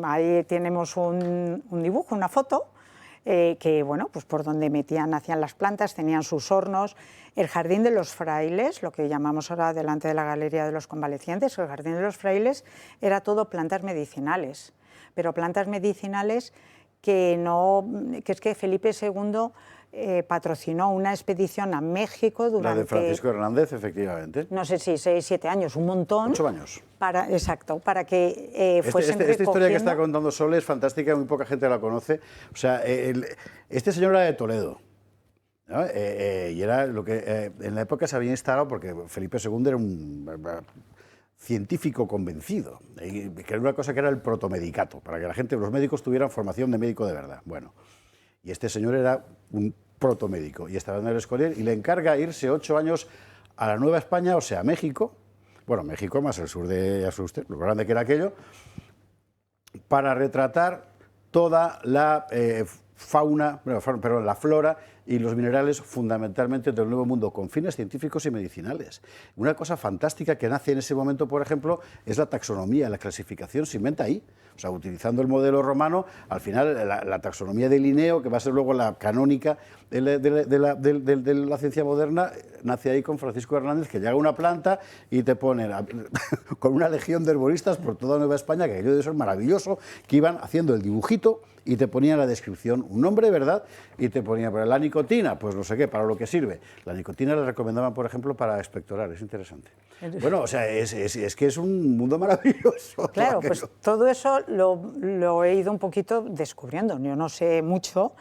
ahí tenemos un dibujo, una foto, que bueno, pues por donde hacían las plantas, tenían sus hornos, el jardín de los frailes, lo que llamamos ahora delante de la galería de los convalecientes, el jardín de los frailes era todo plantas medicinales, pero plantas medicinales que es que Felipe II patrocinó una expedición a México durante... La de Francisco Hernández, efectivamente. No sé si 6, 7 años, un montón. 8 años. Exacto, para que fuesen Esta historia que está contando Sol es fantástica, muy poca gente la conoce. O sea, este señor era de Toledo, ¿no? Y era lo que en la época se había instalado, porque Felipe II era un científico convencido, que era una cosa que era el protomedicato, para que la gente, los médicos tuvieran formación de médico de verdad. Bueno, y este señor era un protomédico y estaba en el Escorial y le encarga irse 8 años a la Nueva España, o sea, a México, bueno, México más el sur de, ya sabe usted, lo grande que era aquello, para retratar toda la la flora y los minerales fundamentalmente del Nuevo Mundo, con fines científicos y medicinales. Una cosa fantástica que nace en ese momento, por ejemplo, es la taxonomía, la clasificación se inventa ahí. O sea, utilizando el modelo romano, al final la taxonomía de Linneo, que va a ser luego la canónica de la ciencia moderna, nace ahí con Francisco Hernández, que llega a una planta y te ponen con una legión de herboristas por toda Nueva España, que aquello de eso es maravilloso, que iban haciendo el dibujito y te ponían la descripción, un nombre, ¿verdad? Y te ponían, para la nicotina, pues no sé qué, para lo que sirve. La nicotina la recomendaban, por ejemplo, para expectorar, es interesante. Bueno, o sea, es que es un mundo maravilloso. Claro, pues todo eso lo he ido un poquito descubriendo. Yo no sé mucho,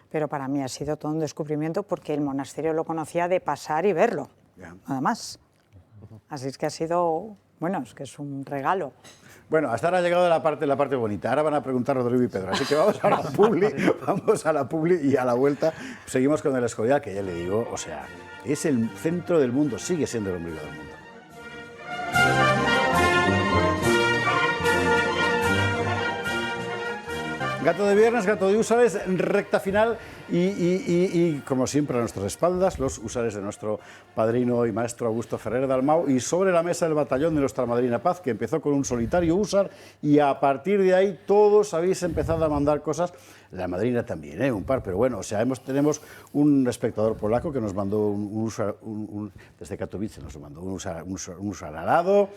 pero para mí ha sido todo un descubrimiento porque el monasterio lo conocía de pasar y verlo, nada más. Así es que ha sido, bueno, es que es un regalo. Bueno, hasta ahora ha llegado la parte bonita. Ahora van a preguntar Rodrigo y Pedro. Así que vamos a la publi y a la vuelta seguimos con el Escorial, que ya le digo, o sea, es el centro del mundo, sigue siendo el ombligo del mundo. Gato de viernes, gato de húsares, recta final y como siempre a nuestras espaldas los húsares de nuestro padrino y maestro Augusto Ferrer Dalmau, y sobre la mesa el batallón de nuestra madrina Paz, que empezó con un solitario húsar y a partir de ahí todos habéis empezado a mandar cosas, la madrina también, un par, pero bueno, o sea, tenemos un espectador polaco que nos mandó desde Katowice nos mandó un húsar alado,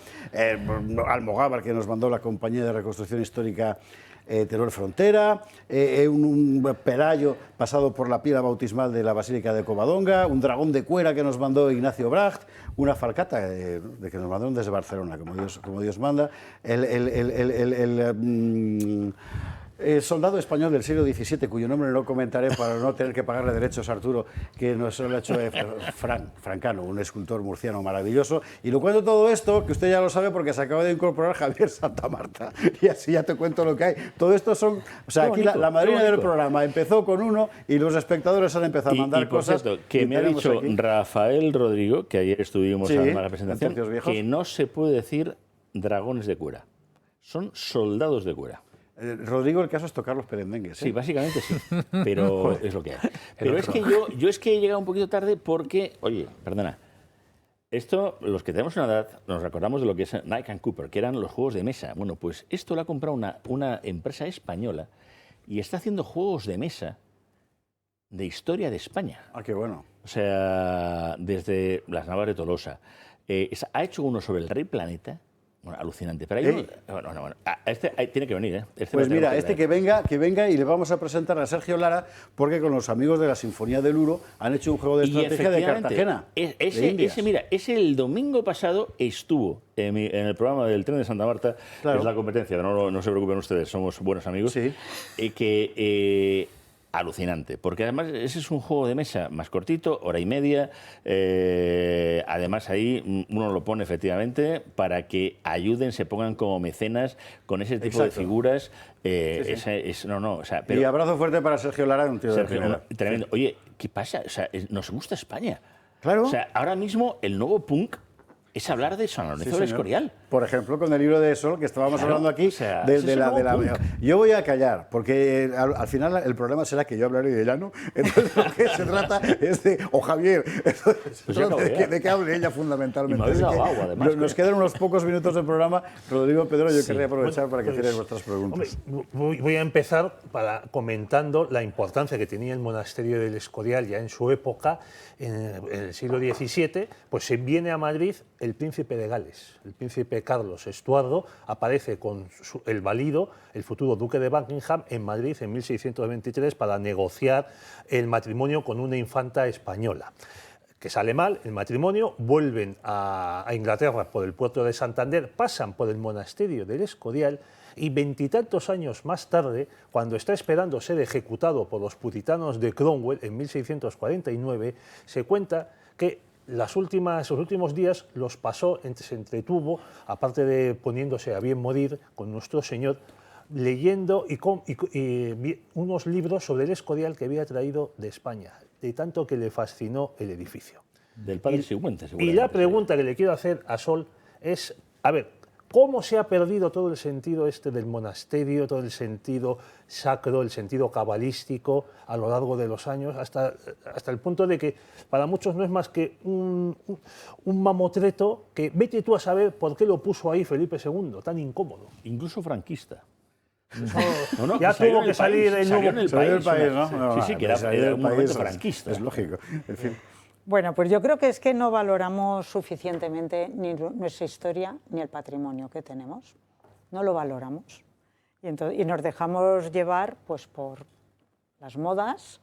Almogávar, que nos mandó la compañía de reconstrucción histórica Teruel Frontera, un pelayo pasado por la pila bautismal de la Basílica de Covadonga, un dragón de cuera que nos mandó Ignacio Bracht, una falcata de que nos mandaron desde Barcelona, como Dios manda, el soldado español del siglo XVII, cuyo nombre no comentaré para no tener que pagarle derechos a Arturo, que nos lo ha hecho Francano, un escultor murciano maravilloso. Y lo cuento todo esto, que usted ya lo sabe porque se acaba de incorporar Javier Santamarta. Y así ya te cuento lo que hay. Todo esto son... O sea, aquí la madrina del programa empezó con uno y los espectadores han empezado a mandar cosas. Cierto, que me ha dicho aquí Rafael Rodrigo, que ayer estuvimos en la presentación, que no se puede decir dragones de cuera. Son soldados de cuera. Rodrigo, el caso es tocar los perendengues. Sí, básicamente sí, pero es lo que hay. Pero es que yo es que he llegado un poquito tarde porque, oye, perdona, esto, los que tenemos una edad, nos recordamos de lo que es Knight & Cooper, que eran los juegos de mesa. Bueno, pues esto lo ha comprado una empresa española y está haciendo juegos de mesa de historia de España. Ah, qué bueno. O sea, desde las Navas de Tolosa. Ha hecho uno sobre el Rey Planeta. Bueno, alucinante. Pero hay este tiene que venir, ¿eh? Pues mira, que venga y le vamos a presentar a Sergio Lara, porque con los amigos de la Sinfonía del Uro han hecho un juego de estrategia de Cartagena. Ese el domingo pasado estuvo en el programa del Tren de Santa Marta, que es la competencia, no se preocupen ustedes, somos buenos amigos, alucinante, porque además ese es un juego de mesa más cortito, hora y media, además ahí uno lo pone efectivamente para que ayuden, se pongan como mecenas con ese tipo de figuras. Y abrazo fuerte para Sergio Lara, un tío tremendo. Oye, ¿qué pasa? O sea, nos gusta España. Claro. O sea, ahora mismo el nuevo punk es hablar de San Lorenzo del Escorial. Por ejemplo, con el libro de Sol, que estábamos hablando aquí, Yo voy a callar, porque al final el problema será que yo hablaré de llano, entonces lo que se trata es de... O Javier, de que hable ella fundamentalmente. Nos quedan unos pocos minutos de programa. Rodrigo, Pedro, yo querría aprovechar para que hicierais vuestras preguntas. Voy a empezar comentando la importancia que tenía el monasterio del Escorial ya en su época, en el siglo XVII, pues se viene a Madrid el príncipe de Gales, el príncipe Carlos Estuardo, aparece con el valido, el futuro duque de Buckingham, en Madrid en 1623 para negociar el matrimonio con una infanta española. Que sale mal el matrimonio, vuelven a Inglaterra por el puerto de Santander, pasan por el monasterio del Escorial y 20 y tantos años más tarde, cuando está esperando ser ejecutado por los puritanos de Cromwell en 1649, se cuenta que los últimos días los pasó, se entretuvo, aparte de poniéndose a bien morir con nuestro Señor, leyendo unos libros sobre el Escorial que había traído de España, de tanto que le fascinó el edificio. Del padre Sigüenza, Y la pregunta que le quiero hacer a Sol es, a ver, ¿cómo se ha perdido todo el sentido del monasterio, todo el sentido sacro, el sentido cabalístico a lo largo de los años, hasta el punto de que para muchos no es más que un mamotreto que vete tú a saber por qué lo puso ahí Felipe II, tan incómodo? Incluso franquista. Ya tuvo que salir el país, ¿no? Sí, que era un momento franquista. Es lógico. En fin. Bueno, pues yo creo que es que no valoramos suficientemente ni nuestra historia ni el patrimonio que tenemos. No lo valoramos. Y nos dejamos llevar pues, por las modas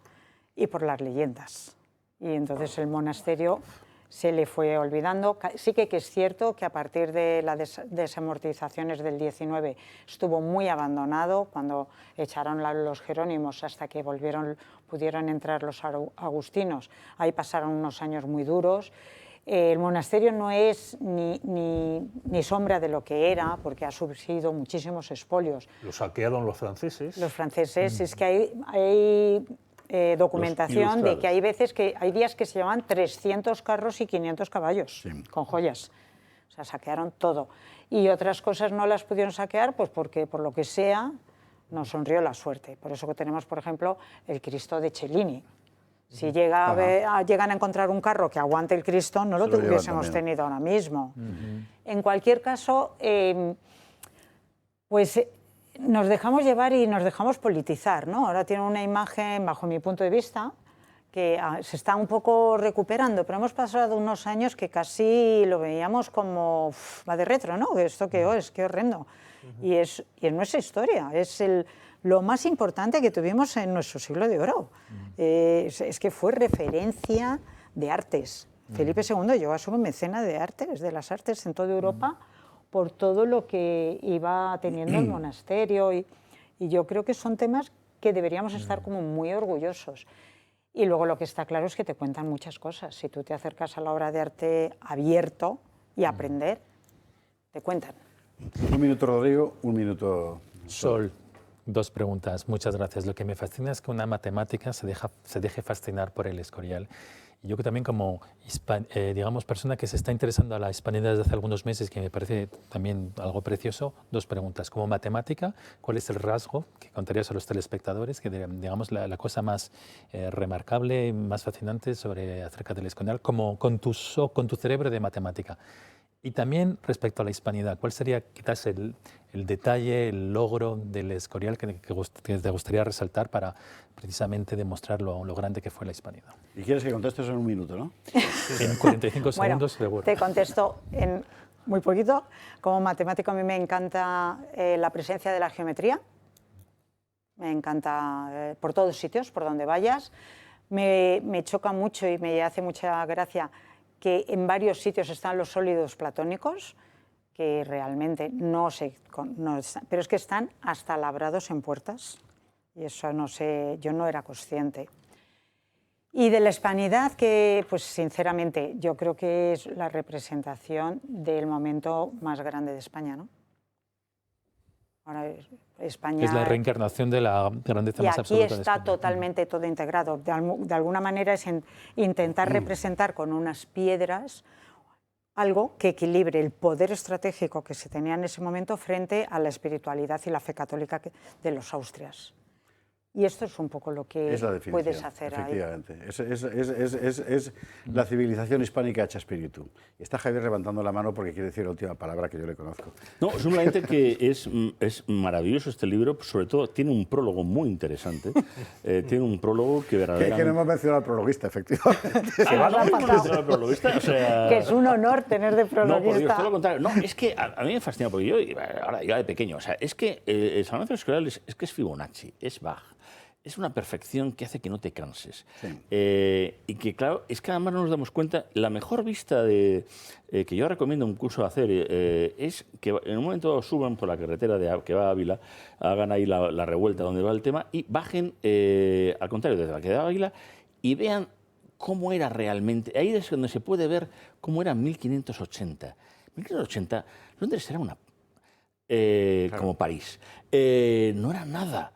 y por las leyendas. Y entonces el monasterio se le fue olvidando. Sí que es cierto que a partir de las desamortizaciones del 19 estuvo muy abandonado, cuando echaron los jerónimos hasta que pudieron entrar los agustinos. Ahí pasaron unos años muy duros. El monasterio no es ni sombra de lo que era, porque ha sufrido muchísimos expolios. Lo saquearon los franceses. Los franceses, es que hay documentación de que hay días que se llevan 300 carros y 500 caballos con joyas. O sea, saquearon todo. Y otras cosas no las pudieron saquear pues porque, por lo que sea, nos sonrió la suerte. Por eso que tenemos, por ejemplo, el Cristo de Cellini. Si llegan a encontrar un carro que aguante el Cristo, no lo hubiésemos tenido ahora mismo. En cualquier caso, pues nos dejamos llevar y nos dejamos politizar, ¿no? Ahora tiene una imagen, bajo mi punto de vista, que se está un poco recuperando, pero hemos pasado unos años que casi lo veíamos como va de retro, ¿no? Esto que es, qué horrendo. Y es nuestra historia, es lo más importante que tuvimos en nuestro siglo de oro. Es que fue referencia de artes. Felipe II llegó a ser un mecena de artes, de las artes en toda Europa, por todo lo que iba teniendo el monasterio. Y yo creo que son temas que deberíamos estar como muy orgullosos. Y luego lo que está claro es que te cuentan muchas cosas. Si tú te acercas a la obra de arte abierto y aprender, te cuentan. Un minuto, Rodrigo, un minuto, Sol. Dos preguntas, muchas gracias. Lo que me fascina es que una matemática se deje fascinar por el Escorial. Y yo que también como, digamos, persona que se está interesando a la hispanidad desde hace algunos meses, que me parece también algo precioso, dos preguntas. Como matemática, ¿cuál es el rasgo que contarías a los telespectadores, que digamos la cosa más remarcable, más fascinante acerca del Escorial, como con tu cerebro de matemática? Y también respecto a la hispanidad, ¿cuál sería quizás el detalle, el logro del Escorial que te gustaría resaltar para precisamente demostrar lo grande que fue la hispanidad? Y quieres que contestes en un minuto, ¿no? En 45 segundos, seguro. Te contesto en muy poquito. Como matemático a mí me encanta la presencia de la geometría. Me encanta por todos sitios, por donde vayas. Me choca mucho y me hace mucha gracia que en varios sitios están los sólidos platónicos, que realmente no están, pero es que están hasta labrados en puertas, y eso no sé, yo no era consciente. Y de la hispanidad, que pues sinceramente yo creo que es la representación del momento más grande de España, ¿no? Ahora España es la reencarnación de la grandeza más absoluta de España. Y aquí está totalmente todo integrado. De alguna manera es intentar representar con unas piedras algo que equilibre el poder estratégico que se tenía en ese momento frente a la espiritualidad y la fe católica de los Austrias. Y esto es un poco lo que puedes hacer efectivamente. Es la civilización hispánica hecha espíritu. Y está Javier levantando la mano porque quiere decir la última palabra que yo le conozco. No, simplemente que es maravilloso este libro, sobre todo tiene un prólogo muy interesante. Tiene un prólogo que verdaderamente... Que no hemos mencionado al prologuista, efectivamente. Que es un honor tener de prologuista. No, por Dios, todo lo contrario. No, es que a mí me fascina, porque yo de pequeño, o sea, es que el San Lorenzo Escorial es que es Fibonacci, es Bach. Es una perfección que hace que no te canses. Sí. Y que, claro, es que además no nos damos cuenta. La mejor vista que yo recomiendo un curso hacer es que en un momento suban por la carretera que va a Ávila, hagan ahí la revuelta donde va el tema y bajen, al contrario, desde la que va a Ávila y vean cómo era realmente. Ahí es donde se puede ver cómo era en 1580. 1580, Londres era claro, como París. No era nada.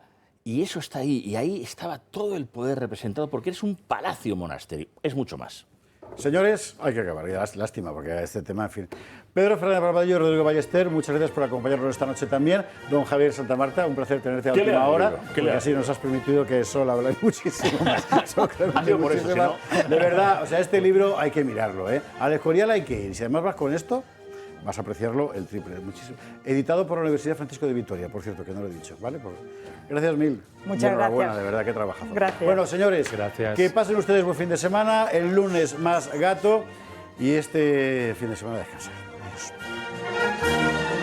Y eso está ahí, y ahí estaba todo el poder representado, porque eres un palacio monasterio, es mucho más. Señores, hay que acabar, ya lástima, porque este tema, en fin. Pedro Fernández Barbadillo, Rodrigo Ballester, muchas gracias por acompañarnos esta noche también. Don Javier Santamarta, un placer tenerte a última hora, porque así nos has permitido que solo habláis muchísimo más. De verdad, o sea, este libro hay que mirarlo, ¿eh? Al Escorial hay que ir, y si además vas con esto, vas a apreciarlo el triple, muchísimo. Editado por la Universidad Francisco de Vitoria, por cierto, que no lo he dicho, ¿vale? Gracias mil. Muchas enhorabuena, gracias. de verdad, qué trabajazo. Gracias. Bueno, señores, gracias. Que pasen ustedes buen fin de semana, el lunes más gato y este fin de semana descansar. Adiós.